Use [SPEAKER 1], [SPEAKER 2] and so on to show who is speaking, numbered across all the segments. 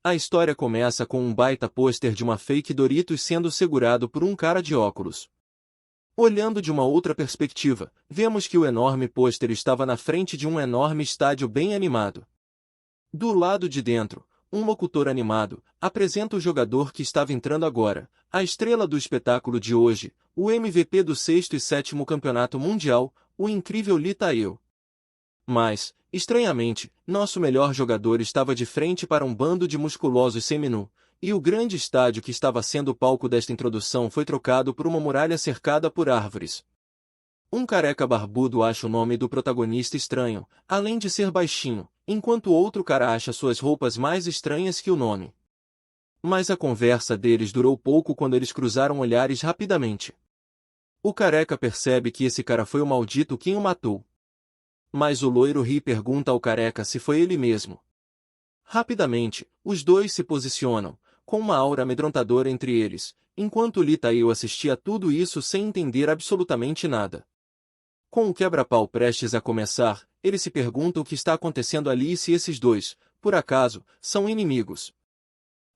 [SPEAKER 1] A história começa com um baita pôster de uma fake Doritos sendo segurado por um cara de óculos. Olhando de uma outra perspectiva, vemos que o enorme pôster estava na frente de um enorme estádio bem animado. Do lado de dentro, um locutor animado apresenta o jogador que estava entrando agora, a estrela do espetáculo de hoje, o MVP do 6º e 7º Campeonato Mundial, o incrível Lee Thayil. Mas, estranhamente, nosso melhor jogador estava de frente para um bando de musculosos seminu, e o grande estádio que estava sendo o palco desta introdução foi trocado por uma muralha cercada por árvores. Um careca barbudo acha o nome do protagonista estranho, além de ser baixinho, enquanto outro cara acha suas roupas mais estranhas que o nome. Mas a conversa deles durou pouco quando eles cruzaram olhares rapidamente. O careca percebe que esse cara foi o maldito quem o matou. Mas o loiro ri e pergunta ao careca se foi ele mesmo. Rapidamente, os dois se posicionam, com uma aura amedrontadora entre eles, enquanto Lee Thayil assistia a tudo isso sem entender absolutamente nada. Com o quebra-pau prestes a começar, ele se pergunta o que está acontecendo ali e se esses dois, por acaso, são inimigos.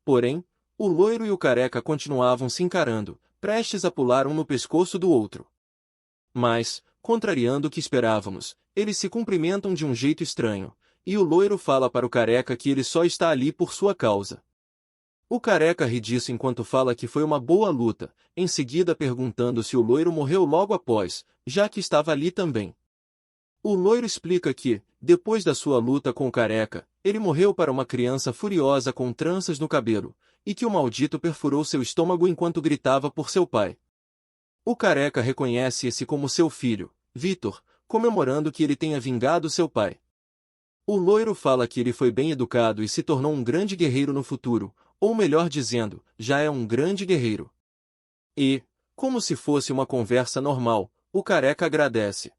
[SPEAKER 1] Porém, o loiro e o careca continuavam se encarando, prestes a pular um no pescoço do outro. Mas, contrariando o que esperávamos, eles se cumprimentam de um jeito estranho, e o loiro fala para o careca que ele só está ali por sua causa. O careca ri disso enquanto fala que foi uma boa luta, em seguida perguntando se o loiro morreu logo após, já que estava ali também. O loiro explica que, depois da sua luta com o careca, ele morreu para uma criança furiosa com tranças no cabelo, e que o maldito perfurou seu estômago enquanto gritava por seu pai. O careca reconhece esse como seu filho, Vitor, comemorando que ele tenha vingado seu pai. O loiro fala que ele foi bem educado e se tornou um grande guerreiro no futuro, ou melhor dizendo, já é um grande guerreiro. E, como se fosse uma conversa normal, o careca agradece.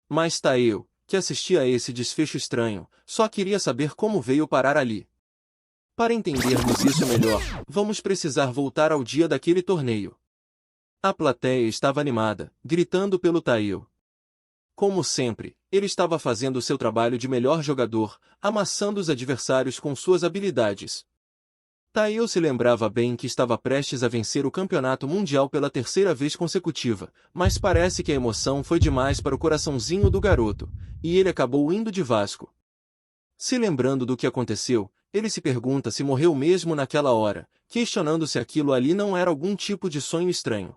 [SPEAKER 1] Mas Thayil, que assistia a esse desfecho estranho, só queria saber como veio parar ali. Para entendermos isso melhor, vamos precisar voltar ao dia daquele torneio. A plateia estava animada, gritando pelo Thayil. Como sempre, ele estava fazendo seu trabalho de melhor jogador, amassando os adversários com suas habilidades. Thayil se lembrava bem que estava prestes a vencer o campeonato mundial pela 3ª vez consecutiva, mas parece que a emoção foi demais para o coraçãozinho do garoto, e ele acabou indo de Vasco. Se lembrando do que aconteceu, ele se pergunta se morreu mesmo naquela hora, questionando se aquilo ali não era algum tipo de sonho estranho.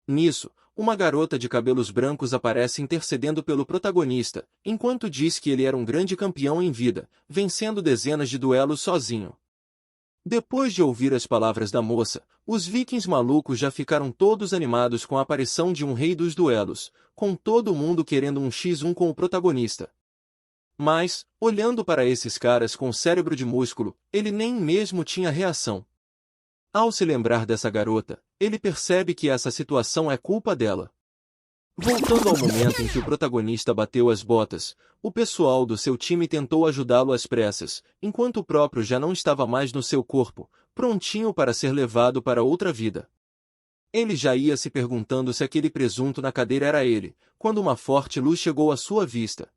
[SPEAKER 1] Nisso, uma garota de cabelos brancos aparece intercedendo pelo protagonista, enquanto diz que ele era um grande campeão em vida, vencendo dezenas de duelos sozinho. Depois de ouvir as palavras da moça, os vikings malucos já ficaram todos animados com a aparição de um rei dos duelos, com todo mundo querendo um x1 com o protagonista. Mas, olhando para esses caras com cérebro de músculo, ele nem mesmo tinha reação. Ao se lembrar dessa garota, ele percebe que essa situação é culpa dela. Voltando ao momento em que o protagonista bateu as botas, o pessoal do seu time tentou ajudá-lo às pressas, enquanto o próprio já não estava mais no seu corpo, prontinho para ser levado para outra vida. Ele já ia se perguntando se aquele presunto na cadeira era ele, quando uma forte luz chegou à sua vista.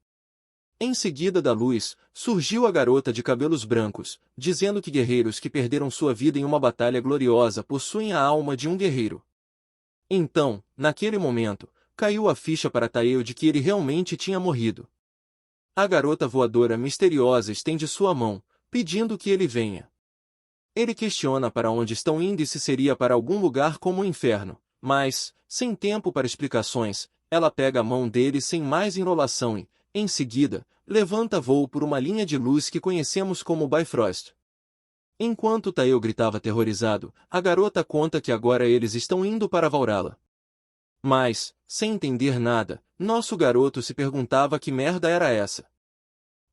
[SPEAKER 1] Em seguida da luz, surgiu a garota de cabelos brancos, dizendo que guerreiros que perderam sua vida em uma batalha gloriosa possuem a alma de um guerreiro. Então, naquele momento, caiu a ficha para Thayil de que ele realmente tinha morrido. A garota voadora misteriosa estende sua mão, pedindo que ele venha. Ele questiona para onde estão indo e se seria para algum lugar como o inferno, mas, sem tempo para explicações, ela pega a mão dele sem mais enrolação e, em seguida, levanta voo por uma linha de luz que conhecemos como Bifrost. Enquanto Thayil gritava aterrorizado, a garota conta que agora eles estão indo para Valhalla. Mas, sem entender nada, nosso garoto se perguntava que merda era essa.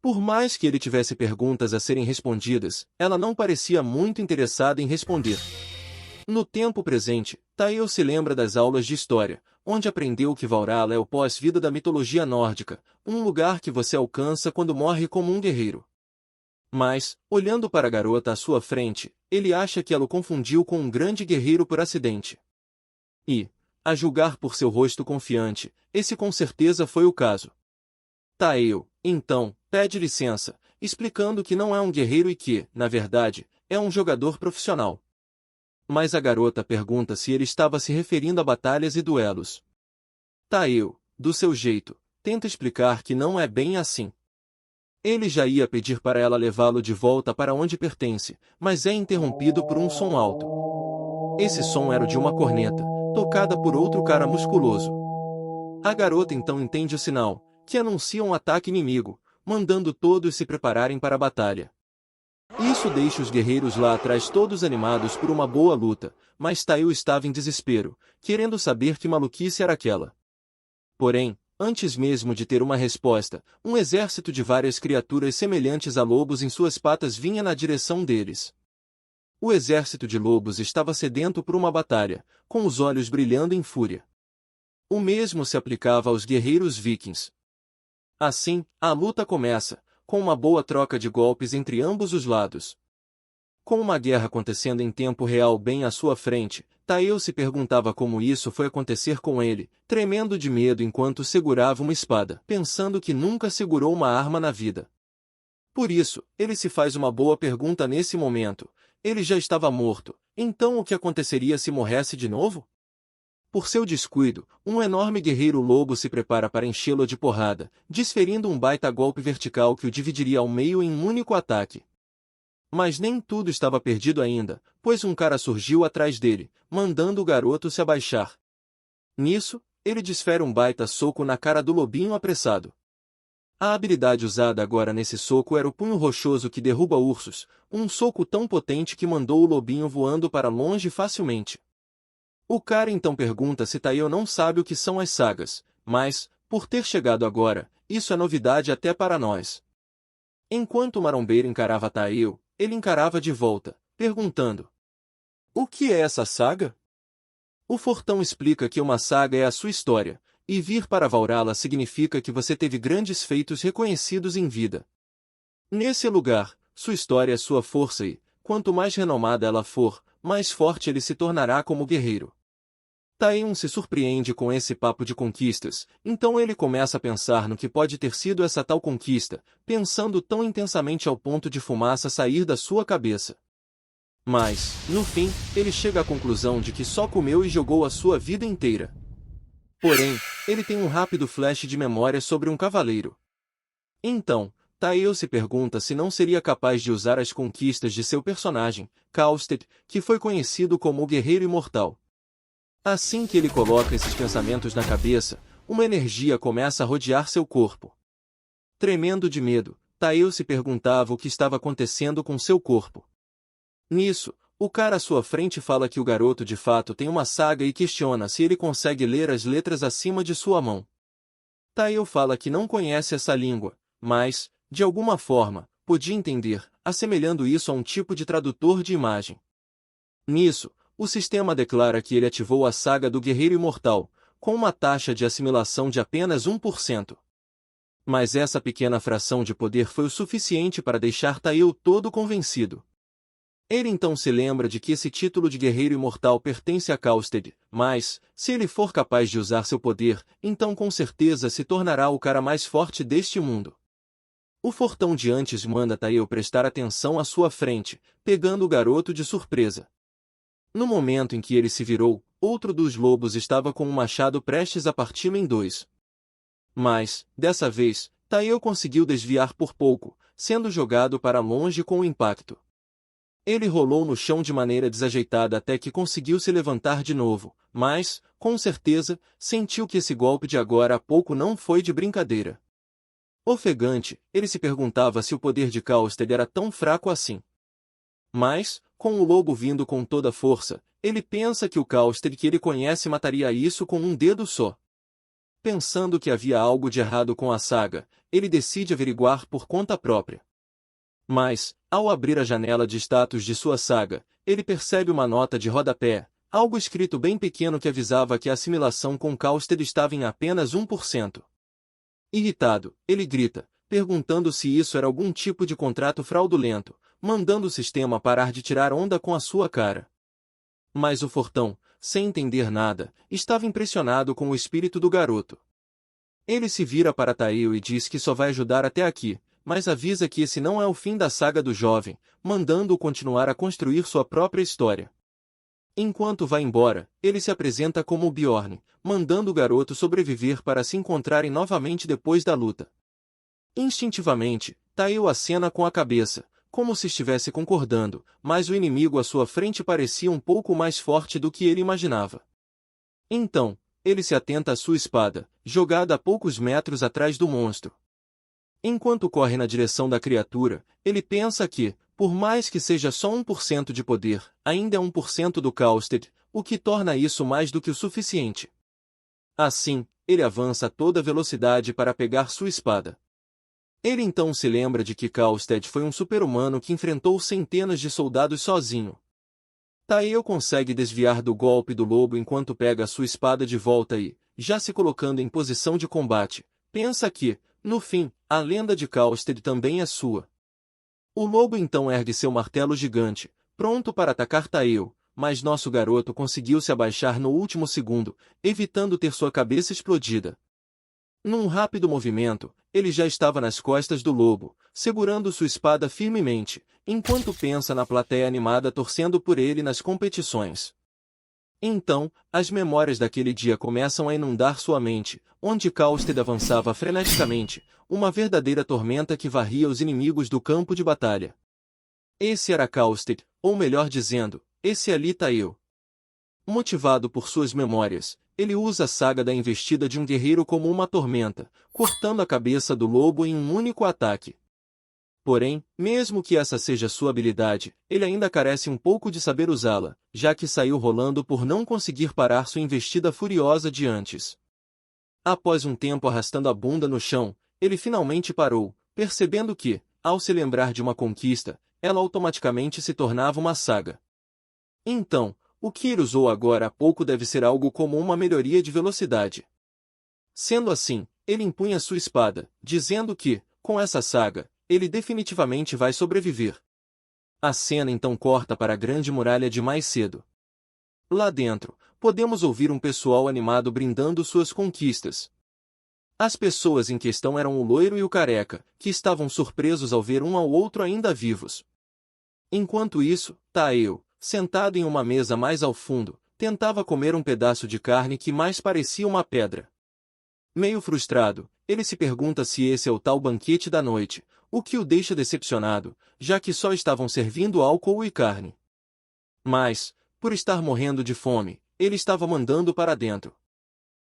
[SPEAKER 1] Por mais que ele tivesse perguntas a serem respondidas, ela não parecia muito interessada em responder. No tempo presente, Thayil se lembra das aulas de história, onde aprendeu que Valhalla é o pós-vida da mitologia nórdica, um lugar que você alcança quando morre como um guerreiro. Mas, olhando para a garota à sua frente, ele acha que ela o confundiu com um grande guerreiro por acidente. E, a julgar por seu rosto confiante, esse com certeza foi o caso. Thayil, então, pede licença, explicando que não é um guerreiro e que, na verdade, é um jogador profissional. Mas a garota pergunta se ele estava se referindo a batalhas e duelos. Taeo, do seu jeito, tenta explicar que não é bem assim. Ele já ia pedir para ela levá-lo de volta para onde pertence, mas é interrompido por um som alto. Esse som era o de uma corneta, tocada por outro cara musculoso. A garota então entende o sinal, que anuncia um ataque inimigo, mandando todos se prepararem para a batalha. Isso deixa os guerreiros lá atrás todos animados por uma boa luta, mas Taeo estava em desespero, querendo saber que maluquice era aquela. Porém, antes mesmo de ter uma resposta, um exército de várias criaturas semelhantes a lobos em suas patas vinha na direção deles. O exército de lobos estava sedento por uma batalha, com os olhos brilhando em fúria. O mesmo se aplicava aos guerreiros vikings. Assim, a luta começa, com uma boa troca de golpes entre ambos os lados. Com uma guerra acontecendo em tempo real bem à sua frente, Taeo se perguntava como isso foi acontecer com ele, tremendo de medo enquanto segurava uma espada, pensando que nunca segurou uma arma na vida. Por isso, ele se faz uma boa pergunta nesse momento: ele já estava morto, então o que aconteceria se morresse de novo? Por seu descuido, um enorme guerreiro lobo se prepara para enchê-lo de porrada, desferindo um baita golpe vertical que o dividiria ao meio em um único ataque. Mas nem tudo estava perdido ainda, pois um cara surgiu atrás dele, mandando o garoto se abaixar. Nisso, ele desfere um baita soco na cara do lobinho apressado. A habilidade usada agora nesse soco era o punho rochoso que derruba ursos, um soco tão potente que mandou o lobinho voando para longe facilmente. O cara então pergunta se Taeo não sabe o que são as sagas, mas, por ter chegado agora, isso é novidade até para nós. Enquanto o marombeiro encarava Taeo, ele encarava de volta, perguntando: o que é essa saga? O fortão explica que uma saga é a sua história, e vir para Valhalla significa que você teve grandes feitos reconhecidos em vida. Nesse lugar, sua história é sua força e, quanto mais renomada ela for, mais forte ele se tornará como guerreiro. Taeun se surpreende com esse papo de conquistas, então ele começa a pensar no que pode ter sido essa tal conquista, pensando tão intensamente ao ponto de fumaça sair da sua cabeça. Mas, no fim, ele chega à conclusão de que só comeu e jogou a sua vida inteira. Porém, ele tem um rápido flash de memória sobre um cavaleiro. Então, Taeo se pergunta se não seria capaz de usar as conquistas de seu personagem, Kausted, que foi conhecido como o Guerreiro Imortal. Assim que ele coloca esses pensamentos na cabeça, uma energia começa a rodear seu corpo. Tremendo de medo, Taeo se perguntava o que estava acontecendo com seu corpo. Nisso, o cara à sua frente fala que o garoto de fato tem uma saga e questiona se ele consegue ler as letras acima de sua mão. Taeo fala que não conhece essa língua, mas, de alguma forma, podia entender, assemelhando isso a um tipo de tradutor de imagem. Nisso, o sistema declara que ele ativou a saga do Guerreiro Imortal, com uma taxa de assimilação de apenas 1%. Mas essa pequena fração de poder foi o suficiente para deixar Taeo todo convencido. Ele então se lembra de que esse título de Guerreiro Imortal pertence a Kausted, mas, se ele for capaz de usar seu poder, então com certeza se tornará o cara mais forte deste mundo. O fortão de antes manda Taeo prestar atenção à sua frente, pegando o garoto de surpresa. No momento em que ele se virou, outro dos lobos estava com um machado prestes a parti-lo em dois. Mas, dessa vez, Taeo conseguiu desviar por pouco, sendo jogado para longe com o impacto. Ele rolou no chão de maneira desajeitada até que conseguiu se levantar de novo, mas, com certeza, sentiu que esse golpe de agora a pouco não foi de brincadeira. Ofegante, ele se perguntava se o poder de Kausted era tão fraco assim. Mas, com o lobo vindo com toda a força, ele pensa que o Kausted que ele conhece mataria isso com um dedo só. Pensando que havia algo de errado com a saga, ele decide averiguar por conta própria. Mas, ao abrir a janela de status de sua saga, ele percebe uma nota de rodapé, algo escrito bem pequeno que avisava que a assimilação com Kausted estava em apenas 1%. Irritado, ele grita, perguntando se isso era algum tipo de contrato fraudulento, mandando o sistema parar de tirar onda com a sua cara. Mas o fortão, sem entender nada, estava impressionado com o espírito do garoto. Ele se vira para Taeo e diz que só vai ajudar até aqui, mas avisa que esse não é o fim da saga do jovem, mandando-o continuar a construir sua própria história. Enquanto vai embora, ele se apresenta como o Bjorn, mandando o garoto sobreviver para se encontrarem novamente depois da luta. Instintivamente, Tail acena com a cabeça, como se estivesse concordando, mas o inimigo à sua frente parecia um pouco mais forte do que ele imaginava. Então, ele se atenta à sua espada, jogada a poucos metros atrás do monstro. Enquanto corre na direção da criatura, ele pensa que, por mais que seja só 1% de poder, ainda é 1% do Caustic, o que torna isso mais do que o suficiente. Assim, ele avança a toda velocidade para pegar sua espada. Ele então se lembra de que Caustic foi um super-humano que enfrentou centenas de soldados sozinho. Tael consegue desviar do golpe do lobo enquanto pega a sua espada de volta e, já se colocando em posição de combate, pensa que, no fim, a lenda de Caustic também é sua. O lobo então ergue seu martelo gigante, pronto para atacar Tael, mas nosso garoto conseguiu se abaixar no último segundo, evitando ter sua cabeça explodida. Num rápido movimento, ele já estava nas costas do lobo, segurando sua espada firmemente, enquanto pensa na plateia animada torcendo por ele nas competições. Então, as memórias daquele dia começam a inundar sua mente, onde Caustic avançava freneticamente, uma verdadeira tormenta que varria os inimigos do campo de batalha. Esse era Caustic, ou melhor dizendo, esse ali Tael. Motivado por suas memórias, ele usa a saga da investida de um guerreiro como uma tormenta, cortando a cabeça do lobo em um único ataque. Porém, mesmo que essa seja sua habilidade, ele ainda carece um pouco de saber usá-la, já que saiu rolando por não conseguir parar sua investida furiosa de antes. Após um tempo arrastando a bunda no chão, ele finalmente parou, percebendo que, ao se lembrar de uma conquista, ela automaticamente se tornava uma saga. Então, o que ele usou agora há pouco deve ser algo como uma melhoria de velocidade. Sendo assim, ele empunha sua espada, dizendo que, com essa saga, ele definitivamente vai sobreviver. A cena então corta para a grande muralha de mais cedo. Lá dentro, podemos ouvir um pessoal animado brindando suas conquistas. As pessoas em questão eram o loiro e o careca, que estavam surpresos ao ver um ao outro ainda vivos. Enquanto isso, Tael, sentado em uma mesa mais ao fundo, tentava comer um pedaço de carne que mais parecia uma pedra. Meio frustrado, ele se pergunta se esse é o tal banquete da noite, o que o deixa decepcionado, já que só estavam servindo álcool e carne. Mas, por estar morrendo de fome, ele estava mandando para dentro.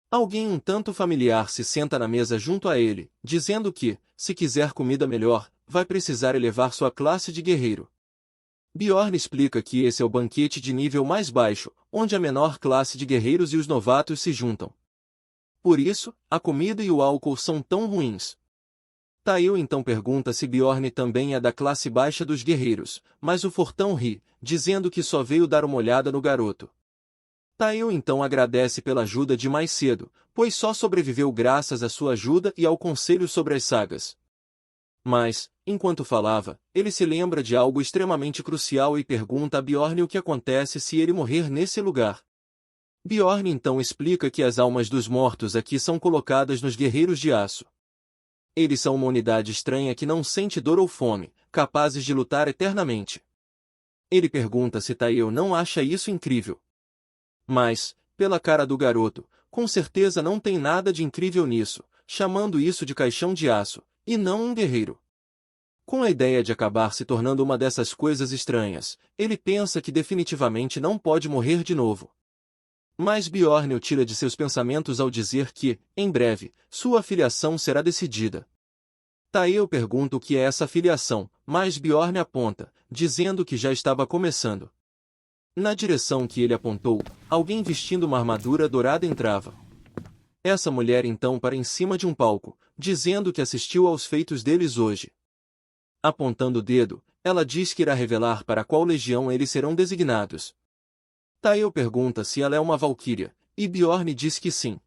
[SPEAKER 1] Alguém um tanto familiar se senta na mesa junto a ele, dizendo que, se quiser comida melhor, vai precisar elevar sua classe de guerreiro. Bjorn explica que esse é o banquete de nível mais baixo, onde a menor classe de guerreiros e os novatos se juntam. Por isso, a comida e o álcool são tão ruins. Tael então pergunta se Bjorn também é da classe baixa dos guerreiros, mas o fortão ri, dizendo que só veio dar uma olhada no garoto. Tael então agradece pela ajuda de mais cedo, pois só sobreviveu graças à sua ajuda e ao conselho sobre as sagas. Mas, enquanto falava, ele se lembra de algo extremamente crucial e pergunta a Bjorn o que acontece se ele morrer nesse lugar. Bjorn então explica que as almas dos mortos aqui são colocadas nos guerreiros de aço. Eles são uma unidade estranha que não sente dor ou fome, capazes de lutar eternamente. Ele pergunta se Tael não acha isso incrível. Mas, pela cara do garoto, com certeza não tem nada de incrível nisso, chamando isso de caixão de aço, e não um guerreiro. Com a ideia de acabar se tornando uma dessas coisas estranhas, ele pensa que definitivamente não pode morrer de novo. Mas Bjorn o tira de seus pensamentos ao dizer que, em breve, sua filiação será decidida. Tael pergunta o que é essa filiação, mas Bjorn aponta, dizendo que já estava começando. Na direção que ele apontou, alguém vestindo uma armadura dourada entrava. Essa mulher então para em cima de um palco, dizendo que assistiu aos feitos deles hoje. Apontando o dedo, ela diz que irá revelar para qual legião eles serão designados. Tael pergunta se ela é uma valquíria, e Bjorn diz que sim.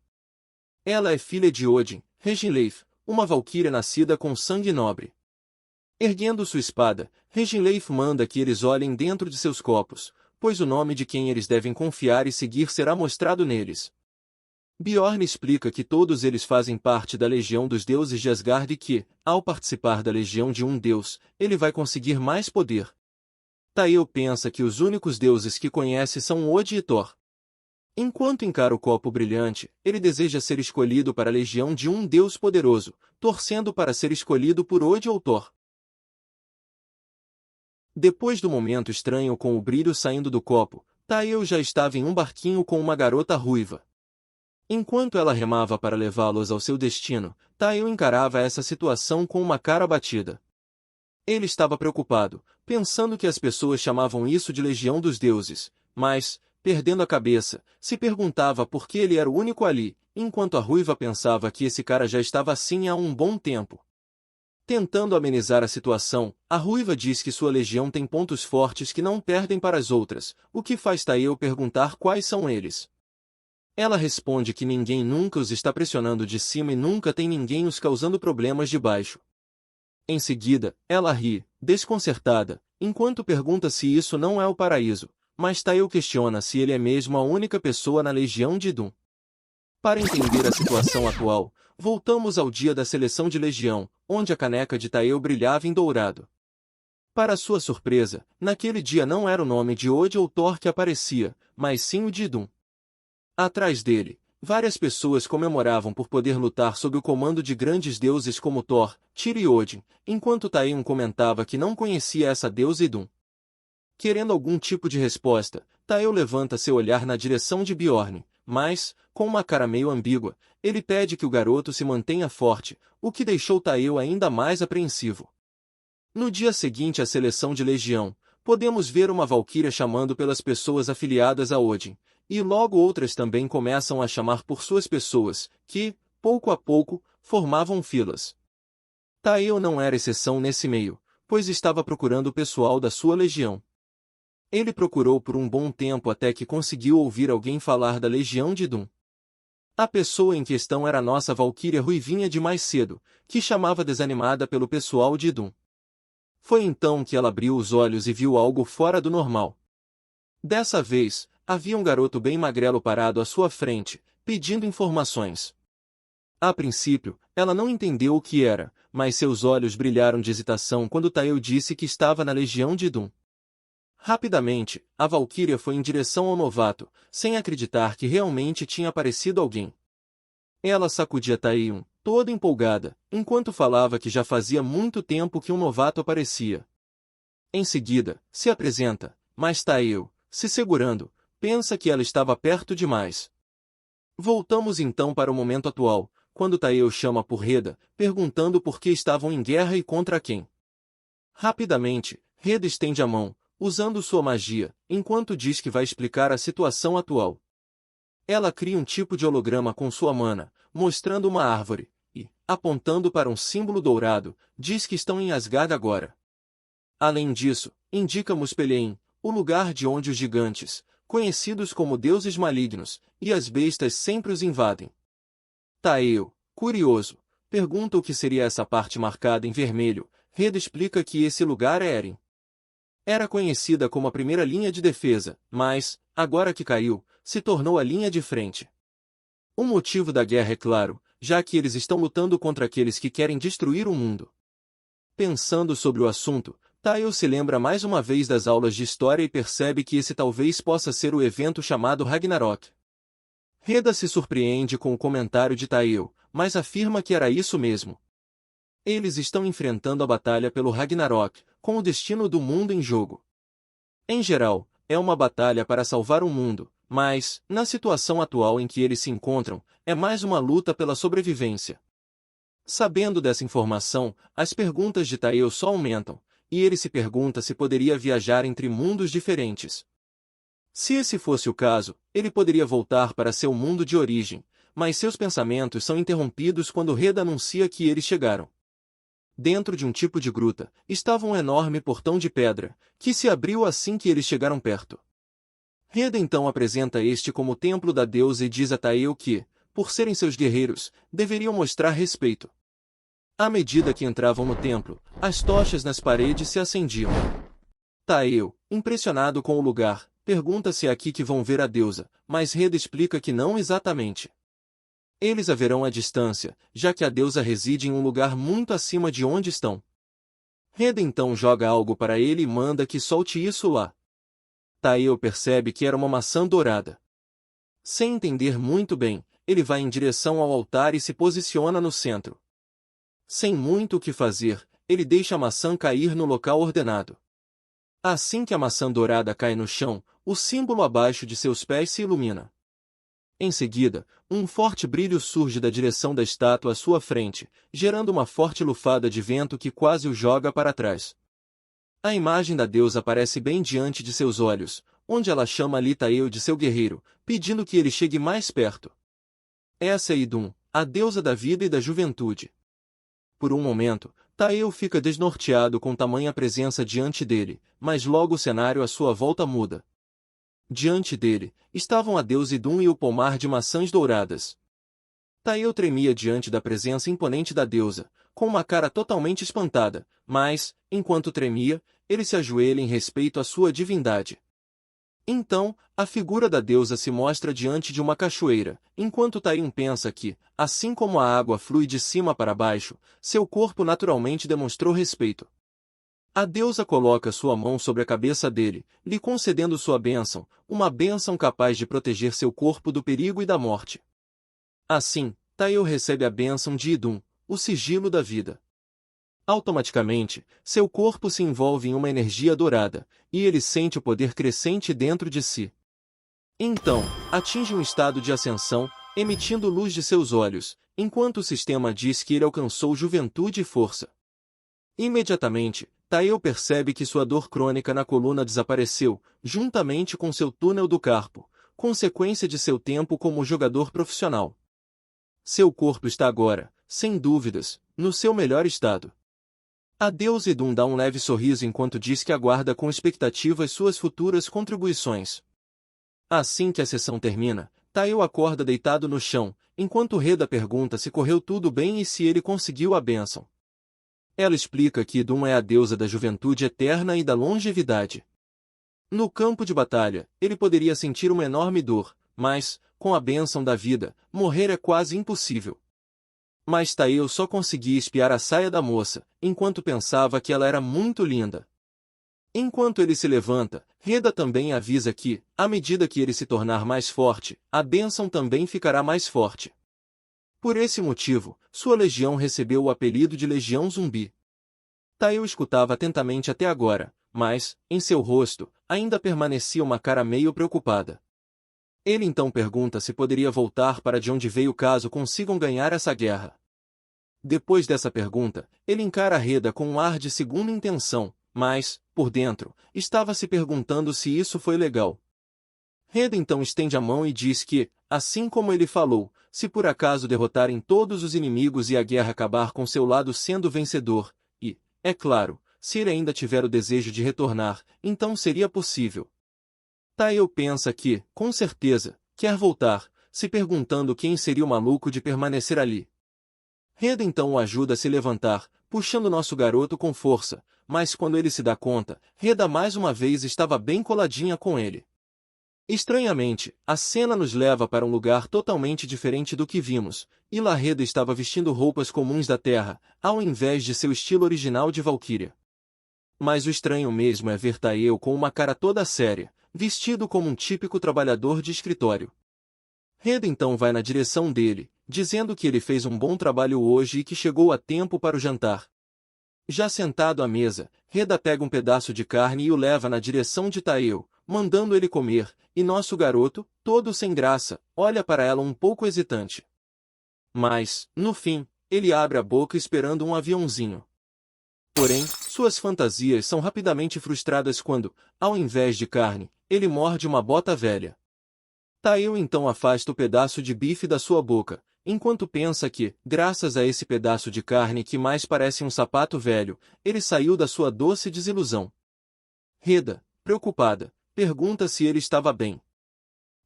[SPEAKER 1] Ela é filha de Odin, Reginleif, uma valquíria nascida com sangue nobre. Erguendo sua espada, Reginleif manda que eles olhem dentro de seus copos, pois o nome de quem eles devem confiar e seguir será mostrado neles. Bjorn explica que todos eles fazem parte da legião dos deuses de Asgard e que, ao participar da legião de um deus, ele vai conseguir mais poder. Taeo pensa que os únicos deuses que conhece são Odin e Thor. Enquanto encara o copo brilhante, ele deseja ser escolhido para a legião de um deus poderoso, torcendo para ser escolhido por Odin ou Thor. Depois do momento estranho com o brilho saindo do copo, Taeo já estava em um barquinho com uma garota ruiva. Enquanto ela remava para levá-los ao seu destino, Taeo encarava essa situação com uma cara abatida. Ele estava preocupado, pensando que as pessoas chamavam isso de Legião dos Deuses, mas, perdendo a cabeça, se perguntava por que ele era o único ali, enquanto a ruiva pensava que esse cara já estava assim há um bom tempo. Tentando amenizar a situação, a ruiva diz que sua legião tem pontos fortes que não perdem para as outras, o que faz Taeo perguntar quais são eles. Ela responde que ninguém nunca os está pressionando de cima e nunca tem ninguém os causando problemas de baixo. Em seguida, ela ri, desconcertada, enquanto pergunta se isso não é o paraíso, mas Taeo questiona se ele é mesmo a única pessoa na legião de Idun. Para entender a situação atual, voltamos ao dia da seleção de legião, onde a caneca de Taeo brilhava em dourado. Para sua surpresa, naquele dia não era o nome de Odin ou Thor que aparecia, mas sim o de Idun. Atrás dele, várias pessoas comemoravam por poder lutar sob o comando de grandes deuses como Thor, Tyr e Odin, enquanto Taeon comentava que não conhecia essa deusa Idun. Querendo algum tipo de resposta, Taeo levanta seu olhar na direção de Bjorn, mas, com uma cara meio ambígua, ele pede que o garoto se mantenha forte, o que deixou Taeo ainda mais apreensivo. No dia seguinte à seleção de legião, podemos ver uma valquíria chamando pelas pessoas afiliadas a Odin, e logo outras também começam a chamar por suas pessoas, que, pouco a pouco, formavam filas. Taeo não era exceção nesse meio, pois estava procurando o pessoal da sua legião. Ele procurou por um bom tempo até que conseguiu ouvir alguém falar da legião de Idun. A pessoa em questão era a nossa valquíria ruivinha de mais cedo, que chamava desanimada pelo pessoal de Idun. Foi então que ela abriu os olhos e viu algo fora do normal. Dessa vez, havia um garoto bem magrelo parado à sua frente, pedindo informações. A princípio, ela não entendeu o que era, mas seus olhos brilharam de hesitação quando Taeo disse que estava na legião de Idun. Rapidamente, a valquíria foi em direção ao novato, sem acreditar que realmente tinha aparecido alguém. Ela sacudia Taeon, toda empolgada, enquanto falava que já fazia muito tempo que um novato aparecia. Em seguida, se apresenta, mas Taeo, se segurando, pensa que ela estava perto demais. Voltamos então para o momento atual, quando Taeo chama por Reda, perguntando por que estavam em guerra e contra quem. Rapidamente, Reda estende a mão, usando sua magia, enquanto diz que vai explicar a situação atual. Ela cria um tipo de holograma com sua mana, mostrando uma árvore, e, apontando para um símbolo dourado, diz que estão em Asgard agora. Além disso, indica Muspelheim, o lugar de onde os gigantes, conhecidos como deuses malignos, e as bestas sempre os invadem. Taeo, curioso, pergunta o que seria essa parte marcada em vermelho. Reda explica que esse lugar é Eren. Era conhecida como a primeira linha de defesa, mas, agora que caiu, se tornou a linha de frente. O motivo da guerra é claro, já que eles estão lutando contra aqueles que querem destruir o mundo. Pensando sobre o assunto, Taeo se lembra mais uma vez das aulas de história e percebe que esse talvez possa ser o evento chamado Ragnarok. Reda se surpreende com o comentário de Taeo, mas afirma que era isso mesmo. Eles estão enfrentando a batalha pelo Ragnarok, com o destino do mundo em jogo. Em geral, é uma batalha para salvar o mundo, mas, na situação atual em que eles se encontram, é mais uma luta pela sobrevivência. Sabendo dessa informação, as perguntas de Taeo só aumentam, e ele se pergunta se poderia viajar entre mundos diferentes. Se esse fosse o caso, ele poderia voltar para seu mundo de origem, mas seus pensamentos são interrompidos quando Reda anuncia que eles chegaram. Dentro de um tipo de gruta, estava um enorme portão de pedra, que se abriu assim que eles chegaram perto. Reda então apresenta este como o templo da deusa e diz a Taeo que, por serem seus guerreiros, deveriam mostrar respeito. À medida que entravam no templo, as tochas nas paredes se acendiam. Taeo, impressionado com o lugar, pergunta se é aqui que vão ver a deusa, mas Reda explica que não exatamente. Eles a verão à distância, já que a deusa reside em um lugar muito acima de onde estão. Reda então joga algo para ele e manda que solte isso lá. Taeo percebe que era uma maçã dourada. Sem entender muito bem, ele vai em direção ao altar e se posiciona no centro. Sem muito o que fazer, ele deixa a maçã cair no local ordenado. Assim que a maçã dourada cai no chão, o símbolo abaixo de seus pés se ilumina. Em seguida, um forte brilho surge da direção da estátua à sua frente, gerando uma forte lufada de vento que quase o joga para trás. A imagem da deusa aparece bem diante de seus olhos, onde ela chama ali Taeo de seu guerreiro, pedindo que ele chegue mais perto. Essa é Idun, a deusa da vida e da juventude. Por um momento, Taeo fica desnorteado com tamanha presença diante dele, mas logo o cenário à sua volta muda. Diante dele, estavam a deusa Idun e o pomar de maçãs douradas. Taeo tremia diante da presença imponente da deusa, com uma cara totalmente espantada, mas, enquanto tremia, ele se ajoelha em respeito à sua divindade. Então, a figura da deusa se mostra diante de uma cachoeira, enquanto Taeo pensa que, assim como a água flui de cima para baixo, seu corpo naturalmente demonstrou respeito. A deusa coloca sua mão sobre a cabeça dele, lhe concedendo sua bênção, uma bênção capaz de proteger seu corpo do perigo e da morte. Assim, Taeo recebe a bênção de Idun, o sigilo da vida. Automaticamente, seu corpo se envolve em uma energia dourada, e ele sente o poder crescente dentro de si. Então, atinge um estado de ascensão, emitindo luz de seus olhos, enquanto o sistema diz que ele alcançou juventude e força. Imediatamente, Taeo percebe que sua dor crônica na coluna desapareceu, juntamente com seu túnel do carpo, consequência de seu tempo como jogador profissional. Seu corpo está agora, sem dúvidas, no seu melhor estado. A deusa Idun dá um leve sorriso enquanto diz que aguarda com expectativa as suas futuras contribuições. Assim que a sessão termina, Taeo acorda deitado no chão, enquanto Reda pergunta se correu tudo bem e se ele conseguiu a bênção. Ela explica que Idun é a deusa da juventude eterna e da longevidade. No campo de batalha, ele poderia sentir uma enorme dor, mas, com a bênção da vida, morrer é quase impossível. Mas Taeo só conseguia espiar a saia da moça, enquanto pensava que ela era muito linda. Enquanto ele se levanta, Reda também avisa que, à medida que ele se tornar mais forte, a bênção também ficará mais forte. Por esse motivo, sua legião recebeu o apelido de Legião Zumbi. Taeo escutava atentamente até agora, mas, em seu rosto, ainda permanecia uma cara meio preocupada. Ele então pergunta se poderia voltar para de onde veio caso consigam ganhar essa guerra. Depois dessa pergunta, ele encara Reda com um ar de segunda intenção, mas, por dentro, estava se perguntando se isso foi legal. Reda então estende a mão e diz que, assim como ele falou, se por acaso derrotarem todos os inimigos e a guerra acabar com seu lado sendo vencedor, e, é claro, se ele ainda tiver o desejo de retornar, então seria possível. Taeo pensa que, com certeza, quer voltar, se perguntando quem seria o maluco de permanecer ali. Reda então o ajuda a se levantar, puxando nosso garoto com força, mas quando ele se dá conta, Reda mais uma vez estava bem coladinha com ele. Estranhamente, a cena nos leva para um lugar totalmente diferente do que vimos, e lá Reda estava vestindo roupas comuns da Terra, ao invés de seu estilo original de Valquíria. Mas o estranho mesmo é ver Taeo com uma cara toda séria, vestido como um típico trabalhador de escritório. Reda então vai na direção dele, dizendo que ele fez um bom trabalho hoje e que chegou a tempo para o jantar. Já sentado à mesa, Reda pega um pedaço de carne e o leva na direção de Taeo, mandando ele comer, e nosso garoto, todo sem graça, olha para ela um pouco hesitante. Mas, no fim, ele abre a boca esperando um aviãozinho. Porém, suas fantasias são rapidamente frustradas quando, ao invés de carne, ele morde uma bota velha. Taeo então afasta o pedaço de bife da sua boca, enquanto pensa que, graças a esse pedaço de carne que mais parece um sapato velho, ele saiu da sua doce desilusão. Reda, preocupada, pergunta se ele estava bem.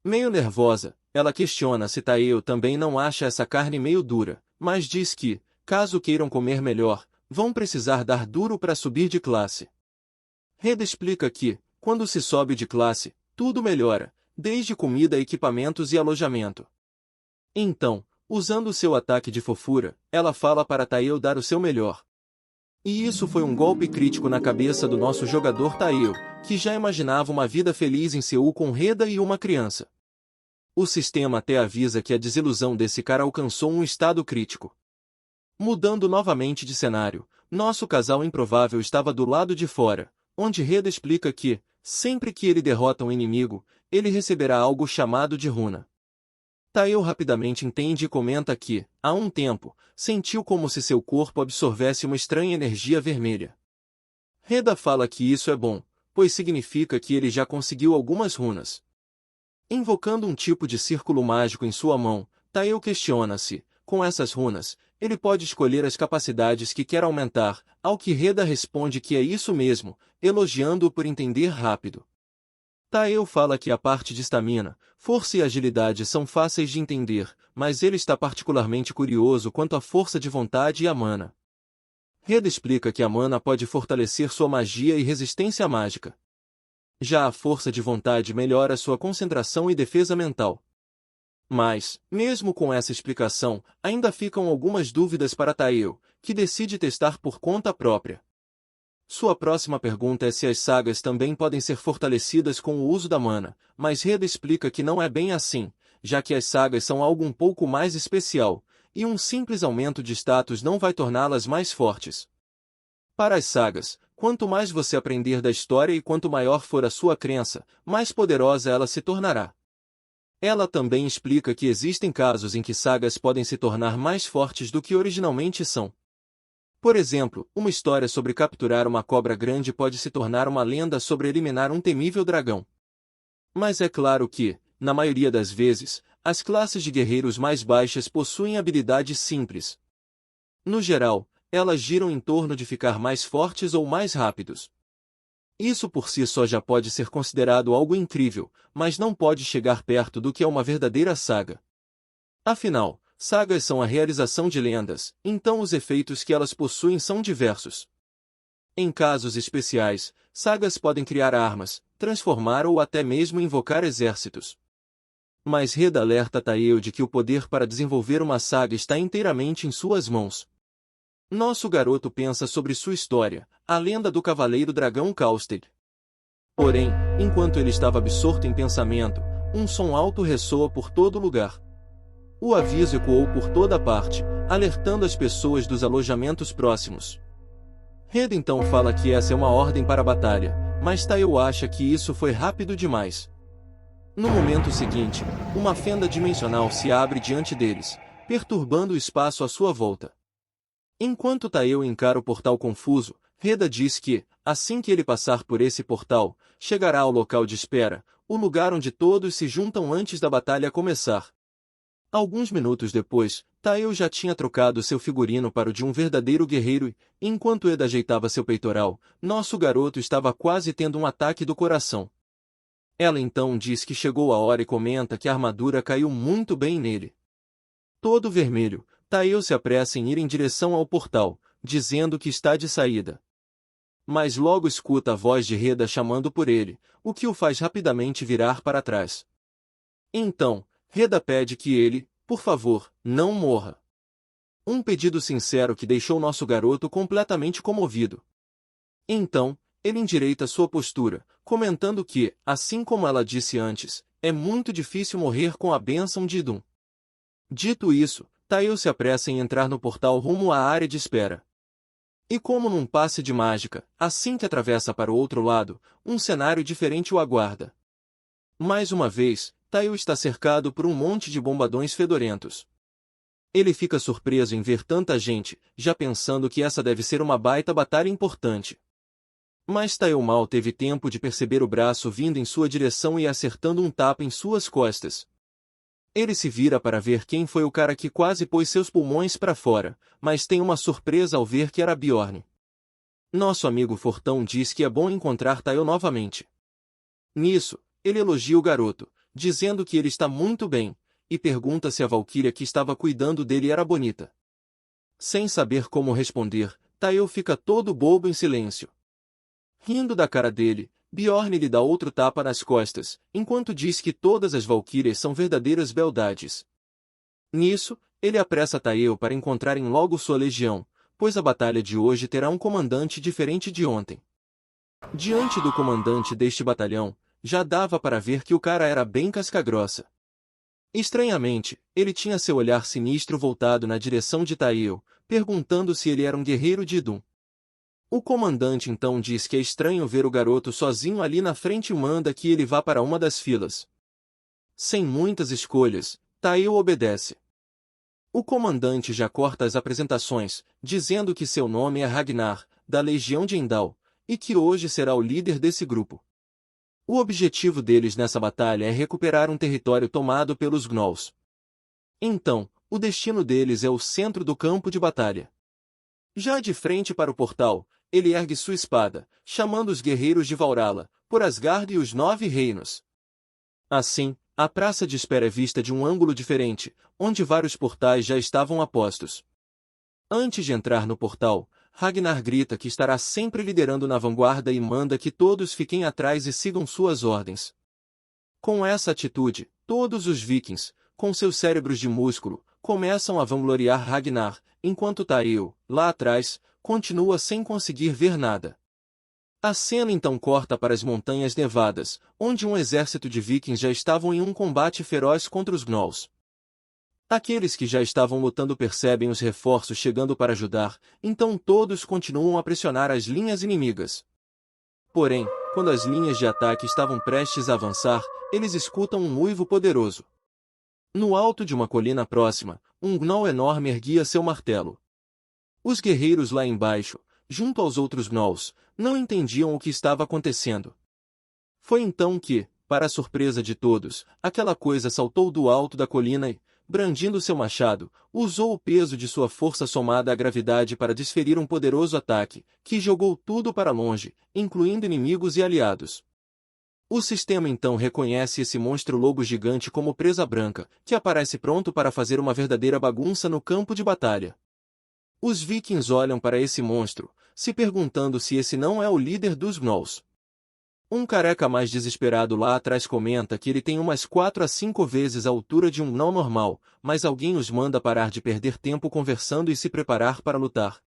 [SPEAKER 1] Meio nervosa, ela questiona se Taeo também não acha essa carne meio dura, mas diz que, caso queiram comer melhor, vão precisar dar duro para subir de classe. Reda explica que, quando se sobe de classe, tudo melhora, desde comida, equipamentos e alojamento. Então, Usando seu ataque de fofura, ela fala para Taeo dar o seu melhor. E isso foi um golpe crítico na cabeça do nosso jogador Taeo, que já imaginava uma vida feliz em Seul com Reda e uma criança. O sistema até avisa que a desilusão desse cara alcançou um estado crítico. Mudando novamente de cenário, nosso casal improvável estava do lado de fora, onde Reda explica que, sempre que ele derrota um inimigo, ele receberá algo chamado de runa. Taeo rapidamente entende e comenta que, há um tempo, sentiu como se seu corpo absorvesse uma estranha energia vermelha. Reda fala que isso é bom, pois significa que ele já conseguiu algumas runas. Invocando um tipo de círculo mágico em sua mão, Taeo questiona se, com essas runas, ele pode escolher as capacidades que quer aumentar, ao que Reda responde que é isso mesmo, elogiando-o por entender rápido. Taeo fala que a parte de estamina, força e agilidade são fáceis de entender, mas ele está particularmente curioso quanto à força de vontade e a mana. Reda explica que a mana pode fortalecer sua magia e resistência mágica. Já a força de vontade melhora sua concentração e defesa mental. Mas, mesmo com essa explicação, ainda ficam algumas dúvidas para Taeo, que decide testar por conta própria. Sua próxima pergunta é se as sagas também podem ser fortalecidas com o uso da mana, mas Reda explica que não é bem assim, já que as sagas são algo um pouco mais especial, e um simples aumento de status não vai torná-las mais fortes. Para as sagas, quanto mais você aprender da história e quanto maior for a sua crença, mais poderosa ela se tornará. Ela também explica que existem casos em que sagas podem se tornar mais fortes do que originalmente são. Por exemplo, uma história sobre capturar uma cobra grande pode se tornar uma lenda sobre eliminar um temível dragão. Mas é claro que, na maioria das vezes, as classes de guerreiros mais baixas possuem habilidades simples. No geral, elas giram em torno de ficar mais fortes ou mais rápidos. Isso por si só já pode ser considerado algo incrível, mas não pode chegar perto do que é uma verdadeira saga. Afinal, sagas são a realização de lendas, então os efeitos que elas possuem são diversos. Em casos especiais, sagas podem criar armas, transformar ou até mesmo invocar exércitos. Mas Reda alerta Taeo de que o poder para desenvolver uma saga está inteiramente em suas mãos. Nosso garoto pensa sobre sua história, a lenda do Cavaleiro Dragão Caustic. Porém, enquanto ele estava absorto em pensamento, um som alto ressoa por todo lugar. O aviso ecoou por toda parte, alertando as pessoas dos alojamentos próximos. Reda então fala que essa é uma ordem para a batalha, mas Taeo acha que isso foi rápido demais. No momento seguinte, uma fenda dimensional se abre diante deles, perturbando o espaço à sua volta. Enquanto Taeo encara o portal confuso, Reda diz que, assim que ele passar por esse portal, chegará ao local de espera, o lugar onde todos se juntam antes da batalha começar. Alguns minutos depois, Taeo já tinha trocado seu figurino para o de um verdadeiro guerreiro e, enquanto Eda ajeitava seu peitoral, nosso garoto estava quase tendo um ataque do coração. Ela então diz que chegou a hora e comenta que a armadura caiu muito bem nele. Todo vermelho, Taeo se apressa em ir em direção ao portal, dizendo que está de saída. Mas logo escuta a voz de Reda chamando por ele, o que o faz rapidamente virar para trás. Então, Reda pede que ele, por favor, não morra. Um pedido sincero que deixou nosso garoto completamente comovido. Então, ele endireita sua postura, comentando que, assim como ela disse antes, é muito difícil morrer com a bênção de Idun. Dito isso, Taeo se apressa em entrar no portal rumo à área de espera. E como num passe de mágica, assim que atravessa para o outro lado, um cenário diferente o aguarda. Mais uma vez, Taeo está cercado por um monte de bombadões fedorentos. Ele fica surpreso em ver tanta gente, já pensando que essa deve ser uma baita batalha importante. Mas Taeo mal teve tempo de perceber o braço vindo em sua direção e acertando um tapa em suas costas. Ele se vira para ver quem foi o cara que quase pôs seus pulmões para fora, mas tem uma surpresa ao ver que era Bjorn. Nosso amigo Fortão diz que é bom encontrar Taeo novamente. Nisso, ele elogia o garoto, dizendo que ele está muito bem, e pergunta se a valquíria que estava cuidando dele era bonita. Sem saber como responder, Taeo fica todo bobo em silêncio. Rindo da cara dele, Bjorn lhe dá outro tapa nas costas, enquanto diz que todas as valquírias são verdadeiras beldades. Nisso, ele apressa Taeo para encontrarem logo sua legião, pois a batalha de hoje terá um comandante diferente de ontem. Diante do comandante deste batalhão, já dava para ver que o cara era bem casca-grossa. Estranhamente, ele tinha seu olhar sinistro voltado na direção de Taeo, perguntando se ele era um guerreiro de Idum. O comandante então diz que é estranho ver o garoto sozinho ali na frente e manda que ele vá para uma das filas. Sem muitas escolhas, Taeo obedece. O comandante já corta as apresentações, dizendo que seu nome é Ragnar, da Legião de Endal, e que hoje será o líder desse grupo. O objetivo deles nessa batalha é recuperar um território tomado pelos Gnolls. Então, o destino deles é o centro do campo de batalha. Já de frente para o portal, ele ergue sua espada, chamando os guerreiros de Valhalla, por Asgard e os 9 reinos. Assim, a praça de espera é vista de um ângulo diferente, onde vários portais já estavam a postos. Antes de entrar no portal, Ragnar grita que estará sempre liderando na vanguarda e manda que todos fiquem atrás e sigam suas ordens. Com essa atitude, todos os vikings, com seus cérebros de músculo, começam a vangloriar Ragnar, enquanto Taeo, lá atrás, continua sem conseguir ver nada. A cena então corta para as Montanhas Nevadas, onde um exército de vikings já estavam em um combate feroz contra os Gnolls. Aqueles que já estavam lutando percebem os reforços chegando para ajudar, então todos continuam a pressionar as linhas inimigas. Porém, quando as linhas de ataque estavam prestes a avançar, eles escutam um uivo poderoso. No alto de uma colina próxima, um Gnoll enorme erguia seu martelo. Os guerreiros lá embaixo, junto aos outros Gnolls, não entendiam o que estava acontecendo. Foi então que, para a surpresa de todos, aquela coisa saltou do alto da colina e, brandindo seu machado, usou o peso de sua força somada à gravidade para desferir um poderoso ataque, que jogou tudo para longe, incluindo inimigos e aliados. O sistema então reconhece esse monstro lobo gigante como presa branca, que aparece pronto para fazer uma verdadeira bagunça no campo de batalha. Os vikings olham para esse monstro, se perguntando se esse não é o líder dos Gnolls. Um careca mais desesperado lá atrás comenta que ele tem umas 4 a 5 vezes a altura de um Gnoll normal, mas alguém os manda parar de perder tempo conversando e se preparar para lutar.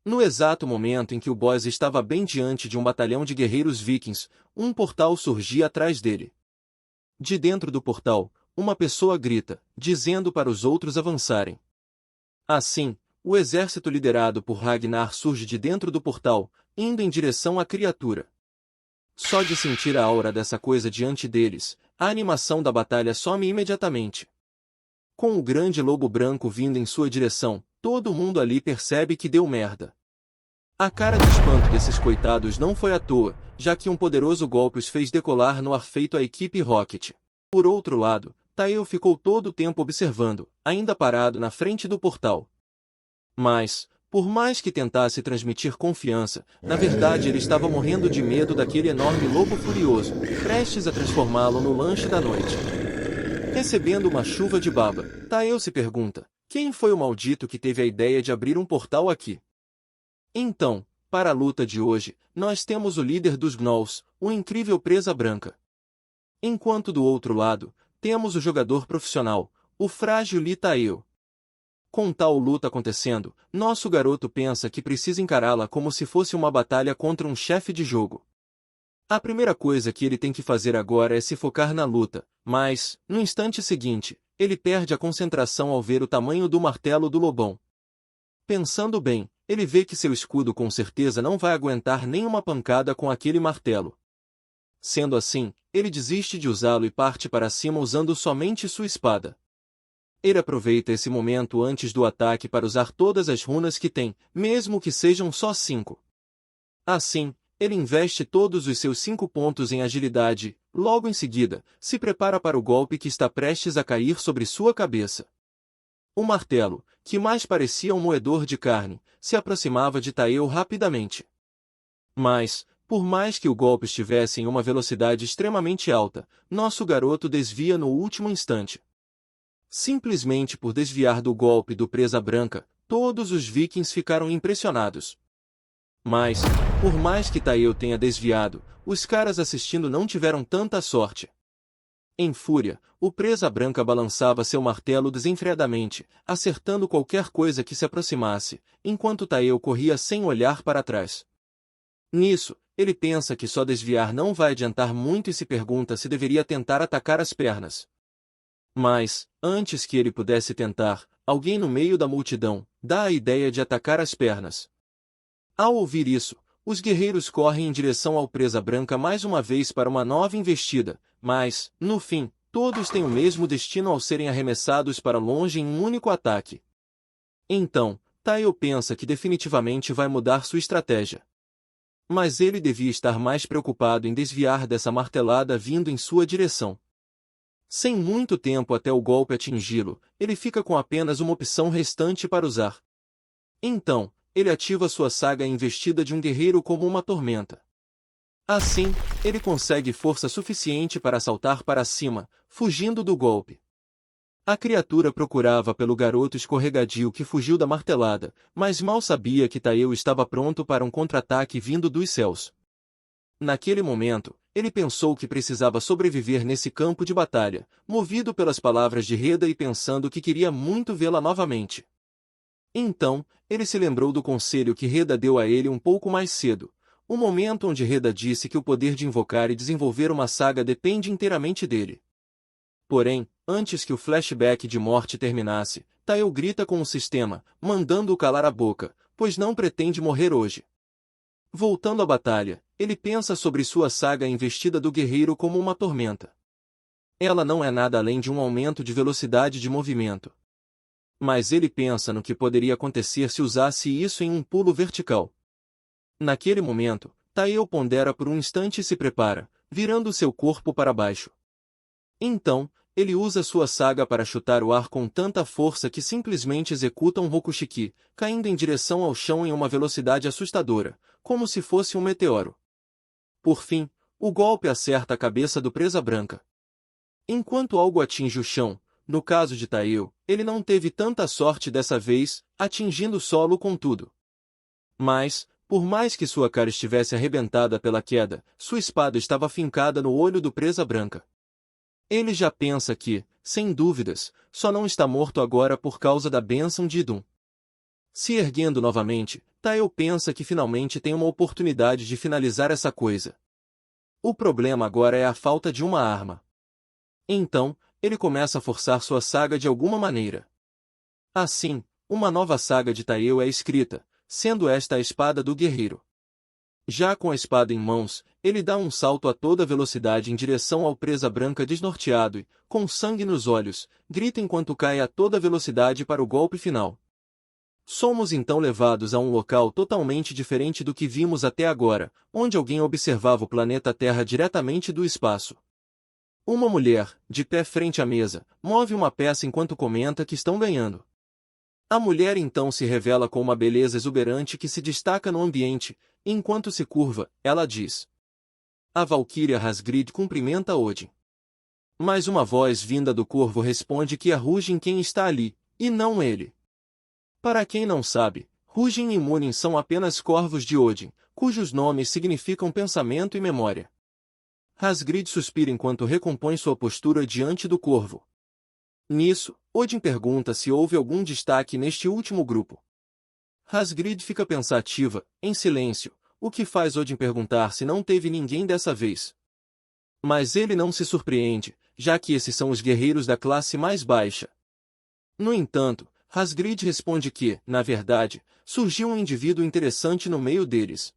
[SPEAKER 1] No exato momento em que o boss estava bem diante de um batalhão de guerreiros vikings, um portal surgia atrás dele. De dentro do portal, uma pessoa grita, dizendo para os outros avançarem. Assim, o exército liderado por Ragnar surge de dentro do portal, indo em direção à criatura. Só de sentir a aura dessa coisa diante deles, a animação da batalha some imediatamente. Com o grande lobo branco vindo em sua direção, todo mundo ali percebe que deu merda. A cara de espanto desses coitados não foi à toa, já que um poderoso golpe os fez decolar no ar feito à equipe Rocket. Por outro lado, Taeo ficou todo o tempo observando, ainda parado na frente do portal. Mas, por mais que tentasse transmitir confiança, na verdade ele estava morrendo de medo daquele enorme lobo furioso, prestes a transformá-lo no lanche da noite. Recebendo uma chuva de baba, Taeo se pergunta, quem foi o maldito que teve a ideia de abrir um portal aqui? Então, para a luta de hoje, nós temos o líder dos Gnolls, o incrível Presa Branca. Enquanto do outro lado, temos o jogador profissional, o frágil Lee Taeo. Com tal luta acontecendo, nosso garoto pensa que precisa encará-la como se fosse uma batalha contra um chefe de jogo. A primeira coisa que ele tem que fazer agora é se focar na luta, mas, no instante seguinte, ele perde a concentração ao ver o tamanho do martelo do lobão. Pensando bem, ele vê que seu escudo com certeza não vai aguentar nenhuma pancada com aquele martelo. Sendo assim, ele desiste de usá-lo e parte para cima usando somente sua espada. Ele aproveita esse momento antes do ataque para usar todas as runas que tem, mesmo que sejam só 5. Assim, ele investe todos os seus 5 pontos em agilidade, logo em seguida, se prepara para o golpe que está prestes a cair sobre sua cabeça. O martelo, que mais parecia um moedor de carne, se aproximava de Taeo rapidamente. Mas, por mais que o golpe estivesse em uma velocidade extremamente alta, nosso garoto desvia no último instante. Simplesmente por desviar do golpe do Presa Branca, todos os vikings ficaram impressionados. Mas, por mais que Taeo tenha desviado, os caras assistindo não tiveram tanta sorte. Em fúria, o Presa Branca balançava seu martelo desenfreadamente, acertando qualquer coisa que se aproximasse, enquanto Taeo corria sem olhar para trás. Nisso, ele pensa que só desviar não vai adiantar muito e se pergunta se deveria tentar atacar as pernas. Mas, antes que ele pudesse tentar, alguém no meio da multidão dá a ideia de atacar as pernas. Ao ouvir isso, os guerreiros correm em direção ao Presa Branca mais uma vez para uma nova investida, mas, no fim, todos têm o mesmo destino ao serem arremessados para longe em um único ataque. Então, Taeo pensa que definitivamente vai mudar sua estratégia. Mas ele devia estar mais preocupado em desviar dessa martelada vindo em sua direção. Sem muito tempo até o golpe atingi-lo, ele fica com apenas uma opção restante para usar. Então, ele ativa sua saga investida de um guerreiro como uma tormenta. Assim, ele consegue força suficiente para saltar para cima, fugindo do golpe. A criatura procurava pelo garoto escorregadio que fugiu da martelada, mas mal sabia que Taeo estava pronto para um contra-ataque vindo dos céus. Naquele momento, ele pensou que precisava sobreviver nesse campo de batalha, movido pelas palavras de Reda e pensando que queria muito vê-la novamente. Então, ele se lembrou do conselho que Reda deu a ele um pouco mais cedo, o momento onde Reda disse que o poder de invocar e desenvolver uma saga depende inteiramente dele. Porém, antes que o flashback de morte terminasse, Taeo grita com o sistema, mandando-o calar a boca, pois não pretende morrer hoje. Voltando à batalha, ele pensa sobre sua saga investida do guerreiro como uma tormenta. Ela não é nada além de um aumento de velocidade de movimento. Mas ele pensa no que poderia acontecer se usasse isso em um pulo vertical. Naquele momento, Taeo pondera por um instante e se prepara, virando seu corpo para baixo. Então, ele usa sua saga para chutar o ar com tanta força que simplesmente executa um Rokushiki, caindo em direção ao chão em uma velocidade assustadora, como se fosse um meteoro. Por fim, o golpe acerta a cabeça do Presa Branca. Enquanto algo atinge o chão, no caso de Taeo, ele não teve tanta sorte dessa vez, atingindo o solo com tudo. Mas, por mais que sua cara estivesse arrebentada pela queda, sua espada estava fincada no olho do Presa Branca. Ele já pensa que, sem dúvidas, só não está morto agora por causa da bênção de Idun. Se erguendo novamente, Taeo pensa que finalmente tem uma oportunidade de finalizar essa coisa. O problema agora é a falta de uma arma. Então, ele começa a forçar sua saga de alguma maneira. Assim, uma nova saga de Taeo é escrita, sendo esta a espada do guerreiro. Já com a espada em mãos, ele dá um salto a toda velocidade em direção ao Presa Branca desnorteado e, com sangue nos olhos, grita enquanto cai a toda velocidade para o golpe final. Somos então levados a um local totalmente diferente do que vimos até agora, onde alguém observava o planeta Terra diretamente do espaço. Uma mulher, de pé frente à mesa, move uma peça enquanto comenta que estão ganhando. A mulher então se revela com uma beleza exuberante que se destaca no ambiente, e enquanto se curva, ela diz: a valquíria Hasgrid cumprimenta Odin. Mas uma voz vinda do corvo responde que é Hugin quem está ali, e não ele. Para quem não sabe, Hugin e Munin são apenas corvos de Odin, cujos nomes significam pensamento e memória. Hasgrid suspira enquanto recompõe sua postura diante do corvo. Nisso, Odin pergunta se houve algum destaque neste último grupo. Hasgrid fica pensativa, em silêncio, o que faz Odin perguntar se não teve ninguém dessa vez. Mas ele não se surpreende, já que esses são os guerreiros da classe mais baixa. No entanto, Hasgrid responde que, na verdade, surgiu um indivíduo interessante no meio deles.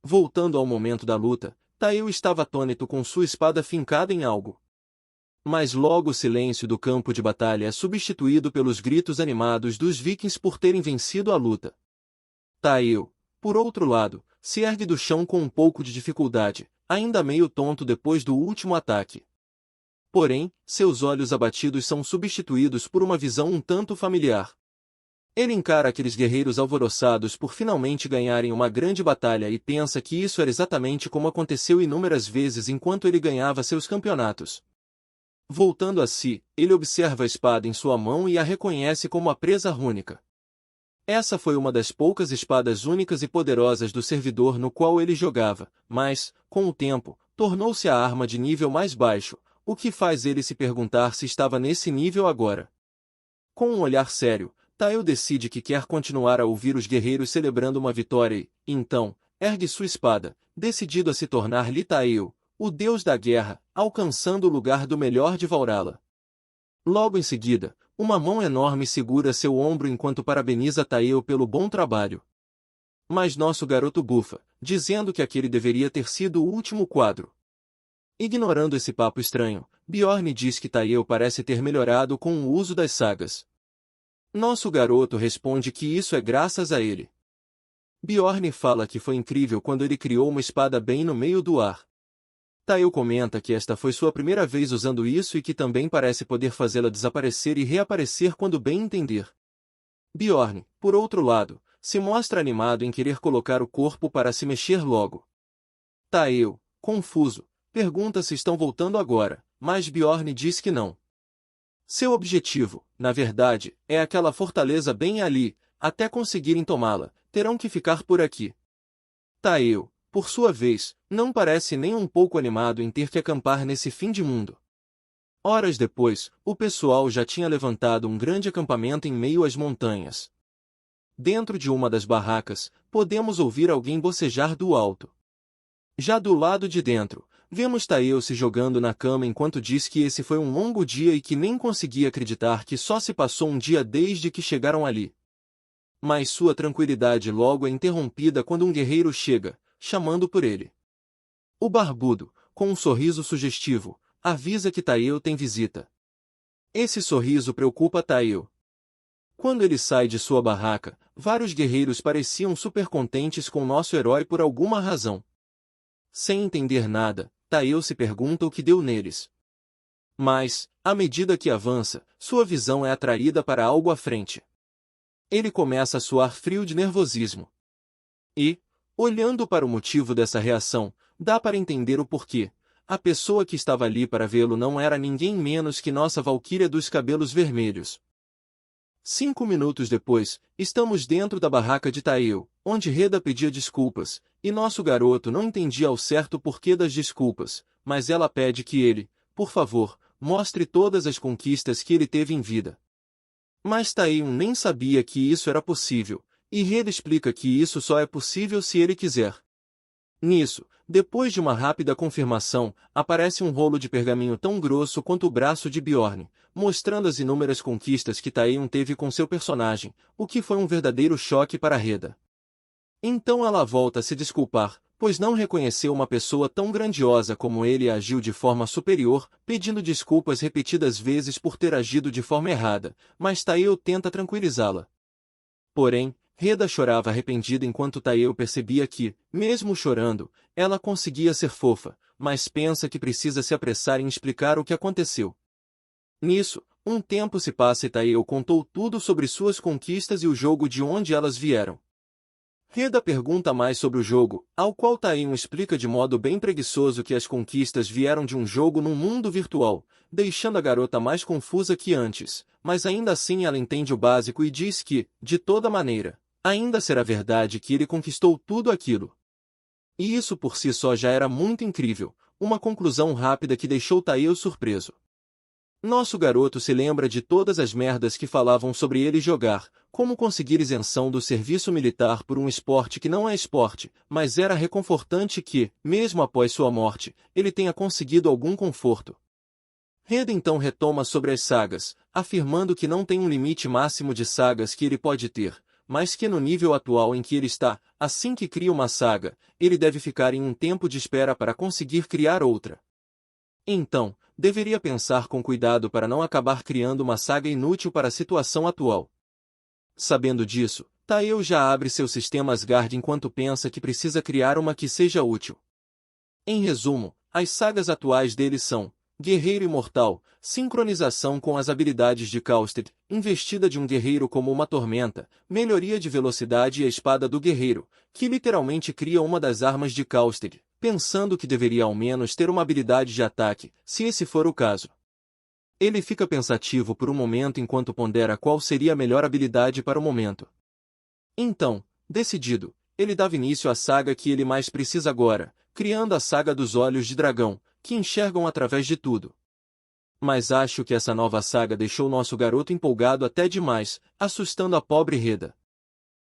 [SPEAKER 1] Voltando ao momento da luta, Taeo estava atônito com sua espada fincada em algo. Mas logo o silêncio do campo de batalha é substituído pelos gritos animados dos vikings por terem vencido a luta. Taeo, por outro lado, se ergue do chão com um pouco de dificuldade, ainda meio tonto depois do último ataque. Porém, seus olhos abatidos são substituídos por uma visão um tanto familiar. Ele encara aqueles guerreiros alvoroçados por finalmente ganharem uma grande batalha e pensa que isso era exatamente como aconteceu inúmeras vezes enquanto ele ganhava seus campeonatos. Voltando a si, ele observa a espada em sua mão e a reconhece como a presa rúnica. Essa foi uma das poucas espadas únicas e poderosas do servidor no qual ele jogava, mas, com o tempo, tornou-se a arma de nível mais baixo, o que faz ele se perguntar se estava nesse nível agora. Com um olhar sério, Tael decide que quer continuar a ouvir os guerreiros celebrando uma vitória e, então, ergue sua espada, decidido a se tornar Litael, o deus da guerra, alcançando o lugar do melhor de Valhalla. Logo em seguida, uma mão enorme segura seu ombro enquanto parabeniza Tael pelo bom trabalho. Mas nosso garoto bufa, dizendo que aquele deveria ter sido o último quadro. Ignorando esse papo estranho, Bjorn diz que Tael parece ter melhorado com o uso das sagas. Nosso garoto responde que isso é graças a ele. Bjorn fala que foi incrível quando ele criou uma espada bem no meio do ar. Tael comenta que esta foi sua primeira vez usando isso e que também parece poder fazê-la desaparecer e reaparecer quando bem entender. Bjorn, por outro lado, se mostra animado em querer colocar o corpo para se mexer logo. Tael, confuso, pergunta se estão voltando agora, mas Bjorn diz que não. Seu objetivo, na verdade, é aquela fortaleza bem ali, até conseguirem tomá-la, terão que ficar por aqui. Tael, por sua vez, não parece nem um pouco animado em ter que acampar nesse fim de mundo. Horas depois, o pessoal já tinha levantado um grande acampamento em meio às montanhas. Dentro de uma das barracas, podemos ouvir alguém bocejar do alto. Já do lado de dentro, vemos Tael se jogando na cama enquanto diz que esse foi um longo dia e que nem conseguia acreditar que só se passou um dia desde que chegaram ali. Mas sua tranquilidade logo é interrompida quando um guerreiro chega, chamando por ele. O barbudo, com um sorriso sugestivo, avisa que Tael tem visita. Esse sorriso preocupa Tael. Quando ele sai de sua barraca, vários guerreiros pareciam super contentes com nosso herói por alguma razão. Sem entender nada, Tael se pergunta o que deu neles. Mas, à medida que avança, sua visão é atraída para algo à frente. Ele começa a suar frio de nervosismo. E, olhando para o motivo dessa reação, dá para entender o porquê. A pessoa que estava ali para vê-lo não era ninguém menos que nossa Valquíria dos cabelos vermelhos. 5 minutos depois, estamos dentro da barraca de Tael, onde Reda pedia desculpas, e nosso garoto não entendia ao certo o porquê das desculpas, mas ela pede que ele, por favor, mostre todas as conquistas que ele teve em vida. Mas Tael nem sabia que isso era possível, e Reda explica que isso só é possível se ele quiser. Nisso, depois de uma rápida confirmação, aparece um rolo de pergaminho tão grosso quanto o braço de Bjorn, mostrando as inúmeras conquistas que Tael teve com seu personagem, o que foi um verdadeiro choque para Reda. Então ela volta a se desculpar, pois não reconheceu uma pessoa tão grandiosa como ele e agiu de forma superior, pedindo desculpas repetidas vezes por ter agido de forma errada, mas Tael tenta tranquilizá-la. Porém, Reda chorava arrependida enquanto Tael percebia que, mesmo chorando, ela conseguia ser fofa, mas pensa que precisa se apressar em explicar o que aconteceu. Nisso, um tempo se passa e Tael contou tudo sobre suas conquistas e o jogo de onde elas vieram. Reda pergunta mais sobre o jogo, ao qual Tael explica de modo bem preguiçoso que as conquistas vieram de um jogo num mundo virtual, deixando a garota mais confusa que antes, mas ainda assim ela entende o básico e diz que, de toda maneira, ainda será verdade que ele conquistou tudo aquilo. E isso por si só já era muito incrível, uma conclusão rápida que deixou Tael surpreso. Nosso garoto se lembra de todas as merdas que falavam sobre ele jogar, como conseguir isenção do serviço militar por um esporte que não é esporte, mas era reconfortante que, mesmo após sua morte, ele tenha conseguido algum conforto. Reda então retoma sobre as sagas, afirmando que não tem um limite máximo de sagas que ele pode ter, mas que no nível atual em que ele está, assim que cria uma saga, ele deve ficar em um tempo de espera para conseguir criar outra. Então, deveria pensar com cuidado para não acabar criando uma saga inútil para a situação atual. Sabendo disso, Tael já abre seu sistema Asgard enquanto pensa que precisa criar uma que seja útil. Em resumo, as sagas atuais dele são Guerreiro Imortal, sincronização com as habilidades de Caustic, investida de um guerreiro como uma tormenta, melhoria de velocidade e a espada do guerreiro, que literalmente cria uma das armas de Caustic, pensando que deveria ao menos ter uma habilidade de ataque, se esse for o caso. Ele fica pensativo por um momento enquanto pondera qual seria a melhor habilidade para o momento. Então, decidido, ele dava início à saga que ele mais precisa agora, criando a saga dos Olhos de Dragão, que enxergam através de tudo. Mas acho que essa nova saga deixou nosso garoto empolgado até demais, assustando a pobre Reda.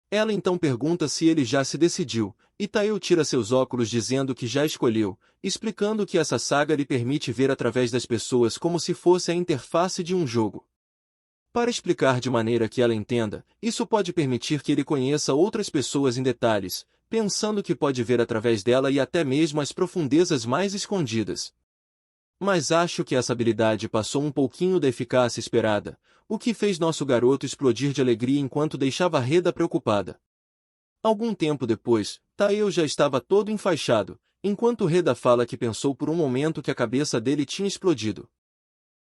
[SPEAKER 1] Ela então pergunta se ele já se decidiu, e Taeo tira seus óculos dizendo que já escolheu, explicando que essa saga lhe permite ver através das pessoas como se fosse a interface de um jogo. Para explicar de maneira que ela entenda, isso pode permitir que ele conheça outras pessoas em detalhes, pensando que pode ver através dela e até mesmo as profundezas mais escondidas. Mas acho que essa habilidade passou um pouquinho da eficácia esperada, o que fez nosso garoto explodir de alegria enquanto deixava Reda preocupada. Algum tempo depois, Taeo já estava todo enfaixado, enquanto Reda fala que pensou por um momento que a cabeça dele tinha explodido.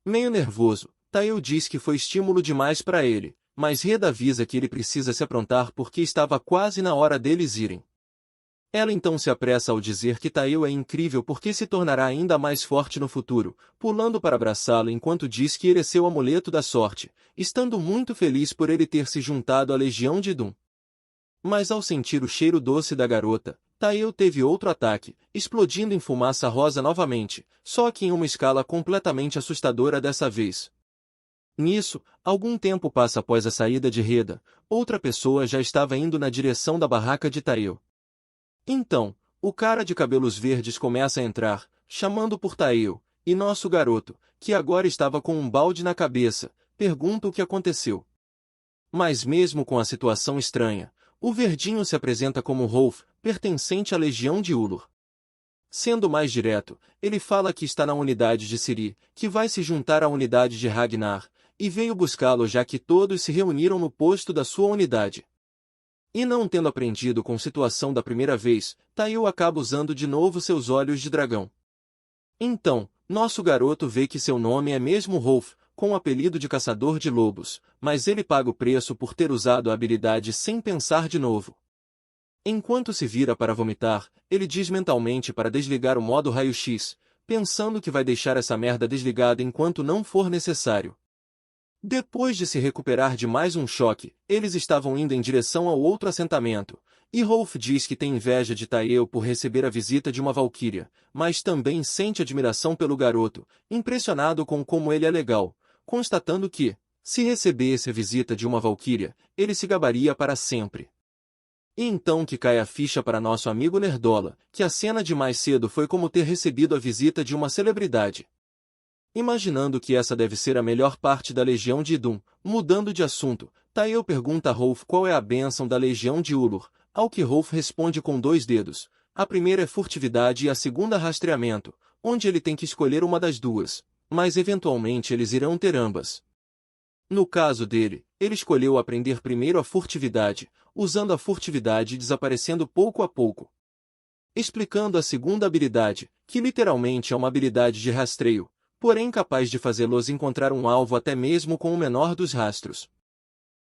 [SPEAKER 1] Meio nervoso, Taeo diz que foi estímulo demais para ele, mas Reda avisa que ele precisa se aprontar porque estava quase na hora deles irem. Ela então se apressa ao dizer que Taeo é incrível porque se tornará ainda mais forte no futuro, pulando para abraçá-lo enquanto diz que ele é seu amuleto da sorte, estando muito feliz por ele ter se juntado à Legião de Doom. Mas ao sentir o cheiro doce da garota, Taeo teve outro ataque, explodindo em fumaça rosa novamente, só que em uma escala completamente assustadora dessa vez. Nisso, algum tempo passa após a saída de Reda, outra pessoa já estava indo na direção da barraca de Taeo. Então, o cara de cabelos verdes começa a entrar, chamando por Taeo, e nosso garoto, que agora estava com um balde na cabeça, pergunta o que aconteceu. Mas mesmo com a situação estranha, o verdinho se apresenta como Rolf, pertencente à Legião de Ulur. Sendo mais direto, ele fala que está na unidade de Ciri, que vai se juntar à unidade de Ragnar, e veio buscá-lo já que todos se reuniram no posto da sua unidade. E não tendo aprendido com a situação da primeira vez, Taeo acaba usando de novo seus olhos de dragão. Então, nosso garoto vê que seu nome é mesmo Rolf, com o apelido de caçador de lobos, mas ele paga o preço por ter usado a habilidade sem pensar de novo. Enquanto se vira para vomitar, ele diz mentalmente para desligar o modo raio-x, pensando que vai deixar essa merda desligada enquanto não for necessário. Depois de se recuperar de mais um choque, eles estavam indo em direção ao outro assentamento, e Rolf diz que tem inveja de Taeo por receber a visita de uma valquíria, mas também sente admiração pelo garoto, impressionado com como ele é legal, constatando que, se recebesse a visita de uma valquíria, ele se gabaria para sempre. E então que cai a ficha para nosso amigo Nerdola, que a cena de mais cedo foi como ter recebido a visita de uma celebridade. Imaginando que essa deve ser a melhor parte da Legião de Doom, mudando de assunto, Taeo pergunta a Rolf qual é a bênção da Legião de Ulur, ao que Rolf responde com 2 dedos. A primeira é furtividade e a segunda rastreamento, onde ele tem que escolher uma das duas, mas eventualmente eles irão ter ambas. No caso dele, ele escolheu aprender primeiro a furtividade, usando a furtividade e desaparecendo pouco a pouco. Explicando a segunda habilidade, que literalmente é uma habilidade de rastreio, porém capaz de fazê-los encontrar um alvo até mesmo com o menor dos rastros.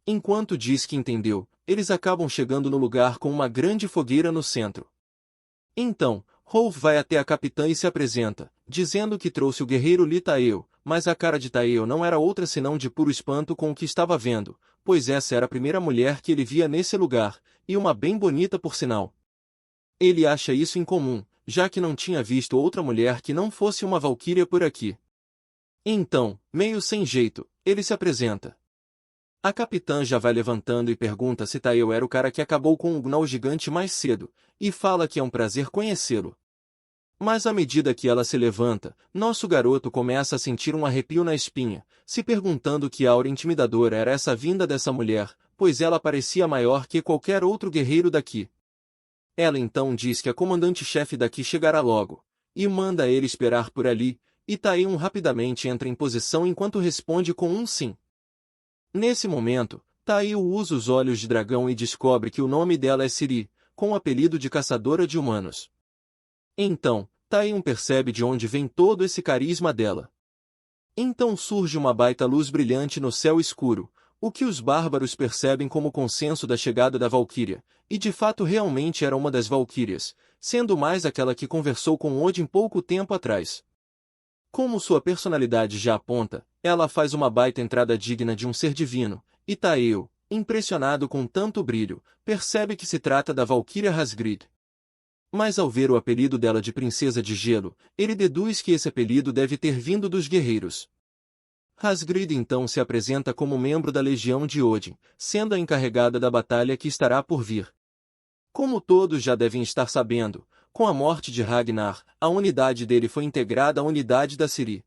[SPEAKER 1] Enquanto diz que entendeu, eles acabam chegando no lugar com uma grande fogueira no centro. Então, Rolf vai até a capitã e se apresenta, dizendo que trouxe o guerreiro Li Taeo, mas a cara de Taeo não era outra senão de puro espanto com o que estava vendo, pois essa era a primeira mulher que ele via nesse lugar, e uma bem bonita por sinal. Ele acha isso incomum, já que não tinha visto outra mulher que não fosse uma valquíria por aqui. Então, meio sem jeito, ele se apresenta. A capitã já vai levantando e pergunta se Taeo era o cara que acabou com o Gnoll gigante mais cedo, e fala que é um prazer conhecê-lo. Mas à medida que ela se levanta, nosso garoto começa a sentir um arrepio na espinha, se perguntando que aura intimidadora era essa vinda dessa mulher, pois ela parecia maior que qualquer outro guerreiro daqui. Ela então diz que a comandante-chefe daqui chegará logo, e manda ele esperar por ali, e Taeon rapidamente entra em posição enquanto responde com um sim. Nesse momento, Taeo usa os olhos de dragão e descobre que o nome dela é Ciri, com o apelido de caçadora de humanos. Então, Taeon percebe de onde vem todo esse carisma dela. Então surge uma baita luz brilhante no céu escuro, o que os bárbaros percebem como consenso da chegada da Valquíria, e de fato realmente era uma das Valquírias, sendo mais aquela que conversou com Odin pouco tempo atrás. Como sua personalidade já aponta, ela faz uma baita entrada digna de um ser divino, e Taeo, impressionado com tanto brilho, percebe que se trata da Valquíria Hasgrid. Mas ao ver o apelido dela de Princesa de Gelo, ele deduz que esse apelido deve ter vindo dos guerreiros. Hasgrid então se apresenta como membro da Legião de Odin, sendo a encarregada da batalha que estará por vir. Como todos já devem estar sabendo, com a morte de Ragnar, a unidade dele foi integrada à unidade da Ciri.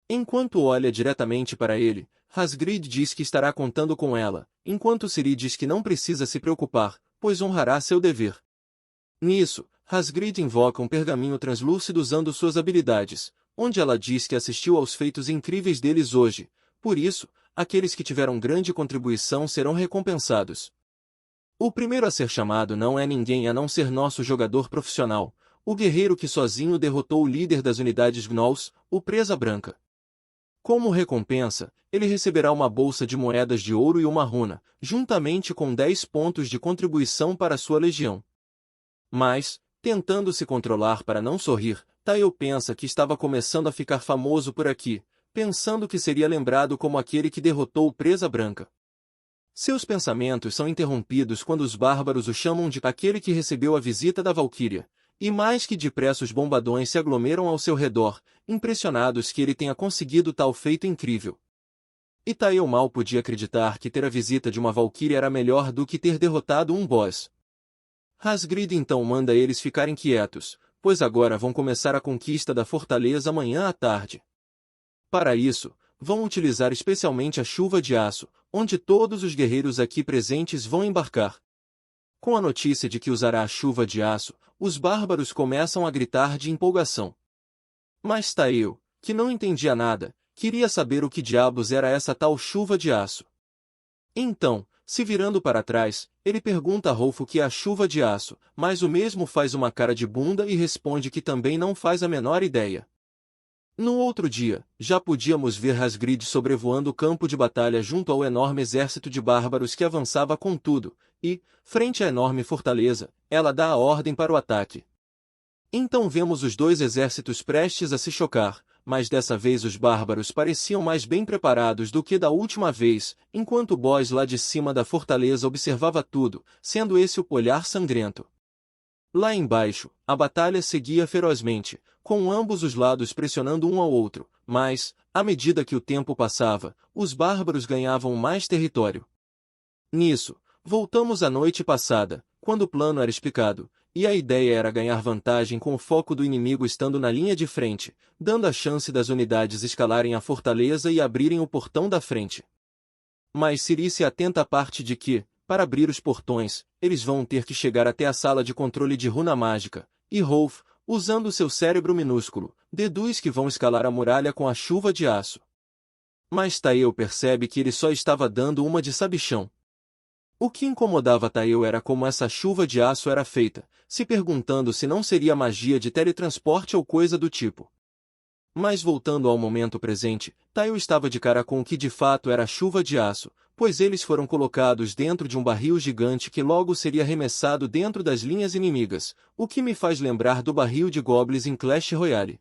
[SPEAKER 1] Enquanto olha diretamente para ele, Hasgrid diz que estará contando com ela, enquanto Ciri diz que não precisa se preocupar, pois honrará seu dever. Nisso, Hasgrid invoca um pergaminho translúcido usando suas habilidades, onde ela diz que assistiu aos feitos incríveis deles hoje, por isso, aqueles que tiveram grande contribuição serão recompensados. O primeiro a ser chamado não é ninguém a não ser nosso jogador profissional, o guerreiro que sozinho derrotou o líder das unidades Gnolls, o Presa Branca. Como recompensa, ele receberá uma bolsa de moedas de ouro e uma runa, juntamente com 10 pontos de contribuição para sua legião. Mas, tentando se controlar para não sorrir, Tael pensa que estava começando a ficar famoso por aqui, pensando que seria lembrado como aquele que derrotou o Presa Branca. Seus pensamentos são interrompidos quando os bárbaros o chamam de aquele que recebeu a visita da Valquíria, e mais que depressa os bombadões se aglomeram ao seu redor, impressionados que ele tenha conseguido tal feito incrível. E Tael mal podia acreditar que ter a visita de uma Valquíria era melhor do que ter derrotado um boss. Hasgrid então manda eles ficarem quietos, pois agora vão começar a conquista da fortaleza amanhã à tarde. Para isso, vão utilizar especialmente a chuva de aço, onde todos os guerreiros aqui presentes vão embarcar. Com a notícia de que usará a chuva de aço, os bárbaros começam a gritar de empolgação. Mas Tael, que não entendia nada, queria saber o que diabos era essa tal chuva de aço. Então, se virando para trás, ele pergunta a Rolf o que é a chuva de aço, mas o mesmo faz uma cara de bunda e responde que também não faz a menor ideia. No outro dia, já podíamos ver Hasgrid sobrevoando o campo de batalha junto ao enorme exército de bárbaros que avançava com tudo, e, frente à enorme fortaleza, ela dá a ordem para o ataque. Então vemos os dois exércitos prestes a se chocar, mas dessa vez os bárbaros pareciam mais bem preparados do que da última vez, enquanto o boss lá de cima da fortaleza observava tudo, sendo esse o olhar sangrento. Lá embaixo, a batalha seguia ferozmente, com ambos os lados pressionando um ao outro, mas, à medida que o tempo passava, os bárbaros ganhavam mais território. Nisso, voltamos à noite passada, quando o plano era explicado, e a ideia era ganhar vantagem com o foco do inimigo estando na linha de frente, dando a chance das unidades escalarem a fortaleza e abrirem o portão da frente. Mas Ciri se atenta à parte de que, para abrir os portões, eles vão ter que chegar até a sala de controle de runa mágica, e Rolf, usando seu cérebro minúsculo, deduz que vão escalar a muralha com a chuva de aço. Mas Tael percebe que ele só estava dando uma de sabichão. O que incomodava Tael era como essa chuva de aço era feita, se perguntando se não seria magia de teletransporte ou coisa do tipo. Mas voltando ao momento presente, Tael estava de cara com o que de fato era chuva de aço, pois eles foram colocados dentro de um barril gigante que logo seria arremessado dentro das linhas inimigas, o que me faz lembrar do barril de goblins em Clash Royale.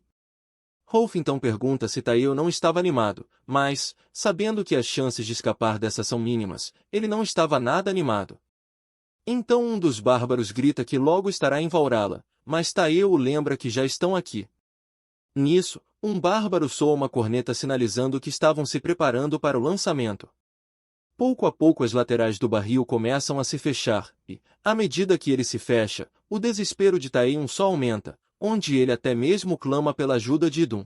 [SPEAKER 1] Rolf então pergunta se Tael não estava animado, mas, sabendo que as chances de escapar dessa são mínimas, ele não estava nada animado. Então um dos bárbaros grita que logo estará em Valhalla, mas Tael o lembra que já estão aqui. Nisso, um bárbaro soa uma corneta sinalizando que estavam se preparando para o lançamento. Pouco a pouco as laterais do barril começam a se fechar, e, à medida que ele se fecha, o desespero de Tael só aumenta, onde ele até mesmo clama pela ajuda de Idun.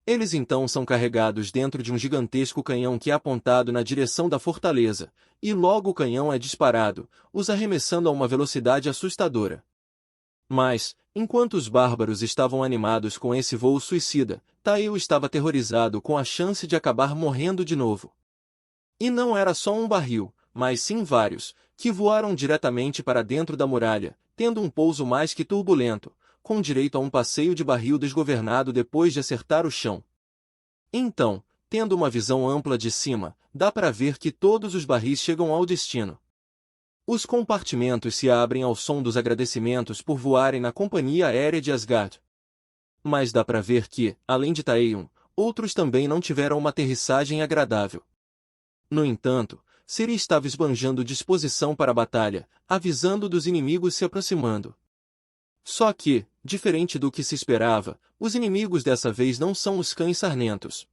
[SPEAKER 1] Eles então são carregados dentro de um gigantesco canhão que é apontado na direção da fortaleza, e logo o canhão é disparado, os arremessando a uma velocidade assustadora. Mas, enquanto os bárbaros estavam animados com esse voo suicida, Tael estava aterrorizado com a chance de acabar morrendo de novo. E não era só um barril, mas sim vários, que voaram diretamente para dentro da muralha, tendo um pouso mais que turbulento, com direito a um passeio de barril desgovernado depois de acertar o chão. Então, tendo uma visão ampla de cima, dá para ver que todos os barris chegam ao destino. Os compartimentos se abrem ao som dos agradecimentos por voarem na companhia aérea de Asgard. Mas dá para ver que, além de Taeon, outros também não tiveram uma aterrissagem agradável. No entanto, Ciri estava esbanjando disposição para a batalha, avisando dos inimigos se aproximando. Só que, diferente do que se esperava, os inimigos dessa vez não são os cães sarnentos.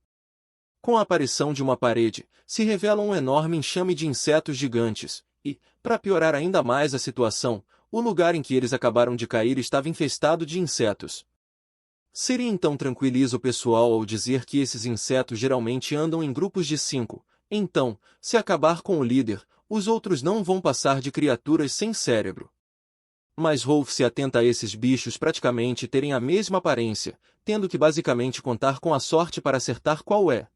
[SPEAKER 1] com a aparição de uma parede, se revela um enorme enxame de insetos gigantes, e, para piorar ainda mais a situação, o lugar em que eles acabaram de cair estava infestado de insetos. Seria então tranquiliza o pessoal ao dizer que esses insetos geralmente andam em grupos de 5, então, se acabar com o líder, os outros não vão passar de criaturas sem cérebro. Mas Rolf se atenta a esses bichos praticamente terem a mesma aparência, tendo que basicamente contar com a sorte para acertar qual é.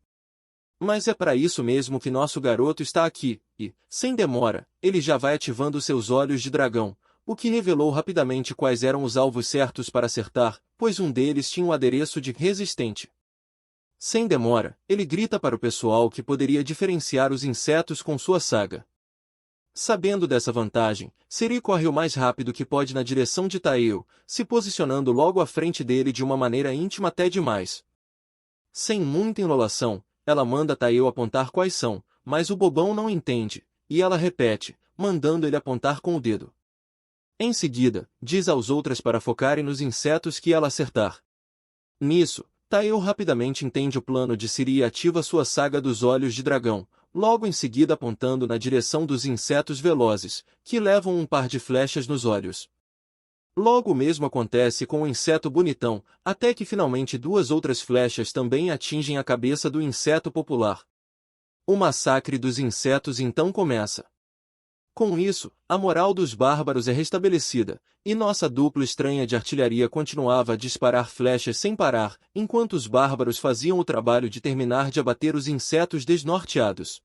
[SPEAKER 1] Mas é para isso mesmo que nosso garoto está aqui, e, sem demora, ele já vai ativando seus olhos de dragão, o que revelou rapidamente quais eram os alvos certos para acertar, pois um deles tinha um adereço de resistente. Sem demora, ele grita para o pessoal que poderia diferenciar os insetos com sua saga. Sabendo dessa vantagem, Ciri corre o mais rápido que pode na direção de Taeo, se posicionando logo à frente dele de uma maneira íntima até demais. Sem muita enrolação, ela manda Taeo apontar quais são, mas o bobão não entende, e ela repete, mandando ele apontar com o dedo. Em seguida, diz aos outros para focarem nos insetos que ela acertar. Nisso, Taeo rapidamente entende o plano de Ciri e ativa sua saga dos olhos de dragão, logo em seguida apontando na direção dos insetos velozes, que levam um par de flechas nos olhos. Logo o mesmo acontece com o inseto bonitão, até que finalmente duas outras flechas também atingem a cabeça do inseto popular. O massacre dos insetos então começa. Com isso, a moral dos bárbaros é restabelecida, e nossa dupla estranha de artilharia continuava a disparar flechas sem parar, enquanto os bárbaros faziam o trabalho de terminar de abater os insetos desnorteados.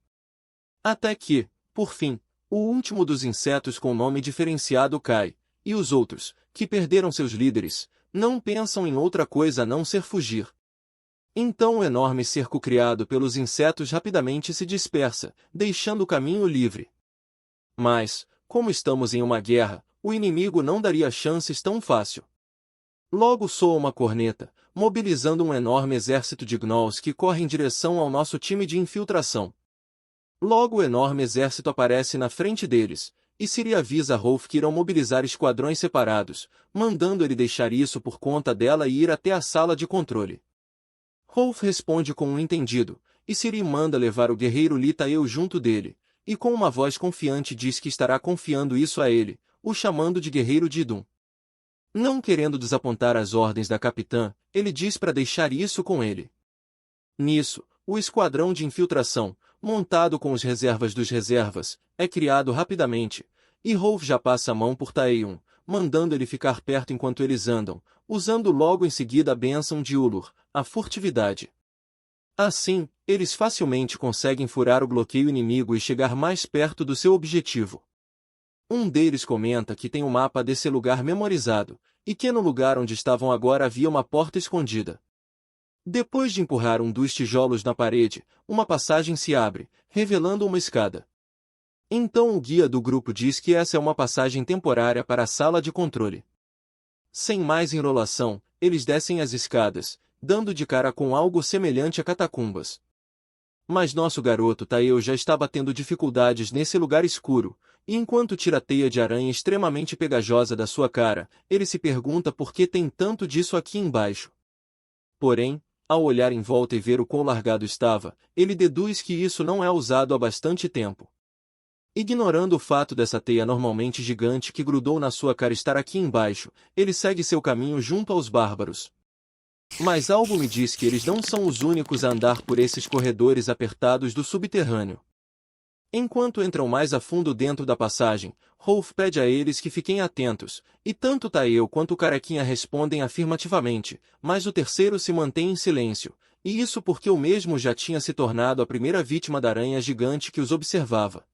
[SPEAKER 1] Até que, por fim, o último dos insetos com nome diferenciado cai, e os outros, que perderam seus líderes, não pensam em outra coisa a não ser fugir. Então o enorme cerco criado pelos insetos rapidamente se dispersa, deixando o caminho livre. Mas, como estamos em uma guerra, o inimigo não daria chances tão fácil. Logo soa uma corneta, mobilizando um enorme exército de gnolls que corre em direção ao nosso time de infiltração. Logo o enorme exército aparece na frente deles, e Ciri avisa a Rolf que irão mobilizar esquadrões separados, mandando ele deixar isso por conta dela e ir até a sala de controle. Rolf responde com um entendido, e Ciri manda levar o guerreiro Litael junto dele, e com uma voz confiante diz que estará confiando isso a ele, o chamando de guerreiro de Idum. Não querendo desapontar as ordens da capitã, ele diz para deixar isso com ele. Nisso, o esquadrão de infiltração, montado com os reservas dos reservas, é criado rapidamente, e Rolf já passa a mão por Taeun, mandando ele ficar perto enquanto eles andam, usando logo em seguida a bênção de Ulur, a furtividade. Assim, eles facilmente conseguem furar o bloqueio inimigo e chegar mais perto do seu objetivo. Um deles comenta que tem o mapa desse lugar memorizado, e que no lugar onde estavam agora havia uma porta escondida. Depois de empurrar um dos tijolos na parede, uma passagem se abre, revelando uma escada. Então o guia do grupo diz que essa é uma passagem temporária para a sala de controle. Sem mais enrolação, eles descem as escadas, dando de cara com algo semelhante a catacumbas. Mas nosso garoto Taeo já estava tendo dificuldades nesse lugar escuro, e enquanto tira a teia de aranha extremamente pegajosa da sua cara, ele se pergunta por que tem tanto disso aqui embaixo. Porém, ao olhar em volta e ver o quão largado estava, ele deduz que isso não é usado há bastante tempo. Ignorando o fato dessa teia normalmente gigante que grudou na sua cara estar aqui embaixo, ele segue seu caminho junto aos bárbaros. Mas algo me diz que eles não são os únicos a andar por esses corredores apertados do subterrâneo. Enquanto entram mais a fundo dentro da passagem, Rolf pede a eles que fiquem atentos, e tanto Taeo quanto o Carequinha respondem afirmativamente, mas o terceiro se mantém em silêncio, e isso porque o mesmo já tinha se tornado a primeira vítima da aranha gigante que os observava.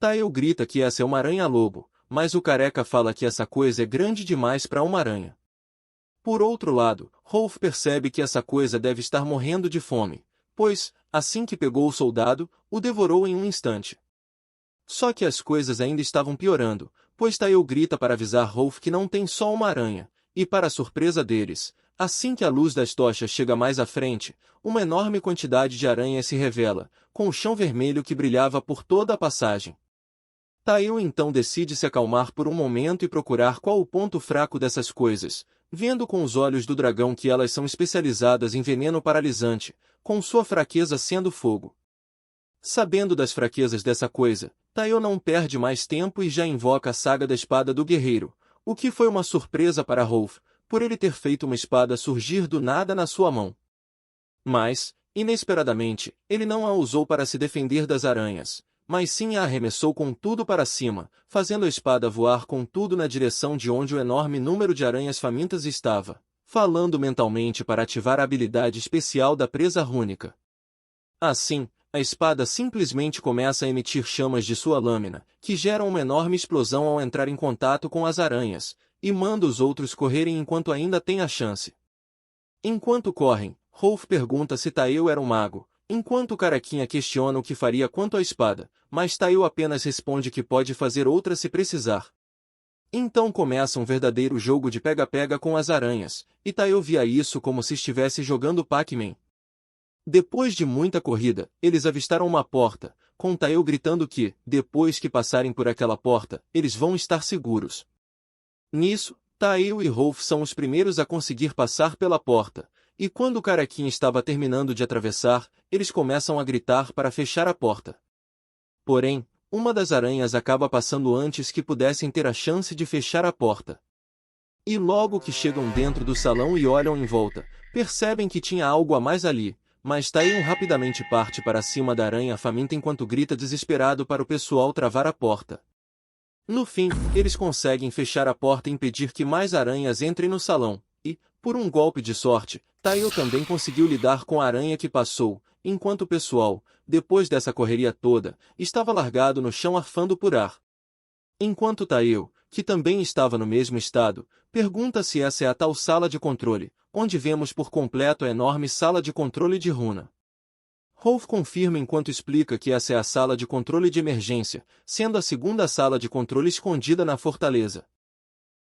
[SPEAKER 1] Taeo grita que essa é uma aranha-lobo, mas o Careca fala que essa coisa é grande demais para uma aranha. Por outro lado, Rolf percebe que essa coisa deve estar morrendo de fome, pois, assim que pegou o soldado, o devorou em um instante. Só que as coisas ainda estavam piorando, pois Taeo grita para avisar Rolf que não tem só uma aranha, e para a surpresa deles, assim que a luz das tochas chega mais à frente, uma enorme quantidade de aranhas se revela, com o chão vermelho que brilhava por toda a passagem. Taeo então decide se acalmar por um momento e procurar qual o ponto fraco dessas coisas, vendo com os olhos do dragão que elas são especializadas em veneno paralisante, com sua fraqueza sendo fogo. Sabendo das fraquezas dessa coisa, Taiyo não perde mais tempo e já invoca a saga da espada do guerreiro, o que foi uma surpresa para Rolf, por ele ter feito uma espada surgir do nada na sua mão. Mas, inesperadamente, ele não a usou para se defender das aranhas, mas sim a arremessou com tudo para cima, fazendo a espada voar com tudo na direção de onde o enorme número de aranhas famintas estava, falando mentalmente para ativar a habilidade especial da presa rúnica. Assim, a espada simplesmente começa a emitir chamas de sua lâmina, que geram uma enorme explosão ao entrar em contato com as aranhas, e manda os outros correrem enquanto ainda tem a chance. Enquanto correm, Rolf pergunta se Taiyo era um mago, enquanto Caraquinha questiona o que faria quanto à espada, mas Taiyo apenas responde que pode fazer outra se precisar. Então começa um verdadeiro jogo de pega-pega com as aranhas, e Taiyo via isso como se estivesse jogando Pac-Man. Depois de muita corrida, eles avistaram uma porta, com Taiyo gritando que, depois que passarem por aquela porta, eles vão estar seguros. Nisso, Taiyo e Rolf são os primeiros a conseguir passar pela porta, e quando Caraquinha estava terminando de atravessar, eles começam a gritar para fechar a porta. Porém, uma das aranhas acaba passando antes que pudessem ter a chance de fechar a porta. E logo que chegam dentro do salão e olham em volta, percebem que tinha algo a mais ali, mas Taiyo rapidamente parte para cima da aranha faminta enquanto grita desesperado para o pessoal travar a porta. No fim, eles conseguem fechar a porta e impedir que mais aranhas entrem no salão, e, por um golpe de sorte, Taiyo também conseguiu lidar com a aranha que passou, enquanto o pessoal, depois dessa correria toda, estava largado no chão arfando por ar. Enquanto Taiyo, que também estava no mesmo estado, pergunta se essa é a tal sala de controle, onde vemos por completo a enorme sala de controle de runa. Rolf confirma enquanto explica que essa é a sala de controle de emergência, sendo a segunda sala de controle escondida na fortaleza.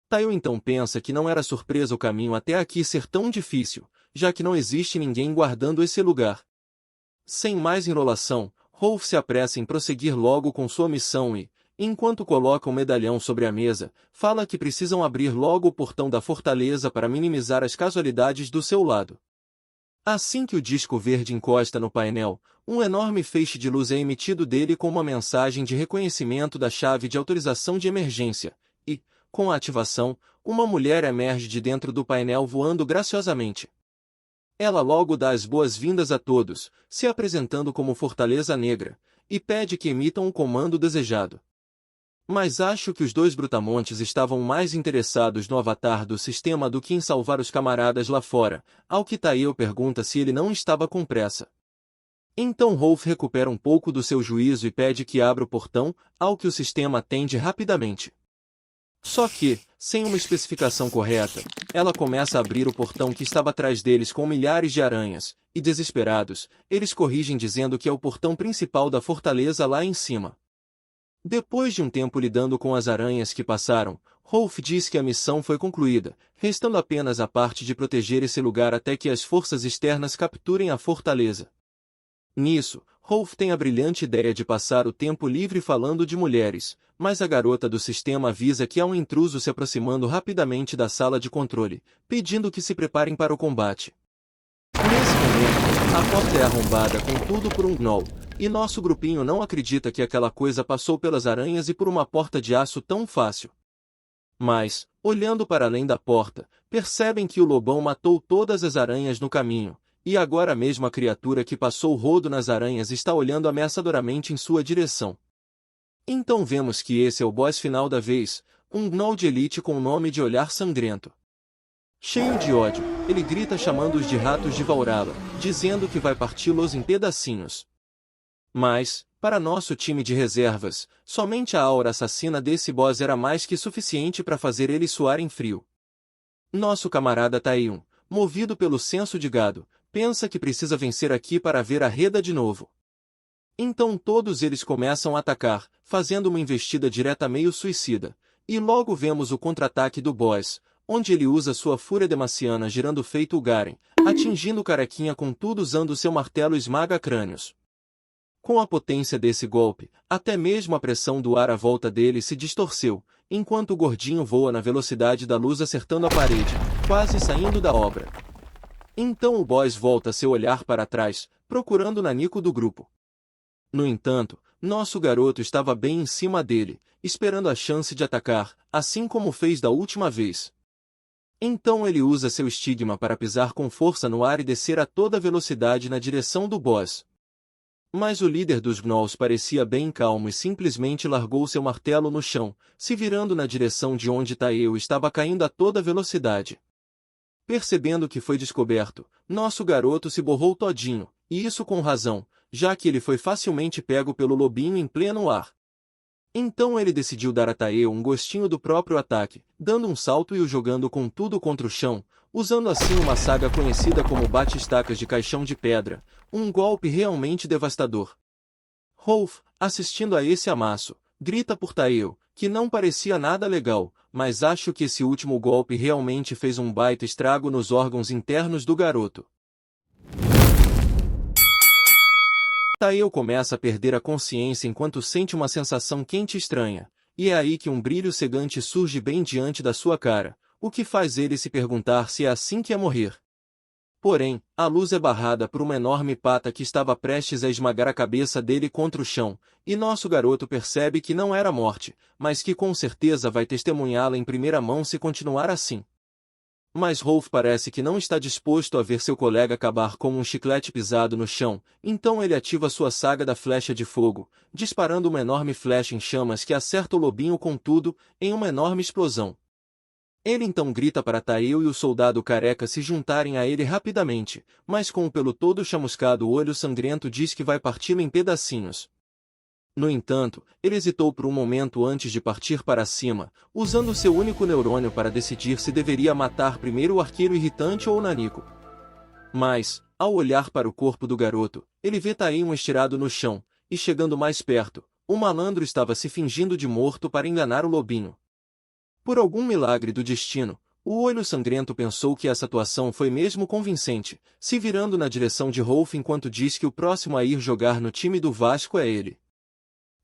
[SPEAKER 1] Taiyo então pensa que não era surpresa o caminho até aqui ser tão difícil, já que não existe ninguém guardando esse lugar. Sem mais enrolação, Rolf se apressa em prosseguir logo com sua missão e, enquanto coloca um medalhão sobre a mesa, fala que precisam abrir logo o portão da fortaleza para minimizar as casualidades do seu lado. Assim que o disco verde encosta no painel, um enorme feixe de luz é emitido dele com uma mensagem de reconhecimento da chave de autorização de emergência, e, com a ativação, uma mulher emerge de dentro do painel voando graciosamente. Ela logo dá as boas-vindas a todos, se apresentando como Fortaleza Negra, e pede que emitam o comando desejado. Mas acho que os dois brutamontes estavam mais interessados no avatar do sistema do que em salvar os camaradas lá fora, ao que Taiyo pergunta se ele não estava com pressa. Então Rolf recupera um pouco do seu juízo e pede que abra o portão, ao que o sistema atende rapidamente. Só que, sem uma especificação correta, ela começa a abrir o portão que estava atrás deles com milhares de aranhas, e desesperados, eles corrigem dizendo que é o portão principal da fortaleza lá em cima. Depois de um tempo lidando com as aranhas que passaram, Rolf diz que a missão foi concluída, restando apenas a parte de proteger esse lugar até que as forças externas capturem a fortaleza. Nisso, Rolf tem a brilhante ideia de passar o tempo livre falando de mulheres, mas a garota do sistema avisa que há um intruso se aproximando rapidamente da sala de controle, pedindo que se preparem para o combate. Nesse momento, a porta é arrombada com tudo por um gnoll, e nosso grupinho não acredita que aquela coisa passou pelas aranhas e por uma porta de aço tão fácil. Mas, olhando para além da porta, percebem que o lobão matou todas as aranhas no caminho, e agora mesmo a criatura que passou o rodo nas aranhas está olhando ameaçadoramente em sua direção. Então vemos que esse é o boss final da vez, um gnoll de elite com o nome de Olhar Sangrento. Cheio de ódio, ele grita chamando-os de ratos de Valhalla, dizendo que vai parti-los em pedacinhos. Mas, para nosso time de reservas, somente a aura assassina desse boss era mais que suficiente para fazer ele suar em frio. Nosso camarada Taiyo, movido pelo senso de gado, pensa que precisa vencer aqui para ver a Reda de novo. Então todos eles começam a atacar, fazendo uma investida direta meio suicida, e logo vemos o contra-ataque do boss, onde ele usa sua fúria demaciana girando feito o Garen, atingindo o Caraquinha com tudo usando seu martelo esmaga-crânios. Com a potência desse golpe, até mesmo a pressão do ar à volta dele se distorceu, enquanto o gordinho voa na velocidade da luz acertando a parede, quase saindo da obra. Então o boss volta seu olhar para trás, procurando o nanico do grupo. No entanto, nosso garoto estava bem em cima dele, esperando a chance de atacar, assim como fez da última vez. Então ele usa seu estigma para pisar com força no ar e descer a toda velocidade na direção do boss. Mas o líder dos Gnolls parecia bem calmo e simplesmente largou seu martelo no chão, se virando na direção de onde Taeo estava caindo a toda velocidade. Percebendo que foi descoberto, nosso garoto se borrou todinho, e isso com razão, já que ele foi facilmente pego pelo lobinho em pleno ar. Então ele decidiu dar a Taeo um gostinho do próprio ataque, dando um salto e o jogando com tudo contra o chão, usando assim uma saga conhecida como bate-estacas de caixão de pedra, um golpe realmente devastador. Rolf, assistindo a esse amasso, grita por Taeo, que não parecia nada legal, mas acho que esse último golpe realmente fez um baita estrago nos órgãos internos do garoto. Taeo começa a perder a consciência enquanto sente uma sensação quente e estranha, e é aí que um brilho cegante surge bem diante da sua cara, o que faz ele se perguntar se é assim que ia morrer. Porém, a luz é barrada por uma enorme pata que estava prestes a esmagar a cabeça dele contra o chão, e nosso garoto percebe que não era morte, mas que com certeza vai testemunhá-la em primeira mão se continuar assim. Mas Rolf parece que não está disposto a ver seu colega acabar como um chiclete pisado no chão, então ele ativa sua saga da flecha de fogo, disparando uma enorme flecha em chamas que acerta o lobinho com tudo, em uma enorme explosão. Ele então grita para Taeo e o soldado careca se juntarem a ele rapidamente, mas com o pelo todo chamuscado o olho sangrento diz que vai parti-lo em pedacinhos. No entanto, ele hesitou por um momento antes de partir para cima, usando seu único neurônio para decidir se deveria matar primeiro o arqueiro irritante ou o nanico. Mas, ao olhar para o corpo do garoto, ele vê Taeo estirado no chão, e chegando mais perto, o malandro estava se fingindo de morto para enganar o lobinho. Por algum milagre do destino, o olho sangrento pensou que essa atuação foi mesmo convincente, se virando na direção de Rolf enquanto diz que o próximo a ir jogar no time do Vasco é ele.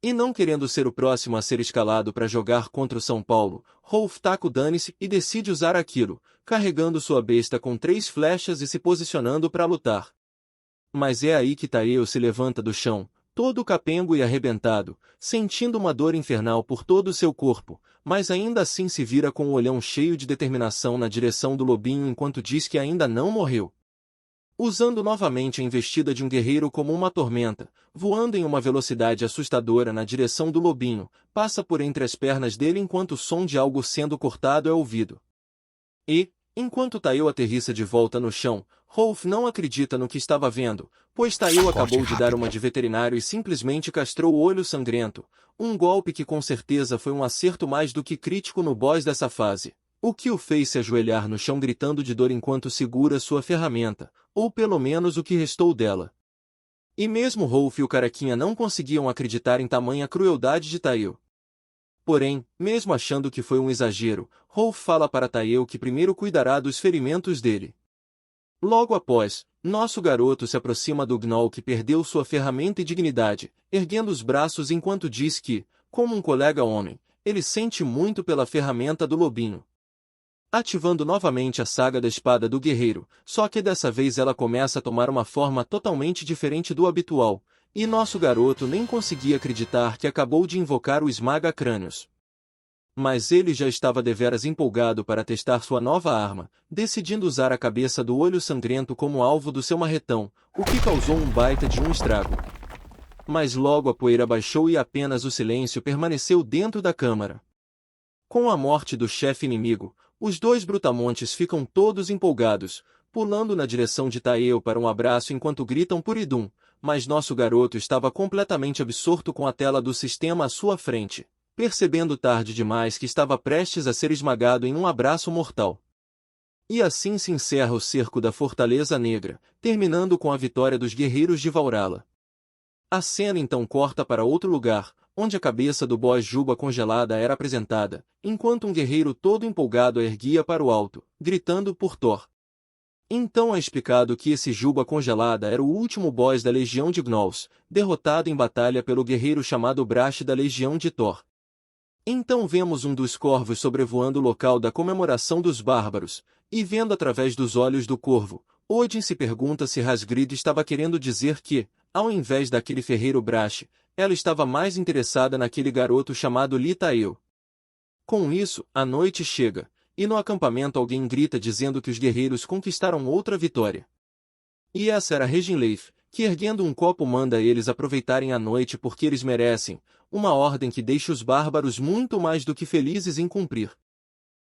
[SPEAKER 1] E não querendo ser o próximo a ser escalado para jogar contra o São Paulo, Rolf taca o dane-se e decide usar aquilo, carregando sua besta com 3 flechas e se posicionando para lutar. Mas é aí que Taeo se levanta do chão, todo capengo e arrebentado, sentindo uma dor infernal por todo o seu corpo, mas ainda assim se vira com o olhão cheio de determinação na direção do lobinho enquanto diz que ainda não morreu. Usando novamente a investida de um guerreiro como uma tormenta, voando em uma velocidade assustadora na direção do lobinho, passa por entre as pernas dele enquanto o som de algo sendo cortado é ouvido. E, enquanto Taeo aterrissa de volta no chão, Rolf não acredita no que estava vendo, pois Taeo acabou de dar uma de veterinário e simplesmente castrou o olho sangrento, um golpe que com certeza foi um acerto mais do que crítico no boss dessa fase, o que o fez se ajoelhar no chão gritando de dor enquanto segura sua ferramenta, ou pelo menos o que restou dela. E mesmo Rolf e o carequinha não conseguiam acreditar em tamanha crueldade de Taeo. Porém, mesmo achando que foi um exagero, Rolf fala para Taeo que primeiro cuidará dos ferimentos dele. Logo após, nosso garoto se aproxima do Gnoll que perdeu sua ferramenta e dignidade, erguendo os braços enquanto diz que, como um colega homem, ele sente muito pela ferramenta do lobinho. Ativando novamente a saga da espada do guerreiro, só que dessa vez ela começa a tomar uma forma totalmente diferente do habitual, e nosso garoto nem conseguia acreditar que acabou de invocar o esmaga-crânios. Mas ele já estava deveras empolgado para testar sua nova arma, decidindo usar a cabeça do olho sangrento como alvo do seu marretão, o que causou um baita de um estrago. Mas logo a poeira baixou e apenas o silêncio permaneceu dentro da câmara. Com a morte do chefe inimigo, os 2 brutamontes ficam todos empolgados, pulando na direção de Taeo para um abraço enquanto gritam por Idum, mas nosso garoto estava completamente absorto com a tela do sistema à sua frente, percebendo tarde demais que estava prestes a ser esmagado em um abraço mortal. E assim se encerra o cerco da Fortaleza Negra, terminando com a vitória dos guerreiros de Valhalla. A cena então corta para outro lugar, onde a cabeça do boss Juba congelada era apresentada, enquanto um guerreiro todo empolgado a erguia para o alto, gritando por Thor. Então é explicado que esse Juba Congelada era o último boss da Legião de Gnolls, derrotado em batalha pelo guerreiro chamado Brash da Legião de Thor. Então vemos um dos corvos sobrevoando o local da comemoração dos bárbaros, e vendo através dos olhos do corvo, Odin se pergunta se Hasgrid estava querendo dizer que, ao invés daquele ferreiro Brash, ela estava mais interessada naquele garoto chamado Litael. Com isso, a noite chega, e no acampamento alguém grita dizendo que os guerreiros conquistaram outra vitória. E essa era Reginleif, que erguendo um copo manda eles aproveitarem a noite porque eles merecem, uma ordem que deixa os bárbaros muito mais do que felizes em cumprir.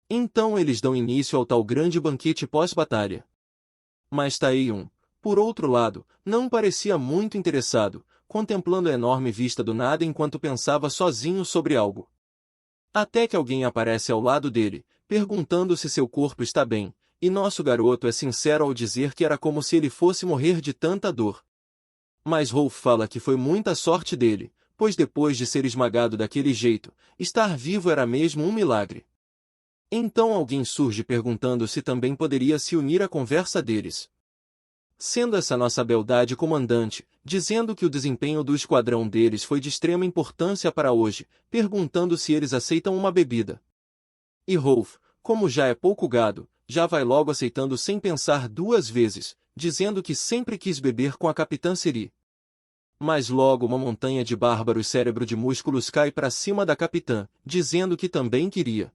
[SPEAKER 1] Então eles dão início ao tal grande banquete pós-batalha. Mas Taion, por outro lado, não parecia muito interessado, contemplando a enorme vista do nada enquanto pensava sozinho sobre algo. Até que alguém aparece ao lado dele, perguntando se seu corpo está bem, e nosso garoto é sincero ao dizer que era como se ele fosse morrer de tanta dor. Mas Rolf fala que foi muita sorte dele, pois depois de ser esmagado daquele jeito, estar vivo era mesmo um milagre. Então alguém surge perguntando se também poderia se unir à conversa deles. Sendo essa nossa beldade comandante, dizendo que o desempenho do esquadrão deles foi de extrema importância para hoje, perguntando se eles aceitam uma bebida. E Rolf, como já é pouco gado, já vai logo aceitando sem pensar duas vezes, dizendo que sempre quis beber com a Capitã Ciri. Mas logo uma montanha de bárbaros cérebro de músculos cai para cima da capitã, dizendo que também queria.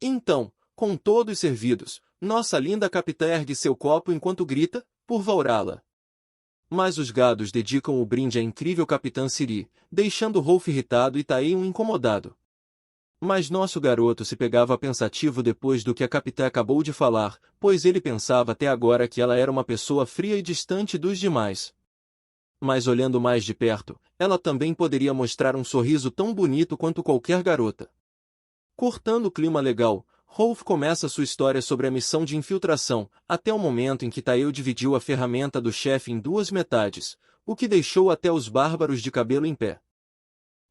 [SPEAKER 1] Então, com todos servidos, nossa linda capitã ergue seu copo enquanto grita, por Valhalla. Mas os gados dedicam o brinde à incrível Capitã Ciri, deixando Rolf irritado e Taion incomodado. Mas nosso garoto se pegava pensativo depois do que a capitã acabou de falar, pois ele pensava até agora que ela era uma pessoa fria e distante dos demais. Mas olhando mais de perto, ela também poderia mostrar um sorriso tão bonito quanto qualquer garota. Cortando o clima legal, Rolf começa sua história sobre a missão de infiltração, até o momento em que Tael dividiu a ferramenta do chefe em duas metades, o que deixou até os bárbaros de cabelo em pé.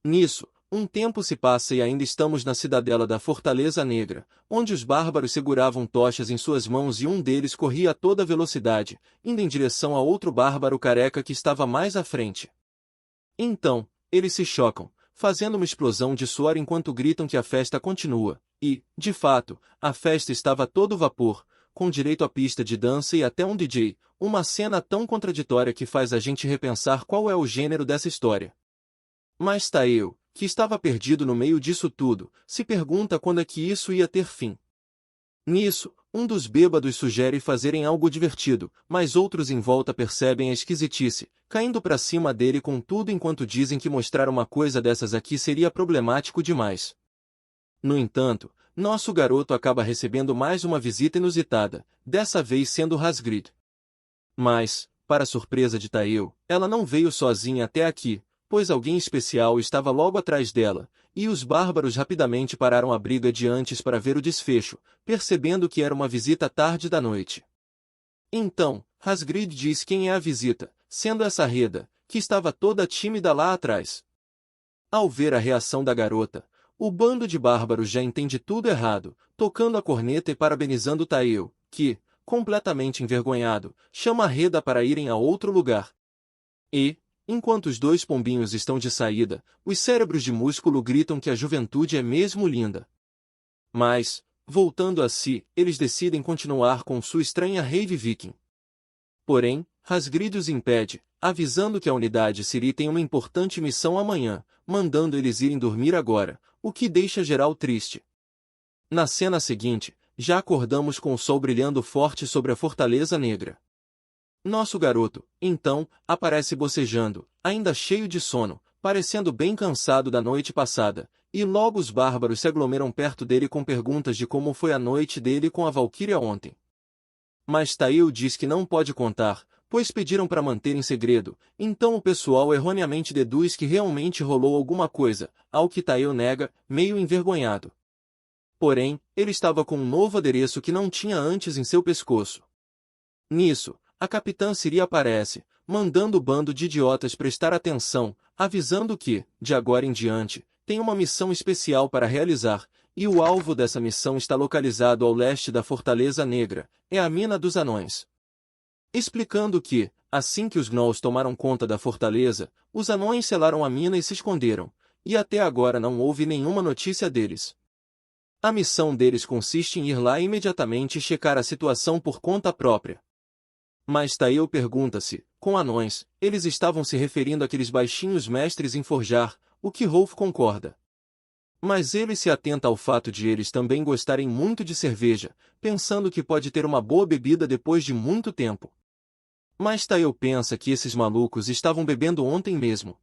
[SPEAKER 1] Nisso, um tempo se passa e ainda estamos na cidadela da Fortaleza Negra, onde os bárbaros seguravam tochas em suas mãos e um deles corria a toda velocidade, indo em direção a outro bárbaro careca que estava mais à frente. Então, eles se chocam, fazendo uma explosão de suor enquanto gritam que a festa continua, e, de fato, a festa estava a todo vapor, com direito a pista de dança e até um DJ, uma cena tão contraditória que faz a gente repensar qual é o gênero dessa história. Mas Tael, que estava perdido no meio disso tudo, se pergunta quando é que isso ia ter fim. Nisso, um dos bêbados sugere fazerem algo divertido, mas outros em volta percebem a esquisitice, caindo para cima dele com tudo enquanto dizem que mostrar uma coisa dessas aqui seria problemático demais. No entanto, nosso garoto acaba recebendo mais uma visita inusitada, dessa vez sendo Hasgrid. Mas, para surpresa de Tael, ela não veio sozinha até aqui, pois alguém especial estava logo atrás dela, e os bárbaros rapidamente pararam a briga de antes para ver o desfecho, percebendo que era uma visita tarde da noite. Então, Hasgrid diz quem é a visita, sendo essa Reda, que estava toda tímida lá atrás. Ao ver a reação da garota, o bando de bárbaros já entende tudo errado, tocando a corneta e parabenizando Tael, que, completamente envergonhado, chama a Reda para irem a outro lugar. E, enquanto os dois pombinhos estão de saída, os cérebros de músculo gritam que a juventude é mesmo linda. Mas, voltando a si, eles decidem continuar com sua estranha rave viking. Porém, Hasgrid os impede, avisando que a unidade Ciri tem uma importante missão amanhã, mandando eles irem dormir agora, o que deixa geral triste. Na cena seguinte, já acordamos com o sol brilhando forte sobre a Fortaleza Negra. Nosso garoto, então, aparece bocejando, ainda cheio de sono, parecendo bem cansado da noite passada, e logo os bárbaros se aglomeram perto dele com perguntas de como foi a noite dele com a Valquíria ontem. Mas Tael diz que não pode contar, pois pediram para manter em segredo, então o pessoal erroneamente deduz que realmente rolou alguma coisa, ao que Tael nega, meio envergonhado. Porém, ele estava com um novo adereço que não tinha antes em seu pescoço. Nisso, a Capitã Ciri aparece, mandando o bando de idiotas prestar atenção, avisando que, de agora em diante, tem uma missão especial para realizar, e o alvo dessa missão está localizado ao leste da Fortaleza Negra, é a Mina dos Anões. Explicando que, assim que os Gnolls tomaram conta da fortaleza, os anões selaram a mina e se esconderam, e até agora não houve nenhuma notícia deles. A missão deles consiste em ir lá imediatamente e checar a situação por conta própria. Mas Tael pergunta-se, com anões, eles estavam se referindo àqueles baixinhos mestres em forjar, o que Rolf concorda. Mas ele se atenta ao fato de eles também gostarem muito de cerveja, pensando que pode ter uma boa bebida depois de muito tempo. Mas Tael pensa que esses malucos estavam bebendo ontem mesmo.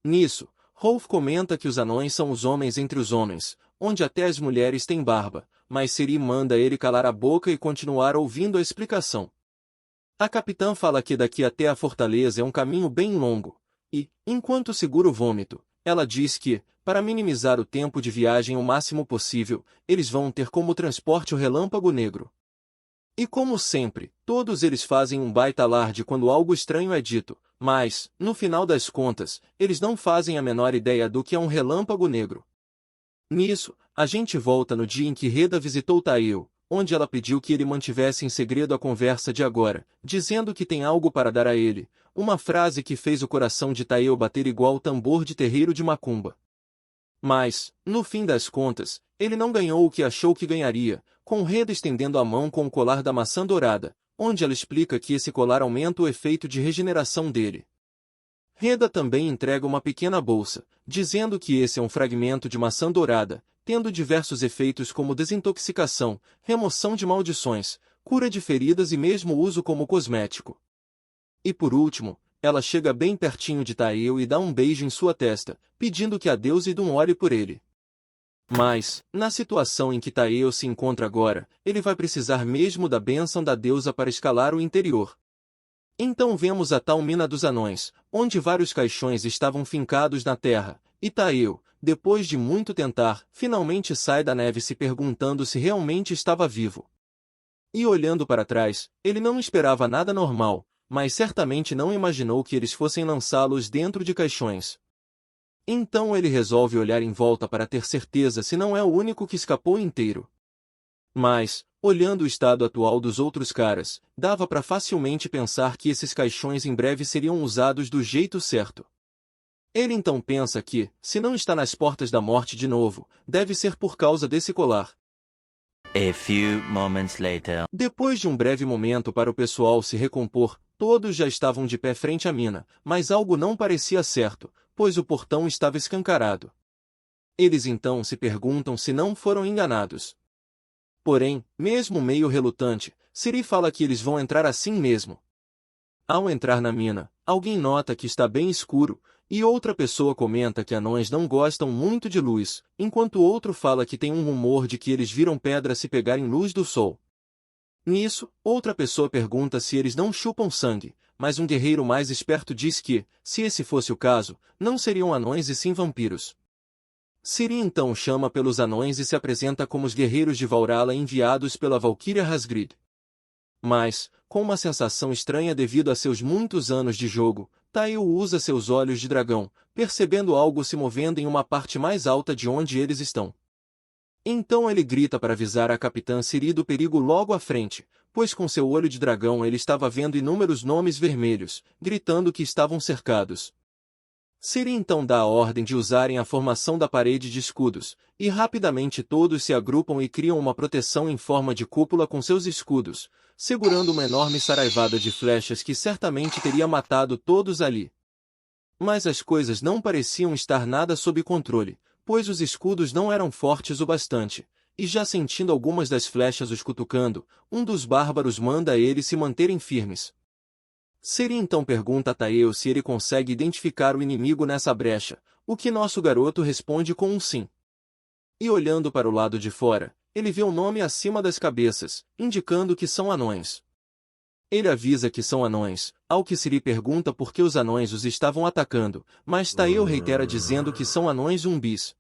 [SPEAKER 1] Nisso, Rolf comenta que os anões são os homens entre os homens, onde até as mulheres têm barba, mas Ciri manda ele calar a boca e continuar ouvindo a explicação. A capitã fala que daqui até a fortaleza é um caminho bem longo, e, enquanto segura o vômito, ela diz que, para minimizar o tempo de viagem o máximo possível, eles vão ter como transporte o relâmpago negro. E como sempre, todos eles fazem um baita alarde quando algo estranho é dito, mas, no final das contas, eles não fazem a menor ideia do que é um relâmpago negro. Nisso, a gente volta no dia em que Reda visitou Tael, onde ela pediu que ele mantivesse em segredo a conversa de agora, dizendo que tem algo para dar a ele, uma frase que fez o coração de Tael bater igual tambor de terreiro de macumba. Mas, no fim das contas, ele não ganhou o que achou que ganharia, com Reda estendendo a mão com o colar da maçã dourada, onde ela explica que esse colar aumenta o efeito de regeneração dele. Reda também entrega uma pequena bolsa, dizendo que esse é um fragmento de maçã dourada, tendo diversos efeitos como desintoxicação, remoção de maldições, cura de feridas e mesmo uso como cosmético. E por último, ela chega bem pertinho de Tael e dá um beijo em sua testa, pedindo que a deusa Idun ore por ele. Mas, na situação em que Tael se encontra agora, ele vai precisar mesmo da bênção da deusa para escalar o interior. Então vemos a tal mina dos anões, onde vários caixões estavam fincados na terra, e Tael, depois de muito tentar, finalmente sai da neve se perguntando se realmente estava vivo. E olhando para trás, ele não esperava nada normal, mas certamente não imaginou que eles fossem lançá-los dentro de caixões. Então ele resolve olhar em volta para ter certeza se não é o único que escapou inteiro. Mas, olhando o estado atual dos outros caras, dava para facilmente pensar que esses caixões em breve seriam usados do jeito certo. Ele então pensa que, se não está nas portas da morte de novo, deve ser por causa desse colar.
[SPEAKER 2] A few moments later.
[SPEAKER 1] Depois de um breve momento para o pessoal se recompor, todos já estavam de pé frente à mina, mas algo não parecia certo, pois o portão estava escancarado. Eles então se perguntam se não foram enganados. Porém, mesmo meio relutante, Ciri fala que eles vão entrar assim mesmo. Ao entrar na mina, alguém nota que está bem escuro, e outra pessoa comenta que anões não gostam muito de luz, enquanto outro fala que tem um rumor de que eles viram pedra se pegarem luz do sol. Nisso, outra pessoa pergunta se eles não chupam sangue, mas um guerreiro mais esperto diz que, se esse fosse o caso, não seriam anões e sim vampiros. Ciri então chama pelos anões e se apresenta como os guerreiros de Valhalla enviados pela Valquíria Hasgrid. Mas, com uma sensação estranha devido a seus muitos anos de jogo, Tael usa seus olhos de dragão, percebendo algo se movendo em uma parte mais alta de onde eles estão. Então ele grita para avisar a capitã Ciri do perigo logo à frente, pois com seu olho de dragão ele estava vendo inúmeros nomes vermelhos, gritando que estavam cercados. Ciri então dá a ordem de usarem a formação da parede de escudos, e rapidamente todos se agrupam e criam uma proteção em forma de cúpula com seus escudos, segurando uma enorme saraivada de flechas que certamente teria matado todos ali. Mas as coisas não pareciam estar nada sob controle, pois os escudos não eram fortes o bastante, e já sentindo algumas das flechas os cutucando, um dos bárbaros manda a eles se manterem firmes. Ciri então pergunta a Tael se ele consegue identificar o inimigo nessa brecha, o que nosso garoto responde com um sim. E olhando para o lado de fora, ele vê um nome acima das cabeças, indicando que são anões. Ele avisa que são anões, ao que Ciri pergunta por que os anões os estavam atacando, mas Tael reitera dizendo que são anões zumbis.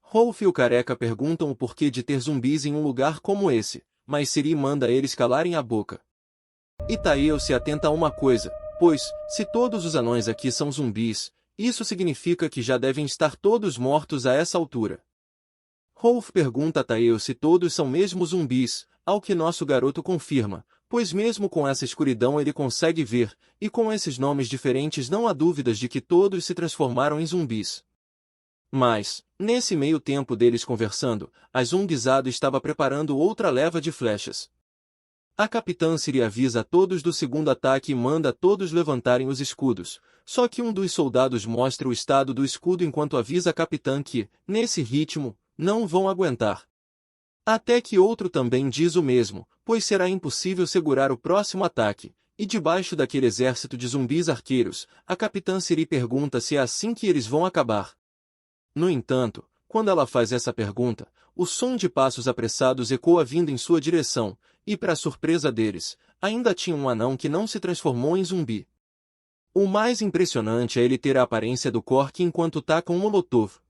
[SPEAKER 1] Rolf e o careca perguntam o porquê de ter zumbis em um lugar como esse, mas Ciri manda eles calarem a boca. E Tael se atenta a uma coisa, pois, se todos os anões aqui são zumbis, isso significa que já devem estar todos mortos a essa altura. Rolf pergunta a Taeo se todos são mesmo zumbis, ao que nosso garoto confirma, pois mesmo com essa escuridão ele consegue ver, e com esses nomes diferentes não há dúvidas de que todos se transformaram em zumbis. Mas, nesse meio tempo deles conversando, a Zungizado estava preparando outra leva de flechas. A Capitã Siri avisa a todos do segundo ataque e manda a todos levantarem os escudos, só que um dos soldados mostra o estado do escudo enquanto avisa a Capitã que, nesse ritmo, não vão aguentar. Até que outro também diz o mesmo, pois será impossível segurar o próximo ataque, e debaixo daquele exército de zumbis arqueiros, a Capitã Siri pergunta se é assim que eles vão acabar. No entanto, quando ela faz essa pergunta, o som de passos apressados ecoa vindo em sua direção, e para surpresa deles, ainda tinha um anão que não se transformou em zumbi. O mais impressionante é ele ter a aparência do Cork enquanto taca um molotov.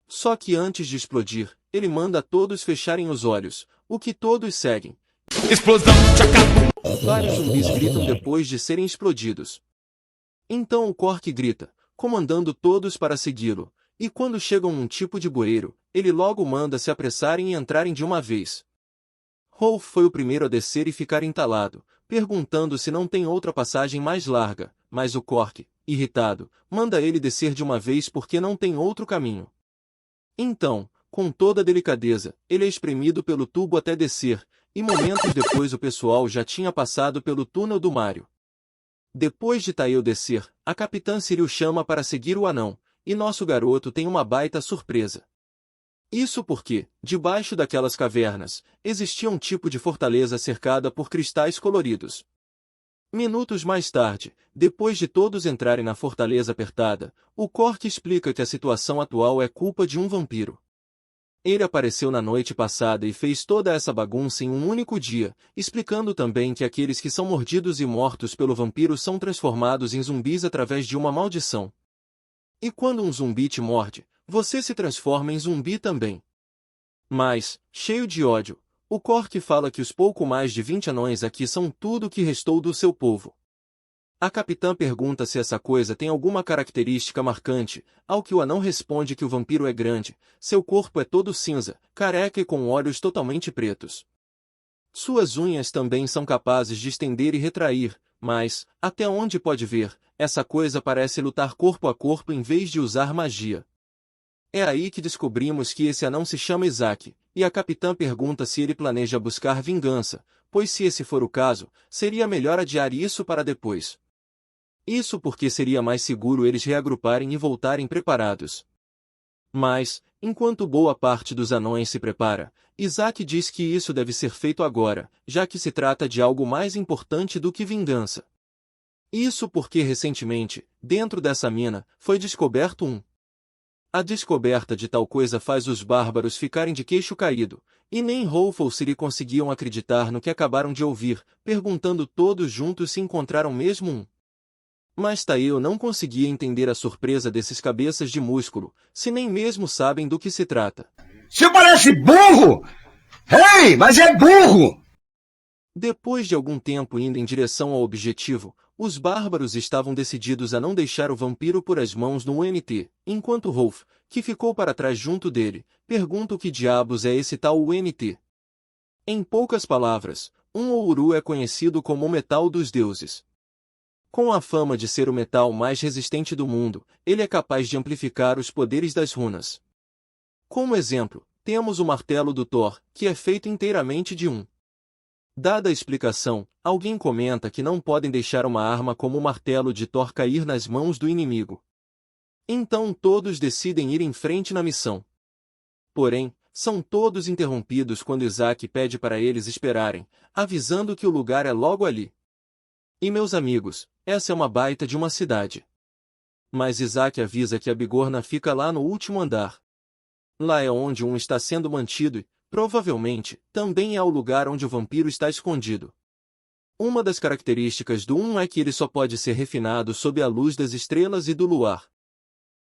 [SPEAKER 1] Só que antes de explodir, ele manda todos fecharem os olhos, o que todos seguem.
[SPEAKER 3] Explosão, tchaca!
[SPEAKER 1] Vários zumbis gritam depois de serem explodidos. Então o Cork grita, comandando todos para segui-lo, e quando chegam num tipo de bueiro, ele logo manda se apressarem e entrarem de uma vez. Rolf foi o primeiro a descer e ficar entalado, perguntando se não tem outra passagem mais larga, mas o Cork, irritado, manda ele descer de uma vez porque não tem outro caminho. Então, com toda delicadeza, ele é espremido pelo tubo até descer, e momentos depois o pessoal já tinha passado pelo túnel do Mario. Depois de Taeo descer, a Capitã Siri o chama para seguir o anão, e nosso garoto tem uma baita surpresa. Isso porque, debaixo daquelas cavernas, existia um tipo de fortaleza cercada por cristais coloridos. Minutos mais tarde, depois de todos entrarem na fortaleza apertada, o Cork explica que a situação atual é culpa de um vampiro. Ele apareceu na noite passada e fez toda essa bagunça em um único dia, explicando também que aqueles que são mordidos e mortos pelo vampiro são transformados em zumbis através de uma maldição. E quando um zumbi te morde, você se transforma em zumbi também. Mas, cheio de ódio, o Cork fala que os pouco mais de 20 anões aqui são tudo o que restou do seu povo. A capitã pergunta se essa coisa tem alguma característica marcante, ao que o anão responde que o vampiro é grande, seu corpo é todo cinza, careca e com olhos totalmente pretos. Suas unhas também são capazes de estender e retrair, mas, até onde pode ver, essa coisa parece lutar corpo a corpo em vez de usar magia. É aí que descobrimos que esse anão se chama Isaac, e a capitã pergunta se ele planeja buscar vingança, pois se esse for o caso, seria melhor adiar isso para depois. Isso porque seria mais seguro eles reagruparem e voltarem preparados. Mas, enquanto boa parte dos anões se prepara, Isaac diz que isso deve ser feito agora, já que se trata de algo mais importante do que vingança. Isso porque recentemente, dentro dessa mina, foi descoberto um. A descoberta de tal coisa faz os bárbaros ficarem de queixo caído, e nem Rolf ou Siri conseguiam acreditar no que acabaram de ouvir, perguntando todos juntos se encontraram mesmo um. Mas Taeo não conseguia entender a surpresa desses cabeças de músculo, se nem mesmo sabem do que se trata.
[SPEAKER 3] Você parece burro! Ei, mas é burro!
[SPEAKER 1] Depois de algum tempo indo em direção ao objetivo, os bárbaros estavam decididos a não deixar o vampiro por as mãos no UNT, enquanto Rolf, que ficou para trás junto dele, pergunta o que diabos é esse tal UNT. Em poucas palavras, um ouro é conhecido como o metal dos deuses. Com a fama de ser o metal mais resistente do mundo, ele é capaz de amplificar os poderes das runas. Como exemplo, temos o martelo do Thor, que é feito inteiramente de um. Dada a explicação, alguém comenta que não podem deixar uma arma como o martelo de Thor cair nas mãos do inimigo. Então todos decidem ir em frente na missão. Porém, são todos interrompidos quando Isaac pede para eles esperarem, avisando que o lugar é logo ali. E meus amigos, essa é uma baita de uma cidade. Mas Isaac avisa que a bigorna fica lá no último andar. Lá é onde um está sendo mantido e, provavelmente, também é o lugar onde o vampiro está escondido. Uma das características do é que ele só pode ser refinado sob a luz das estrelas e do luar.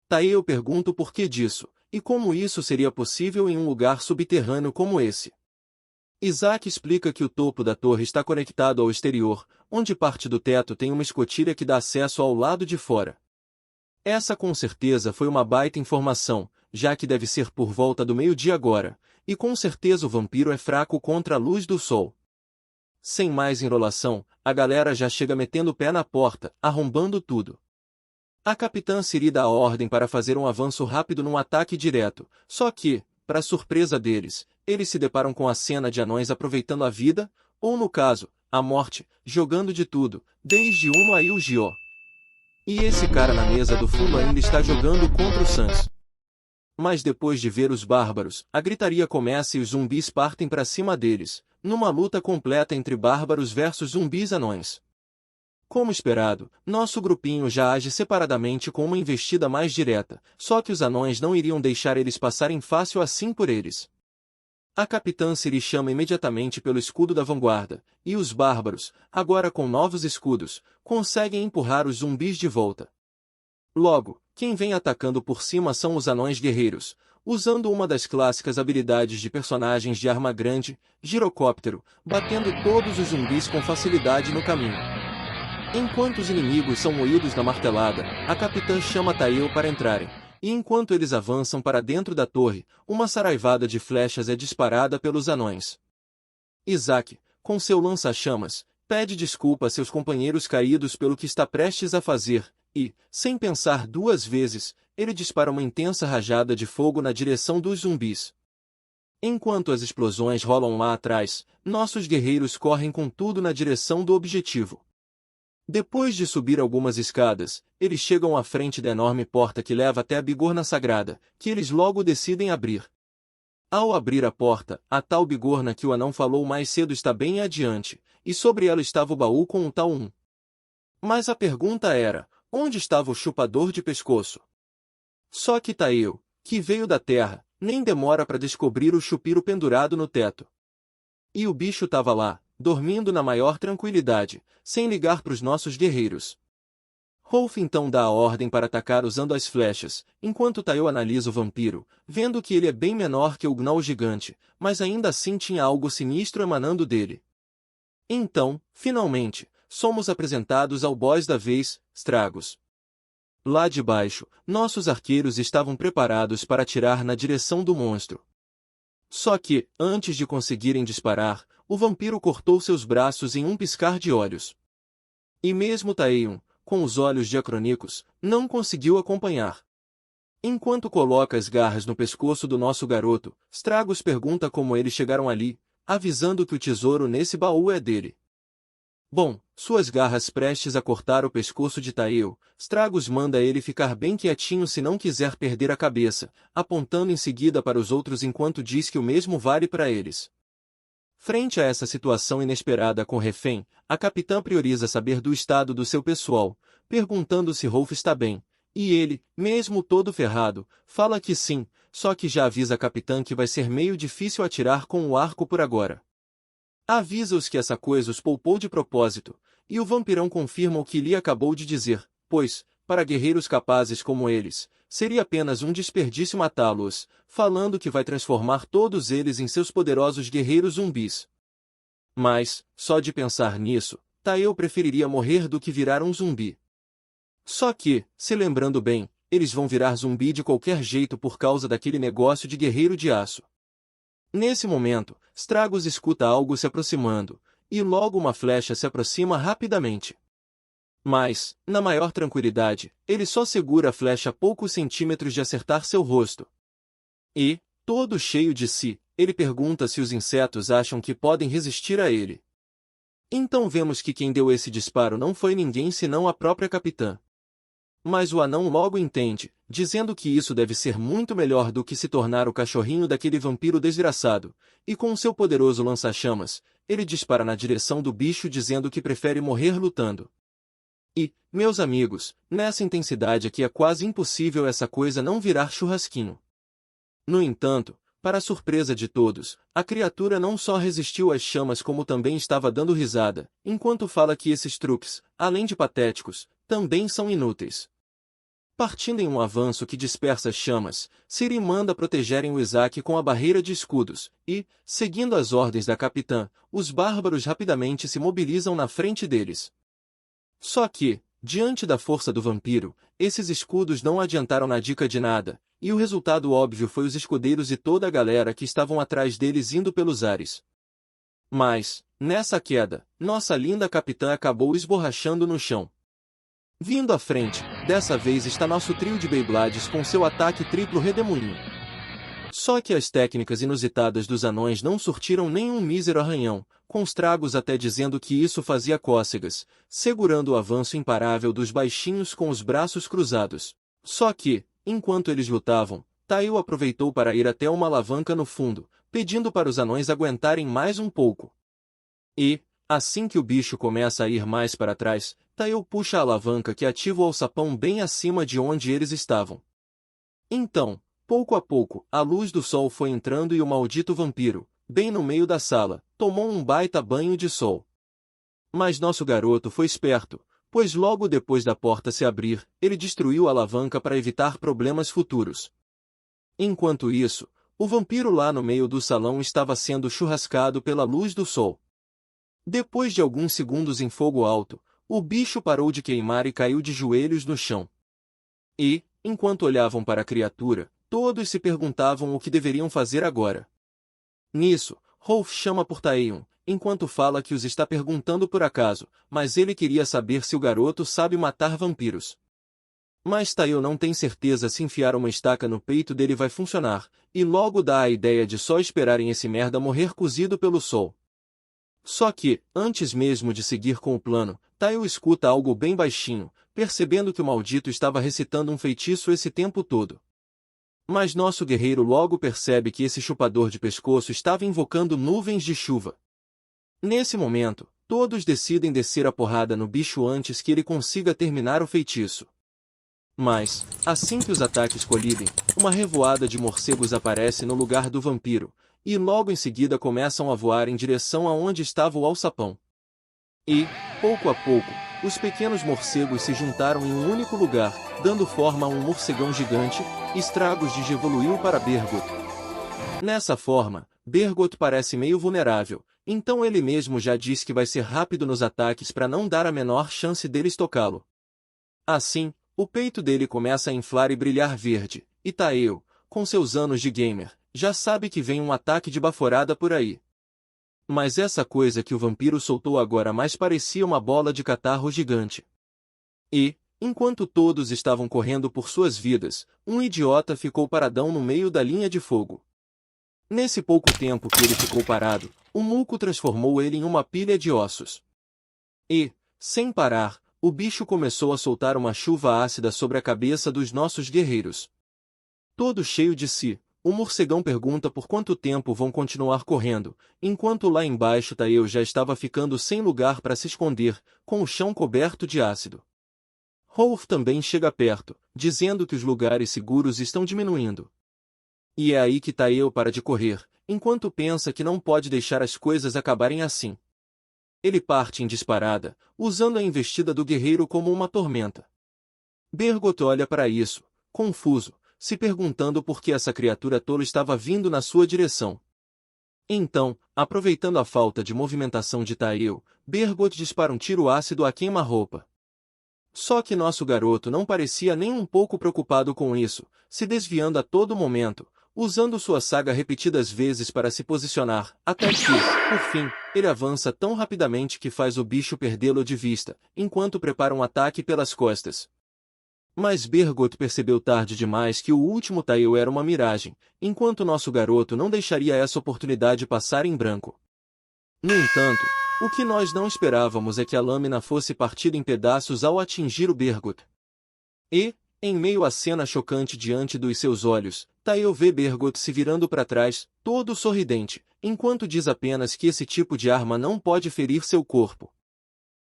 [SPEAKER 1] Taeo pergunta o porquê disso, e como isso seria possível em um lugar subterrâneo como esse. Isaac explica que o topo da torre está conectado ao exterior, onde parte do teto tem uma escotilha que dá acesso ao lado de fora. Essa com certeza foi uma baita informação, já que deve ser por volta do meio-dia agora, e com certeza o vampiro é fraco contra a luz do sol. Sem mais enrolação, a galera já chega metendo o pé na porta, arrombando tudo. A capitã Ciri dá a ordem para fazer um avanço rápido num ataque direto, só que, para surpresa deles, eles se deparam com a cena de anões aproveitando a vida, ou no caso, a morte, jogando de tudo, desde Uno a Yu-Gi-Oh! E esse cara na mesa do fundo ainda está jogando contra o Sans. Mas depois de ver os bárbaros, a gritaria começa e os zumbis partem para cima deles, numa luta completa entre bárbaros versus zumbis anões. Como esperado, nosso grupinho já age separadamente com uma investida mais direta, só que os anões não iriam deixar eles passarem fácil assim por eles. A capitã Ciri chama imediatamente pelo escudo da vanguarda, e os bárbaros, agora com novos escudos, conseguem empurrar os zumbis de volta. Logo, quem vem atacando por cima são os anões guerreiros, usando uma das clássicas habilidades de personagens de arma grande, girocóptero, batendo todos os zumbis com facilidade no caminho. Enquanto os inimigos são moídos na martelada, a capitã chama Tail para entrarem, e enquanto eles avançam para dentro da torre, uma saraivada de flechas é disparada pelos anões. Isaac, com seu lança-chamas, pede desculpa a seus companheiros caídos pelo que está prestes a fazer, e, sem pensar duas vezes, ele dispara uma intensa rajada de fogo na direção dos zumbis. Enquanto as explosões rolam lá atrás, nossos guerreiros correm com tudo na direção do objetivo. Depois de subir algumas escadas, eles chegam à frente da enorme porta que leva até a bigorna sagrada, que eles logo decidem abrir. Ao abrir a porta, a tal bigorna que o anão falou mais cedo está bem adiante, e sobre ela estava o baú com o tal um. Mas a pergunta era, onde estava o chupador de pescoço? Só que Tail, que veio da terra, nem demora para descobrir o chupiro pendurado no teto. E o bicho estava lá, dormindo na maior tranquilidade, sem ligar para os nossos guerreiros. Rolf então dá a ordem para atacar usando as flechas, enquanto Tail analisa o vampiro, vendo que ele é bem menor que o Gnoll gigante, mas ainda assim tinha algo sinistro emanando dele. Então, finalmente, somos apresentados ao boss da vez, Stragos. Lá de baixo, nossos arqueiros estavam preparados para atirar na direção do monstro. Só que, antes de conseguirem disparar, o vampiro cortou seus braços em um piscar de olhos. E mesmo Taeon, com os olhos diacrônicos, não conseguiu acompanhar. Enquanto coloca as garras no pescoço do nosso garoto, Stragos pergunta como eles chegaram ali, avisando que o tesouro nesse baú é dele. Bom, suas garras prestes a cortar o pescoço de Taeon, Stragos manda ele ficar bem quietinho se não quiser perder a cabeça, apontando em seguida para os outros enquanto diz que o mesmo vale para eles. Frente a essa situação inesperada com o refém, a capitã prioriza saber do estado do seu pessoal, perguntando se Rolf está bem, e ele, mesmo todo ferrado, fala que sim, só que já avisa a capitã que vai ser meio difícil atirar com o arco por agora. Avisa-os que essa coisa os poupou de propósito, e o vampirão confirma o que lhe acabou de dizer, pois, para guerreiros capazes como eles, seria apenas um desperdício matá-los, falando que vai transformar todos eles em seus poderosos guerreiros zumbis. Mas, só de pensar nisso, Taeon preferiria morrer do que virar um zumbi. Só que, se lembrando bem, eles vão virar zumbi de qualquer jeito por causa daquele negócio de guerreiro de aço. Nesse momento, Stragos escuta algo se aproximando, e logo uma flecha se aproxima rapidamente. Mas, na maior tranquilidade, ele só segura a flecha a poucos centímetros de acertar seu rosto. E, todo cheio de si, ele pergunta se os insetos acham que podem resistir a ele. Então vemos que quem deu esse disparo não foi ninguém senão a própria capitã. Mas o anão logo entende, dizendo que isso deve ser muito melhor do que se tornar o cachorrinho daquele vampiro desgraçado, e com seu poderoso lança-chamas, ele dispara na direção do bicho dizendo que prefere morrer lutando. E, meus amigos, nessa intensidade aqui é quase impossível essa coisa não virar churrasquinho. No entanto, para a surpresa de todos, a criatura não só resistiu às chamas como também estava dando risada, enquanto fala que esses truques, além de patéticos, também são inúteis. Partindo em um avanço que dispersa as chamas, Ciri manda protegerem o Isaac com a barreira de escudos, e, seguindo as ordens da capitã, os bárbaros rapidamente se mobilizam na frente deles. Só que, Diante da força do vampiro, esses escudos não adiantaram na dica de nada, e o resultado óbvio foi os escudeiros e toda a galera que estavam atrás deles indo pelos ares. Mas, nessa queda, nossa linda capitã acabou esborrachando no chão. Vindo à frente, dessa vez está nosso trio de Beyblades com seu ataque triplo redemoinho. Só que as técnicas inusitadas dos anões não surtiram nenhum mísero arranhão, com os tragos até dizendo que isso fazia cócegas, segurando o avanço imparável dos baixinhos com os braços cruzados. Só que, enquanto eles lutavam, Tail aproveitou para ir até uma alavanca no fundo, pedindo para os anões aguentarem mais um pouco. E, assim que o bicho começa a ir mais para trás, Tail puxa a alavanca que ativa o alçapão bem acima de onde eles estavam. Então, pouco a pouco, a luz do sol foi entrando e o maldito vampiro, bem no meio da sala, tomou um baita banho de sol. Mas nosso garoto foi esperto, pois logo depois da porta se abrir, ele destruiu a alavanca para evitar problemas futuros. Enquanto isso, o vampiro lá no meio do salão estava sendo churrascado pela luz do sol. Depois de alguns segundos em fogo alto, o bicho parou de queimar e caiu de joelhos no chão. E, enquanto olhavam para a criatura, todos se perguntavam o que deveriam fazer agora. Nisso, Rolf chama por Taeyon, enquanto fala que os está perguntando por acaso, mas ele queria saber se o garoto sabe matar vampiros. Mas Taeyon não tem certeza se enfiar uma estaca no peito dele vai funcionar, e logo dá a ideia de só esperarem esse merda morrer cozido pelo sol. Só que, antes mesmo de seguir com o plano, Taeyon escuta algo bem baixinho, percebendo que o maldito estava recitando um feitiço esse tempo todo. Mas nosso guerreiro logo percebe que esse chupador de pescoço estava invocando nuvens de chuva. Nesse momento, todos decidem descer a porrada no bicho antes que ele consiga terminar o feitiço. Mas, assim que os ataques colidem, uma revoada de morcegos aparece no lugar do vampiro, e logo em seguida começam a voar em direção aonde estava o alçapão. E, pouco a pouco, os pequenos morcegos se juntaram em um único lugar, dando forma a um morcegão gigante. Estragos evoluiu para Bergot. Nessa forma, Bergot parece meio vulnerável, então ele mesmo já diz que vai ser rápido nos ataques para não dar a menor chance deles tocá-lo. Assim, o peito dele começa a inflar e brilhar verde, e Taeyon, com seus anos de gamer, já sabe que vem um ataque de baforada por aí. Mas essa coisa que o vampiro soltou agora mais parecia uma bola de catarro gigante. E, enquanto todos estavam correndo por suas vidas, um idiota ficou paradão no meio da linha de fogo. Nesse pouco tempo que ele ficou parado, o muco transformou ele em uma pilha de ossos. E, sem parar, o bicho começou a soltar uma chuva ácida sobre a cabeça dos nossos guerreiros. Todo cheio de si, o morcegão pergunta por quanto tempo vão continuar correndo, enquanto lá embaixo Taeyon já estava ficando sem lugar para se esconder, com o chão coberto de ácido. Rolf também chega perto, dizendo que os lugares seguros estão diminuindo. E é aí que Taeyon para de correr, enquanto pensa que não pode deixar as coisas acabarem assim. Ele parte em disparada, usando a investida do guerreiro como uma tormenta. Bergot olha para isso, confuso, se perguntando por que essa criatura tola estava vindo na sua direção. Então, aproveitando a falta de movimentação de Taeyon, Bergot dispara um tiro ácido a queima-roupa. Só que nosso garoto não parecia nem um pouco preocupado com isso, se desviando a todo momento, usando sua saga repetidas vezes para se posicionar, até que, por fim, ele avança tão rapidamente que faz o bicho perdê-lo de vista, enquanto prepara um ataque pelas costas. Mas Bergot percebeu tarde demais que o último Taeyon era uma miragem, enquanto nosso garoto não deixaria essa oportunidade passar em branco. No entanto, o que nós não esperávamos é que a lâmina fosse partida em pedaços ao atingir o Bergot. E, em meio à cena chocante diante dos seus olhos, Taeyon vê Bergot se virando para trás, todo sorridente, enquanto diz apenas que esse tipo de arma não pode ferir seu corpo.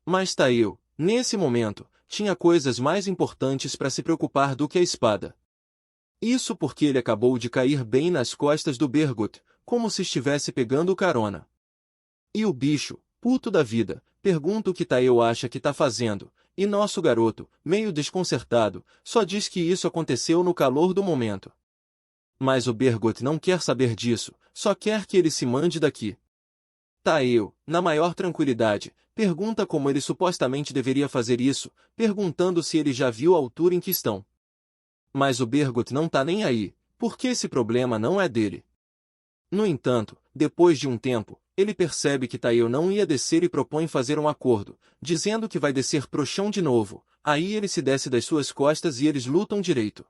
[SPEAKER 1] Mas Taeyon, nesse momento, tinha coisas mais importantes para se preocupar do que a espada. Isso porque ele acabou de cair bem nas costas do Bergot, como se estivesse pegando carona. E o bicho, puto da vida, pergunta o que Taeyon acha que tá fazendo, e nosso garoto, meio desconcertado, só diz que isso aconteceu no calor do momento. Mas o Bergot não quer saber disso, só quer que ele se mande daqui. Taeyon, na maior tranquilidade, pergunta como ele supostamente deveria fazer isso, perguntando se ele já viu a altura em que estão. Mas o Bergot não tá nem aí, porque esse problema não é dele. No entanto, depois de um tempo, ele percebe que Tael não ia descer e propõe fazer um acordo, dizendo que vai descer pro chão de novo. Aí ele se desce das suas costas e eles lutam direito.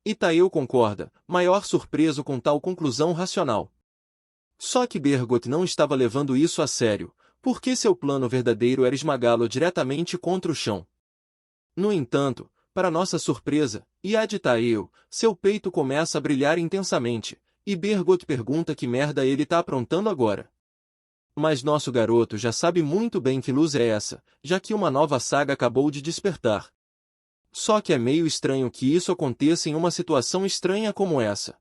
[SPEAKER 1] E Tael concorda, maior surpreso com tal conclusão racional. Só que Bergot não estava levando isso a sério, porque seu plano verdadeiro era esmagá-lo diretamente contra o chão. No entanto, para nossa surpresa, e a de Tael, seu peito começa a brilhar intensamente, e Bergot pergunta que merda ele tá aprontando agora. Mas nosso garoto já sabe muito bem que luz é essa, já que uma nova saga acabou de despertar. Só que é meio estranho que isso aconteça em uma situação estranha como essa.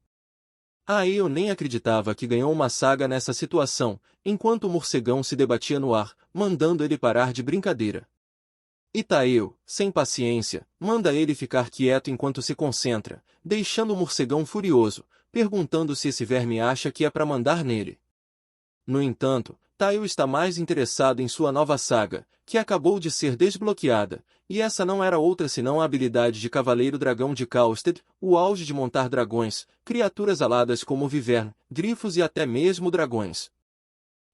[SPEAKER 1] Eu nem acreditava que ganhou uma saga nessa situação, enquanto o morcegão se debatia no ar, mandando ele parar de brincadeira. E Tael, sem paciência, manda ele ficar quieto enquanto se concentra, deixando o morcegão furioso, perguntando se esse verme acha que é pra mandar nele. No entanto, Tael está mais interessado em sua nova saga, que acabou de ser desbloqueada, e essa não era outra senão a habilidade de Cavaleiro Dragão de Causted, o auge de montar dragões, criaturas aladas como Vivern, grifos e até mesmo dragões.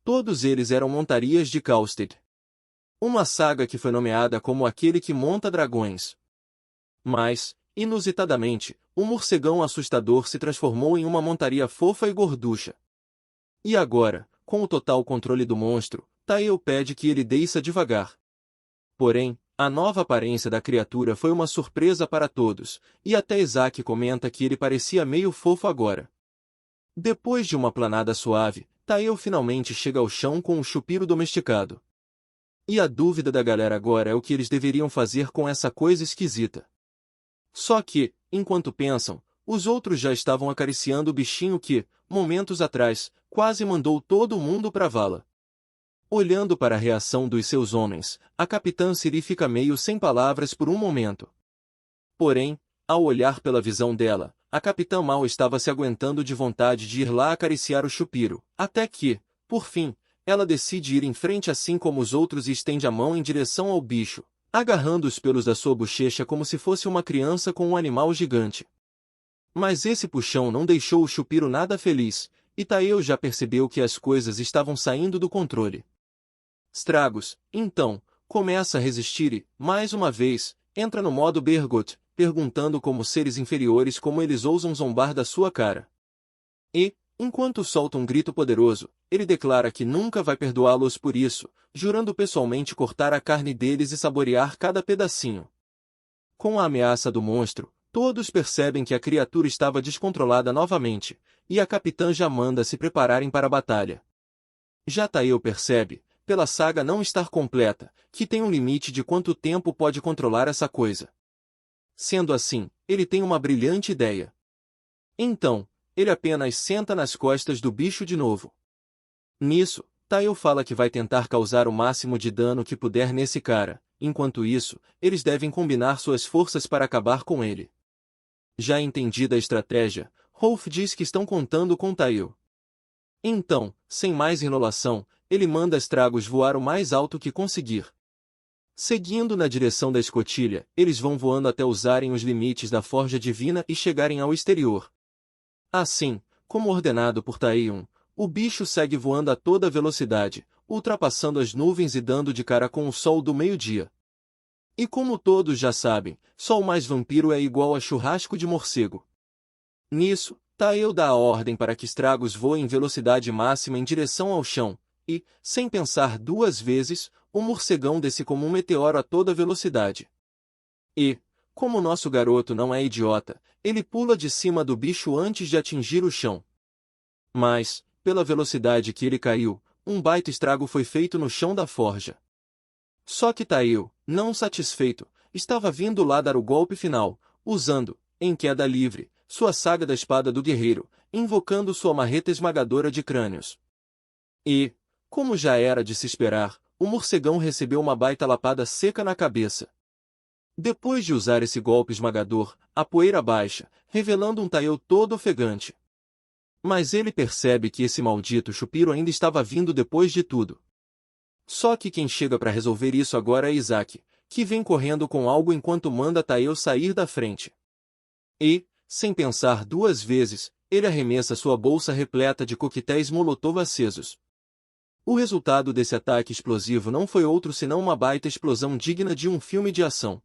[SPEAKER 1] Todos eles eram montarias de Causted. Uma saga que foi nomeada como aquele que monta dragões. Mas, inusitadamente, o morcegão assustador se transformou em uma montaria fofa e gorducha. E agora, com o total controle do monstro, Tael pede que ele desça devagar. Porém, a nova aparência da criatura foi uma surpresa para todos, e até Isaac comenta que ele parecia meio fofo agora. Depois de uma planada suave, Tael finalmente chega ao chão com o chupiro domesticado. E a dúvida da galera agora é o que eles deveriam fazer com essa coisa esquisita. Só que, enquanto pensam, os outros já estavam acariciando o bichinho que, momentos atrás, quase mandou todo mundo pra vala. Olhando para a reação dos seus homens, a capitã Ciri fica meio sem palavras por um momento. Porém, ao olhar pela visão dela, a capitã mal estava se aguentando de vontade de ir lá acariciar o chupiro, até que, por fim, ela decide ir em frente assim como os outros e estende a mão em direção ao bicho, agarrando os pelos da sua bochecha como se fosse uma criança com um animal gigante. Mas esse puxão não deixou o chupiro nada feliz, e Tael já percebeu que as coisas estavam saindo do controle. Stragos, então, começa a resistir e, mais uma vez, entra no modo Bergot, perguntando como seres inferiores como eles ousam zombar da sua cara. E, enquanto solta um grito poderoso, ele declara que nunca vai perdoá-los por isso, jurando pessoalmente cortar a carne deles e saborear cada pedacinho. Com a ameaça do monstro, todos percebem que a criatura estava descontrolada novamente, e a capitã já manda se prepararem para a batalha. Já Tael percebe, pela saga não estar completa, que tem um limite de quanto tempo pode controlar essa coisa. Sendo assim, ele tem uma brilhante ideia. Então, ele apenas senta nas costas do bicho de novo. Nisso, Tael fala que vai tentar causar o máximo de dano que puder nesse cara, enquanto isso, eles devem combinar suas forças para acabar com ele. Já entendida a estratégia, Rolf diz que estão contando com Tael. Então, sem mais enrolação, ele manda Stragos voar o mais alto que conseguir. Seguindo na direção da escotilha, eles vão voando até usarem os limites da forja divina e chegarem ao exterior. Assim, como ordenado por Tael, o bicho segue voando a toda velocidade, ultrapassando as nuvens e dando de cara com o sol do meio-dia. E como todos já sabem, sol mais vampiro é igual a churrasco de morcego. Nisso, Tael dá a ordem para que Stragos voe em velocidade máxima em direção ao chão, e, sem pensar duas vezes, o morcegão desce como um meteoro a toda velocidade. E, como nosso garoto não é idiota, ele pula de cima do bicho antes de atingir o chão. Mas, pela velocidade que ele caiu, um baita estrago foi feito no chão da forja. Só que Tael, não satisfeito, estava vindo lá dar o golpe final, usando, em queda livre, sua saga da espada do guerreiro, invocando sua marreta esmagadora de crânios. E, como já era de se esperar, o morcegão recebeu uma baita lapada seca na cabeça. Depois de usar esse golpe esmagador, a poeira baixa, revelando um Tael todo ofegante. Mas ele percebe que esse maldito chupiro ainda estava vindo depois de tudo. Só que quem chega para resolver isso agora é Isaac, que vem correndo com algo enquanto manda Taeo sair da frente. E, sem pensar duas vezes, ele arremessa sua bolsa repleta de coquetéis Molotov acesos. O resultado desse ataque explosivo não foi outro senão uma baita explosão digna de um filme de ação.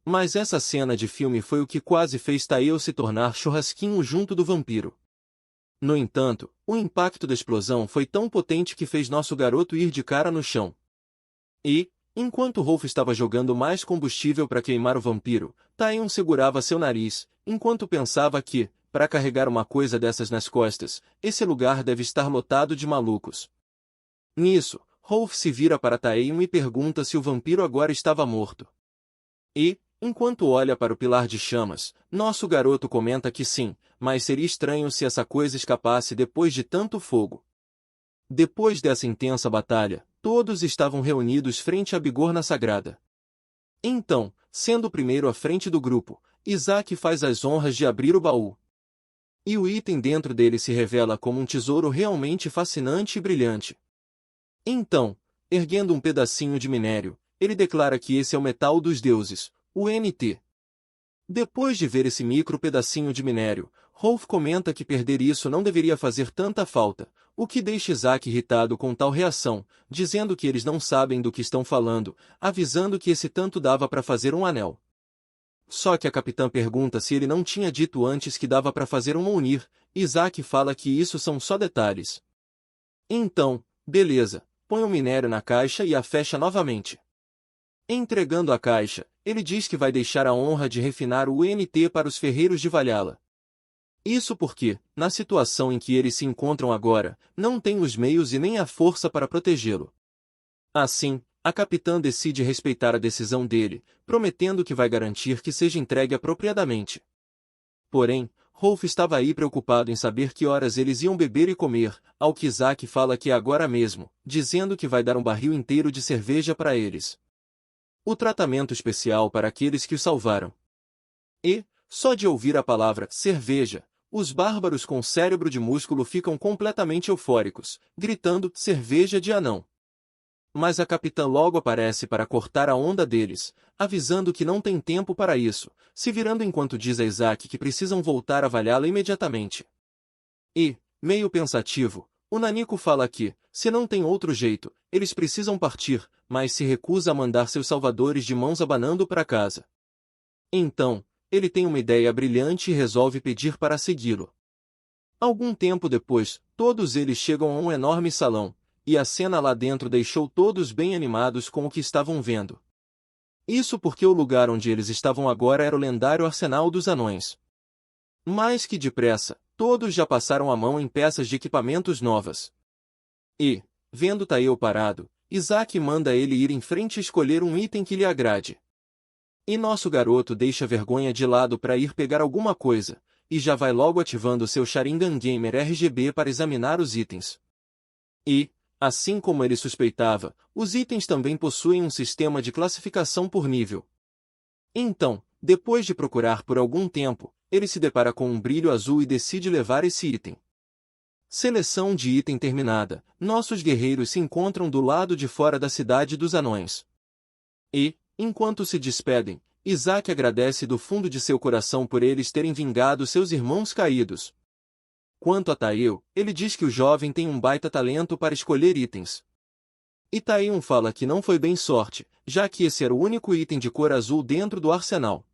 [SPEAKER 1] Mas essa cena de filme foi o que quase fez Taeo se tornar churrasquinho junto do vampiro. No entanto, o impacto da explosão foi tão potente que fez nosso garoto ir de cara no chão. E, enquanto Rolf estava jogando mais combustível para queimar o vampiro, Taeon segurava seu nariz, enquanto pensava que, para carregar uma coisa dessas nas costas, esse lugar deve estar lotado de malucos. Nisso, Rolf se vira para Taeon e pergunta se o vampiro agora estava morto. E, enquanto olha para o pilar de chamas, nosso garoto comenta que sim, mas seria estranho se essa coisa escapasse depois de tanto fogo. Depois dessa intensa batalha, todos estavam reunidos frente à bigorna sagrada. Então, sendo o primeiro à frente do grupo, Isaac faz as honras de abrir o baú. E o item dentro dele se revela como um tesouro realmente fascinante e brilhante. Então, erguendo um pedacinho de minério, ele declara que esse é o metal dos deuses, o NT. Depois de ver esse micro pedacinho de minério, Rolf comenta que perder isso não deveria fazer tanta falta, o que deixa Isaac irritado com tal reação, dizendo que eles não sabem do que estão falando, avisando que esse tanto dava para fazer um anel. Só que a capitã pergunta se ele não tinha dito antes que dava para fazer um Mjolnir, Isaac fala que isso são só detalhes. Então, beleza, põe o minério na caixa e a fecha novamente. Entregando a caixa, ele diz que vai deixar a honra de refinar o NT para os ferreiros de Valhalla. Isso porque, na situação em que eles se encontram agora, não tem os meios e nem a força para protegê-lo. Assim, a capitã decide respeitar a decisão dele, prometendo que vai garantir que seja entregue apropriadamente. Porém, Rolf estava aí preocupado em saber que horas eles iam beber e comer, ao que Isaac fala que é agora mesmo, dizendo que vai dar um barril inteiro de cerveja para eles. O tratamento especial para aqueles que o salvaram. E, só de ouvir a palavra cerveja, os bárbaros com cérebro de músculo ficam completamente eufóricos, gritando cerveja de anão. Mas a capitã logo aparece para cortar a onda deles, avisando que não tem tempo para isso, se virando enquanto diz a Isaac que precisam voltar a Valhalla imediatamente. E, meio pensativo, o Nanico fala que, se não tem outro jeito, eles precisam partir, mas se recusa a mandar seus salvadores de mãos abanando para casa. Então, ele tem uma ideia brilhante e resolve pedir para segui-lo. Algum tempo depois, todos eles chegam a um enorme salão, e a cena lá dentro deixou todos bem animados com o que estavam vendo. Isso porque o lugar onde eles estavam agora era o lendário Arsenal dos Anões. Mais que depressa, todos já passaram a mão em peças de equipamentos novas. E, vendo Taeo parado, Isaac manda ele ir em frente e escolher um item que lhe agrade. E nosso garoto deixa a vergonha de lado para ir pegar alguma coisa, e já vai logo ativando seu Sharingan Gamer RGB para examinar os itens. E, assim como ele suspeitava, os itens também possuem um sistema de classificação por nível. Então, depois de procurar por algum tempo, ele se depara com um brilho azul e decide levar esse item. Seleção de item terminada. Nossos guerreiros se encontram do lado de fora da cidade dos anões. E, enquanto se despedem, Isaac agradece do fundo de seu coração por eles terem vingado seus irmãos caídos. Quanto a Taeo, ele diz que o jovem tem um baita talento para escolher itens. E Taeon fala que não foi bem sorte, já que esse era o único item de cor azul dentro do arsenal.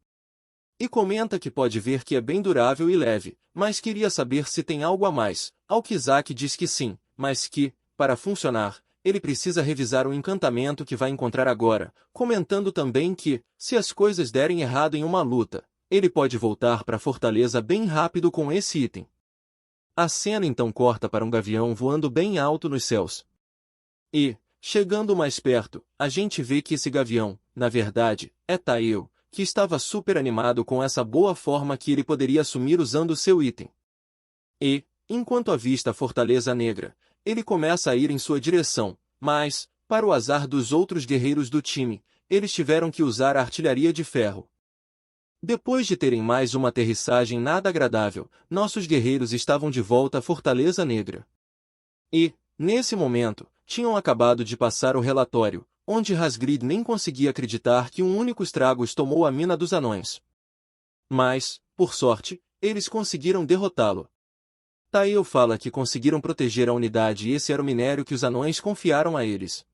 [SPEAKER 1] E comenta que pode ver que é bem durável e leve, mas queria saber se tem algo a mais, ao que Isaac diz que sim, mas que, para funcionar, ele precisa revisar o encantamento que vai encontrar agora, comentando também que, se as coisas derem errado em uma luta, ele pode voltar para a fortaleza bem rápido com esse item. A cena então corta para um gavião voando bem alto nos céus. E, chegando mais perto, a gente vê que esse gavião, na verdade, é Taeo, que estava super animado com essa boa forma que ele poderia assumir usando seu item. E, enquanto avista a Fortaleza Negra, ele começa a ir em sua direção, mas, para o azar dos outros guerreiros do time, eles tiveram que usar a artilharia de ferro. Depois de terem mais uma aterrissagem nada agradável, nossos guerreiros estavam de volta à Fortaleza Negra. E, nesse momento, tinham acabado de passar o relatório, onde Hasgrid nem conseguia acreditar que um único Estragos tomou a mina dos anões. Mas, por sorte, eles conseguiram derrotá-lo. Tael fala que conseguiram proteger a unidade e esse era o minério que os anões confiaram a eles.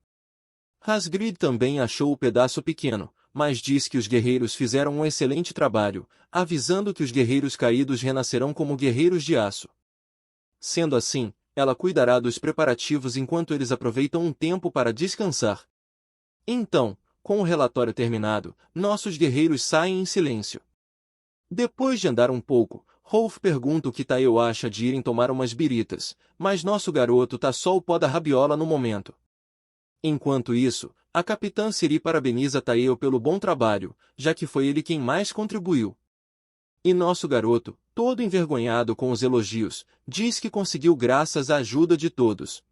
[SPEAKER 1] Hasgrid também achou o pedaço pequeno, mas diz que os guerreiros fizeram um excelente trabalho, avisando que os guerreiros caídos renascerão como guerreiros de aço. Sendo assim, ela cuidará dos preparativos enquanto eles aproveitam um tempo para descansar. Então, com o relatório terminado, nossos guerreiros saem em silêncio. Depois de andar um pouco, Rolf pergunta o que Tael acha de irem tomar umas biritas, mas nosso garoto tá só o pó da rabiola no momento. Enquanto isso, a capitã Ciri parabeniza Tael pelo bom trabalho, já que foi ele quem mais contribuiu. E nosso garoto, todo envergonhado com os elogios, diz que conseguiu graças à ajuda de todos.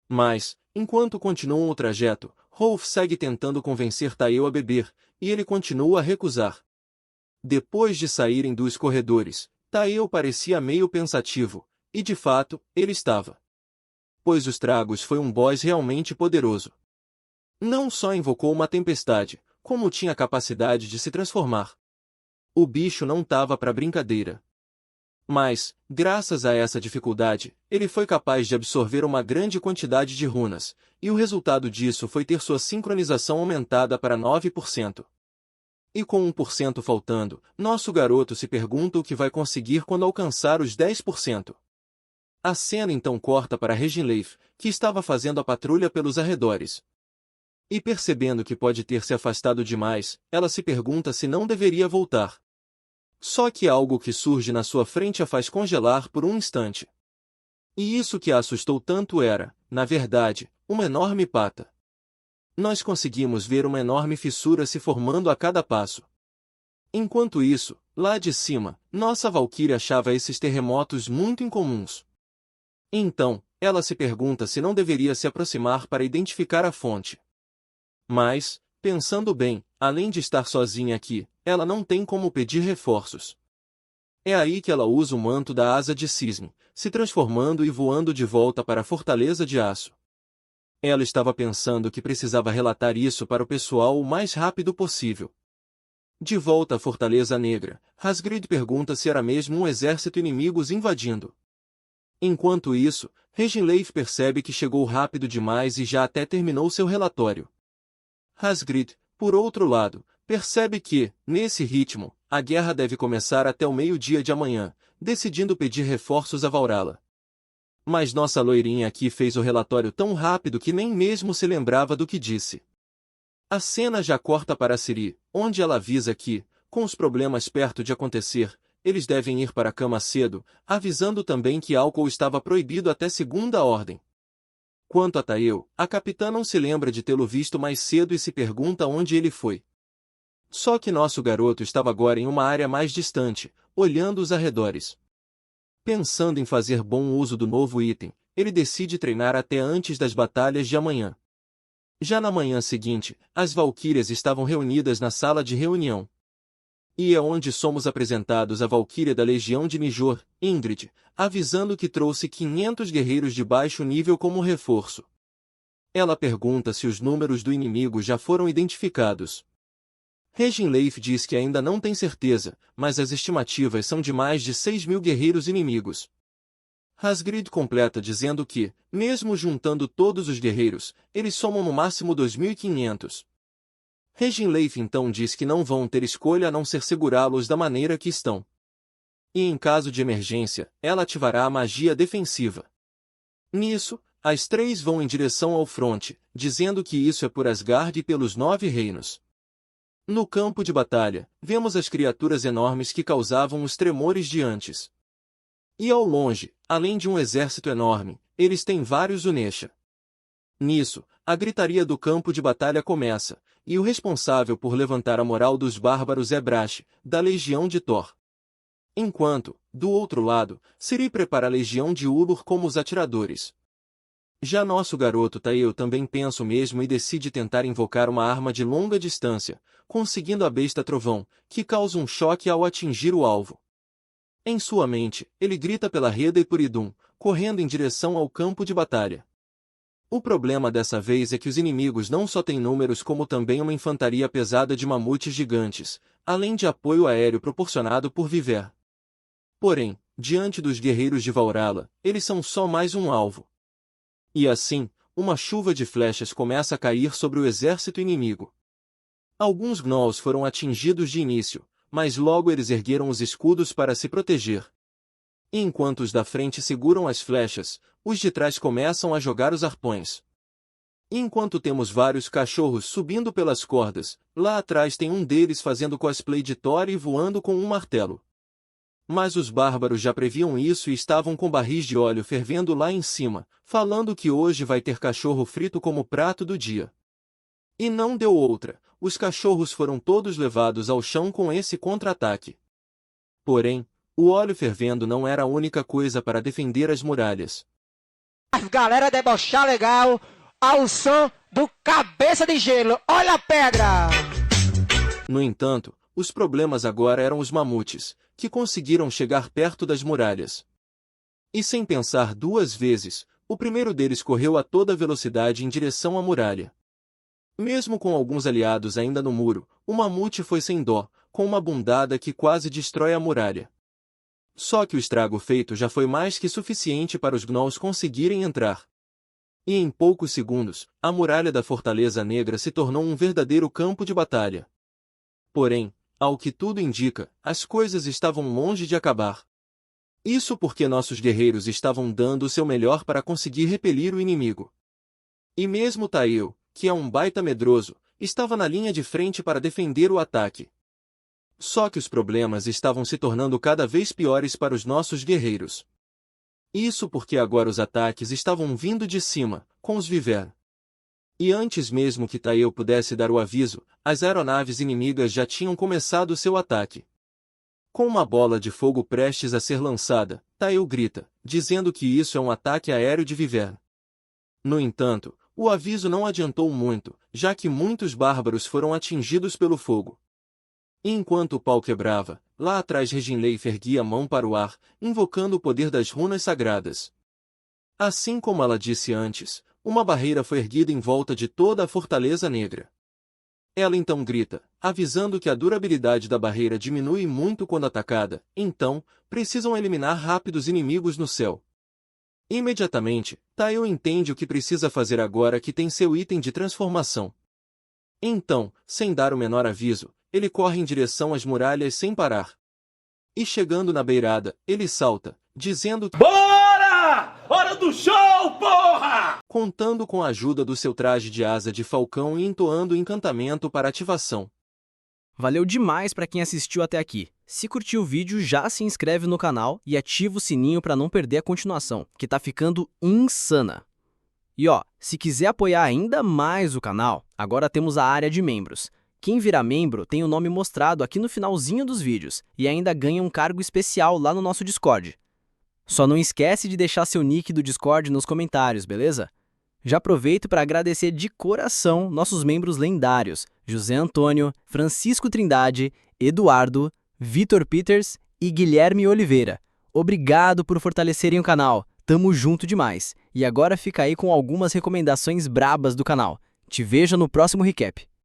[SPEAKER 1] Mas, enquanto continuam o trajeto, Rolf segue tentando convencer Tael a beber, e ele continua a recusar. Depois de saírem dos corredores, Tael parecia meio pensativo, e de fato, ele estava. Pois os Tragos foi um boss realmente poderoso. Não só invocou uma tempestade, como tinha a capacidade de se transformar. O bicho não tava para brincadeira. Mas, graças a essa dificuldade, ele foi capaz de absorver uma grande quantidade de runas, e o resultado disso foi ter sua sincronização aumentada para 9%. E com 1% faltando, nosso garoto se pergunta o que vai conseguir quando alcançar os 10%. A cena então corta para Reginleif, que estava fazendo a patrulha pelos arredores. E percebendo que pode ter se afastado demais, ela se pergunta se não deveria voltar. Só que algo que surge na sua frente a faz congelar por um instante. E isso que a assustou tanto era, na verdade, uma enorme pata. Nós conseguimos ver uma enorme fissura se formando a cada passo. Enquanto isso, lá de cima, nossa Valkyrie achava esses terremotos muito incomuns. Então, ela se pergunta se não deveria se aproximar para identificar a fonte. Mas, pensando bem, além de estar sozinha aqui, ela não tem como pedir reforços. É aí que ela usa o manto da asa de cisne, se transformando e voando de volta para a fortaleza de aço. Ela estava pensando que precisava relatar isso para o pessoal o mais rápido possível. De volta à Fortaleza Negra, Hasgrid pergunta se era mesmo um exército inimigo os invadindo. Enquanto isso, Reginleif percebe que chegou rápido demais e já até terminou seu relatório. Hasgrid, por outro lado, percebe que, nesse ritmo, a guerra deve começar até o meio-dia de amanhã, decidindo pedir reforços a Valhalla. Mas nossa loirinha aqui fez o relatório tão rápido que nem mesmo se lembrava do que disse. A cena já corta para Ciri, onde ela avisa que, com os problemas perto de acontecer, eles devem ir para a cama cedo, avisando também que álcool estava proibido até segunda ordem. Quanto a Tael, a capitã não se lembra de tê-lo visto mais cedo e se pergunta onde ele foi. Só que nosso garoto estava agora em uma área mais distante, olhando os arredores. Pensando em fazer bom uso do novo item, ele decide treinar até antes das batalhas de amanhã. Já na manhã seguinte, as Valquírias estavam reunidas na sala de reunião. E é onde somos apresentados a Valquíria da Legião de Nijor, Ingrid, avisando que trouxe 500 guerreiros de baixo nível como reforço. Ela pergunta se os números do inimigo já foram identificados. Reginleif diz que ainda não tem certeza, mas as estimativas são de mais de 6.000 guerreiros inimigos. Hasgrid completa dizendo que, mesmo juntando todos os guerreiros, eles somam no máximo 2.500. Reginleif então diz que não vão ter escolha a não ser segurá-los da maneira que estão. E em caso de emergência, ela ativará a magia defensiva. Nisso, as três vão em direção ao fronte, dizendo que isso é por Asgard e pelos 9 reinos. No campo de batalha, vemos as criaturas enormes que causavam os tremores de antes. E ao longe, além de um exército enorme, eles têm vários Unesha. Nisso, a gritaria do campo de batalha começa, e o responsável por levantar a moral dos bárbaros é Brash, da Legião de Thor. Enquanto, do outro lado, Ciri prepara a Legião de Ulur como os atiradores. Já nosso garoto Tael também pensa o mesmo e decide tentar invocar uma arma de longa distância, conseguindo a besta trovão, que causa um choque ao atingir o alvo. Em sua mente, ele grita pela Reda e por Idun, correndo em direção ao campo de batalha. O problema dessa vez é que os inimigos não só têm números como também uma infantaria pesada de mamutes gigantes, além de apoio aéreo proporcionado por Viver. Porém, diante dos guerreiros de Valhalla, eles são só mais um alvo. E assim, uma chuva de flechas começa a cair sobre o exército inimigo. Alguns gnolls foram atingidos de início, mas logo eles ergueram os escudos para se proteger. E enquanto os da frente seguram as flechas, os de trás começam a jogar os arpões. E enquanto temos vários cachorros subindo pelas cordas, lá atrás tem um deles fazendo cosplay de Thor e voando com um martelo. Mas os bárbaros já previam isso e estavam com barris de óleo fervendo lá em cima, falando que hoje vai ter cachorro frito como prato do dia. E não deu outra, os cachorros foram todos levados ao chão com esse contra-ataque. Porém, o óleo fervendo não era a única coisa para defender as muralhas.
[SPEAKER 4] A galera debochar legal ao som do Cabeça de Gelo. Olha a pedra!
[SPEAKER 1] No entanto, os problemas agora eram os mamutes, que conseguiram chegar perto das muralhas. E sem pensar duas vezes, o primeiro deles correu a toda velocidade em direção à muralha. Mesmo com alguns aliados ainda no muro, o mamute foi sem dó, com uma bundada que quase destrói a muralha. Só que o estrago feito já foi mais que suficiente para os gnolls conseguirem entrar. E em poucos segundos, a muralha da Fortaleza Negra se tornou um verdadeiro campo de batalha. Porém, ao que tudo indica, as coisas estavam longe de acabar. Isso porque nossos guerreiros estavam dando o seu melhor para conseguir repelir o inimigo. E mesmo Tael, que é um baita medroso, estava na linha de frente para defender o ataque. Só que os problemas estavam se tornando cada vez piores para os nossos guerreiros. Isso porque agora os ataques estavam vindo de cima, com os Viver. E antes mesmo que Tael pudesse dar o aviso, as aeronaves inimigas já tinham começado seu ataque. Com uma bola de fogo prestes a ser lançada, Tael grita, dizendo que isso é um ataque aéreo de Viver. No entanto, o aviso não adiantou muito, já que muitos bárbaros foram atingidos pelo fogo. E enquanto o pau quebrava, lá atrás Reginleif erguia a mão para o ar, invocando o poder das runas sagradas. Assim como ela disse antes, uma barreira foi erguida em volta de toda a Fortaleza Negra. Ela então grita, avisando que a durabilidade da barreira diminui muito quando atacada, então, precisam eliminar rápido os inimigos no céu. Imediatamente, Tael entende o que precisa fazer agora que tem seu item de transformação. Então, sem dar o menor aviso, ele corre em direção às muralhas sem parar. E chegando na beirada, ele salta, dizendo:
[SPEAKER 5] Bora! Hora do show, porra!
[SPEAKER 1] Contando com a ajuda do seu traje de asa de falcão e entoando o encantamento para ativação.
[SPEAKER 6] Valeu demais para quem assistiu até aqui. Se curtiu o vídeo, já se inscreve no canal e ativa o sininho para não perder a continuação, que tá ficando insana. E ó, se quiser apoiar ainda mais o canal, agora temos a área de membros. Quem virar membro tem o nome mostrado aqui no finalzinho dos vídeos e ainda ganha um cargo especial lá no nosso Discord. Só não esquece de deixar seu nick do Discord nos comentários, beleza? Já aproveito para agradecer de coração nossos membros lendários, José Antônio, Francisco Trindade, Eduardo, Vitor Peters e Guilherme Oliveira. Obrigado por fortalecerem o canal, tamo junto demais. E agora fica aí com algumas recomendações brabas do canal. Te vejo no próximo recap.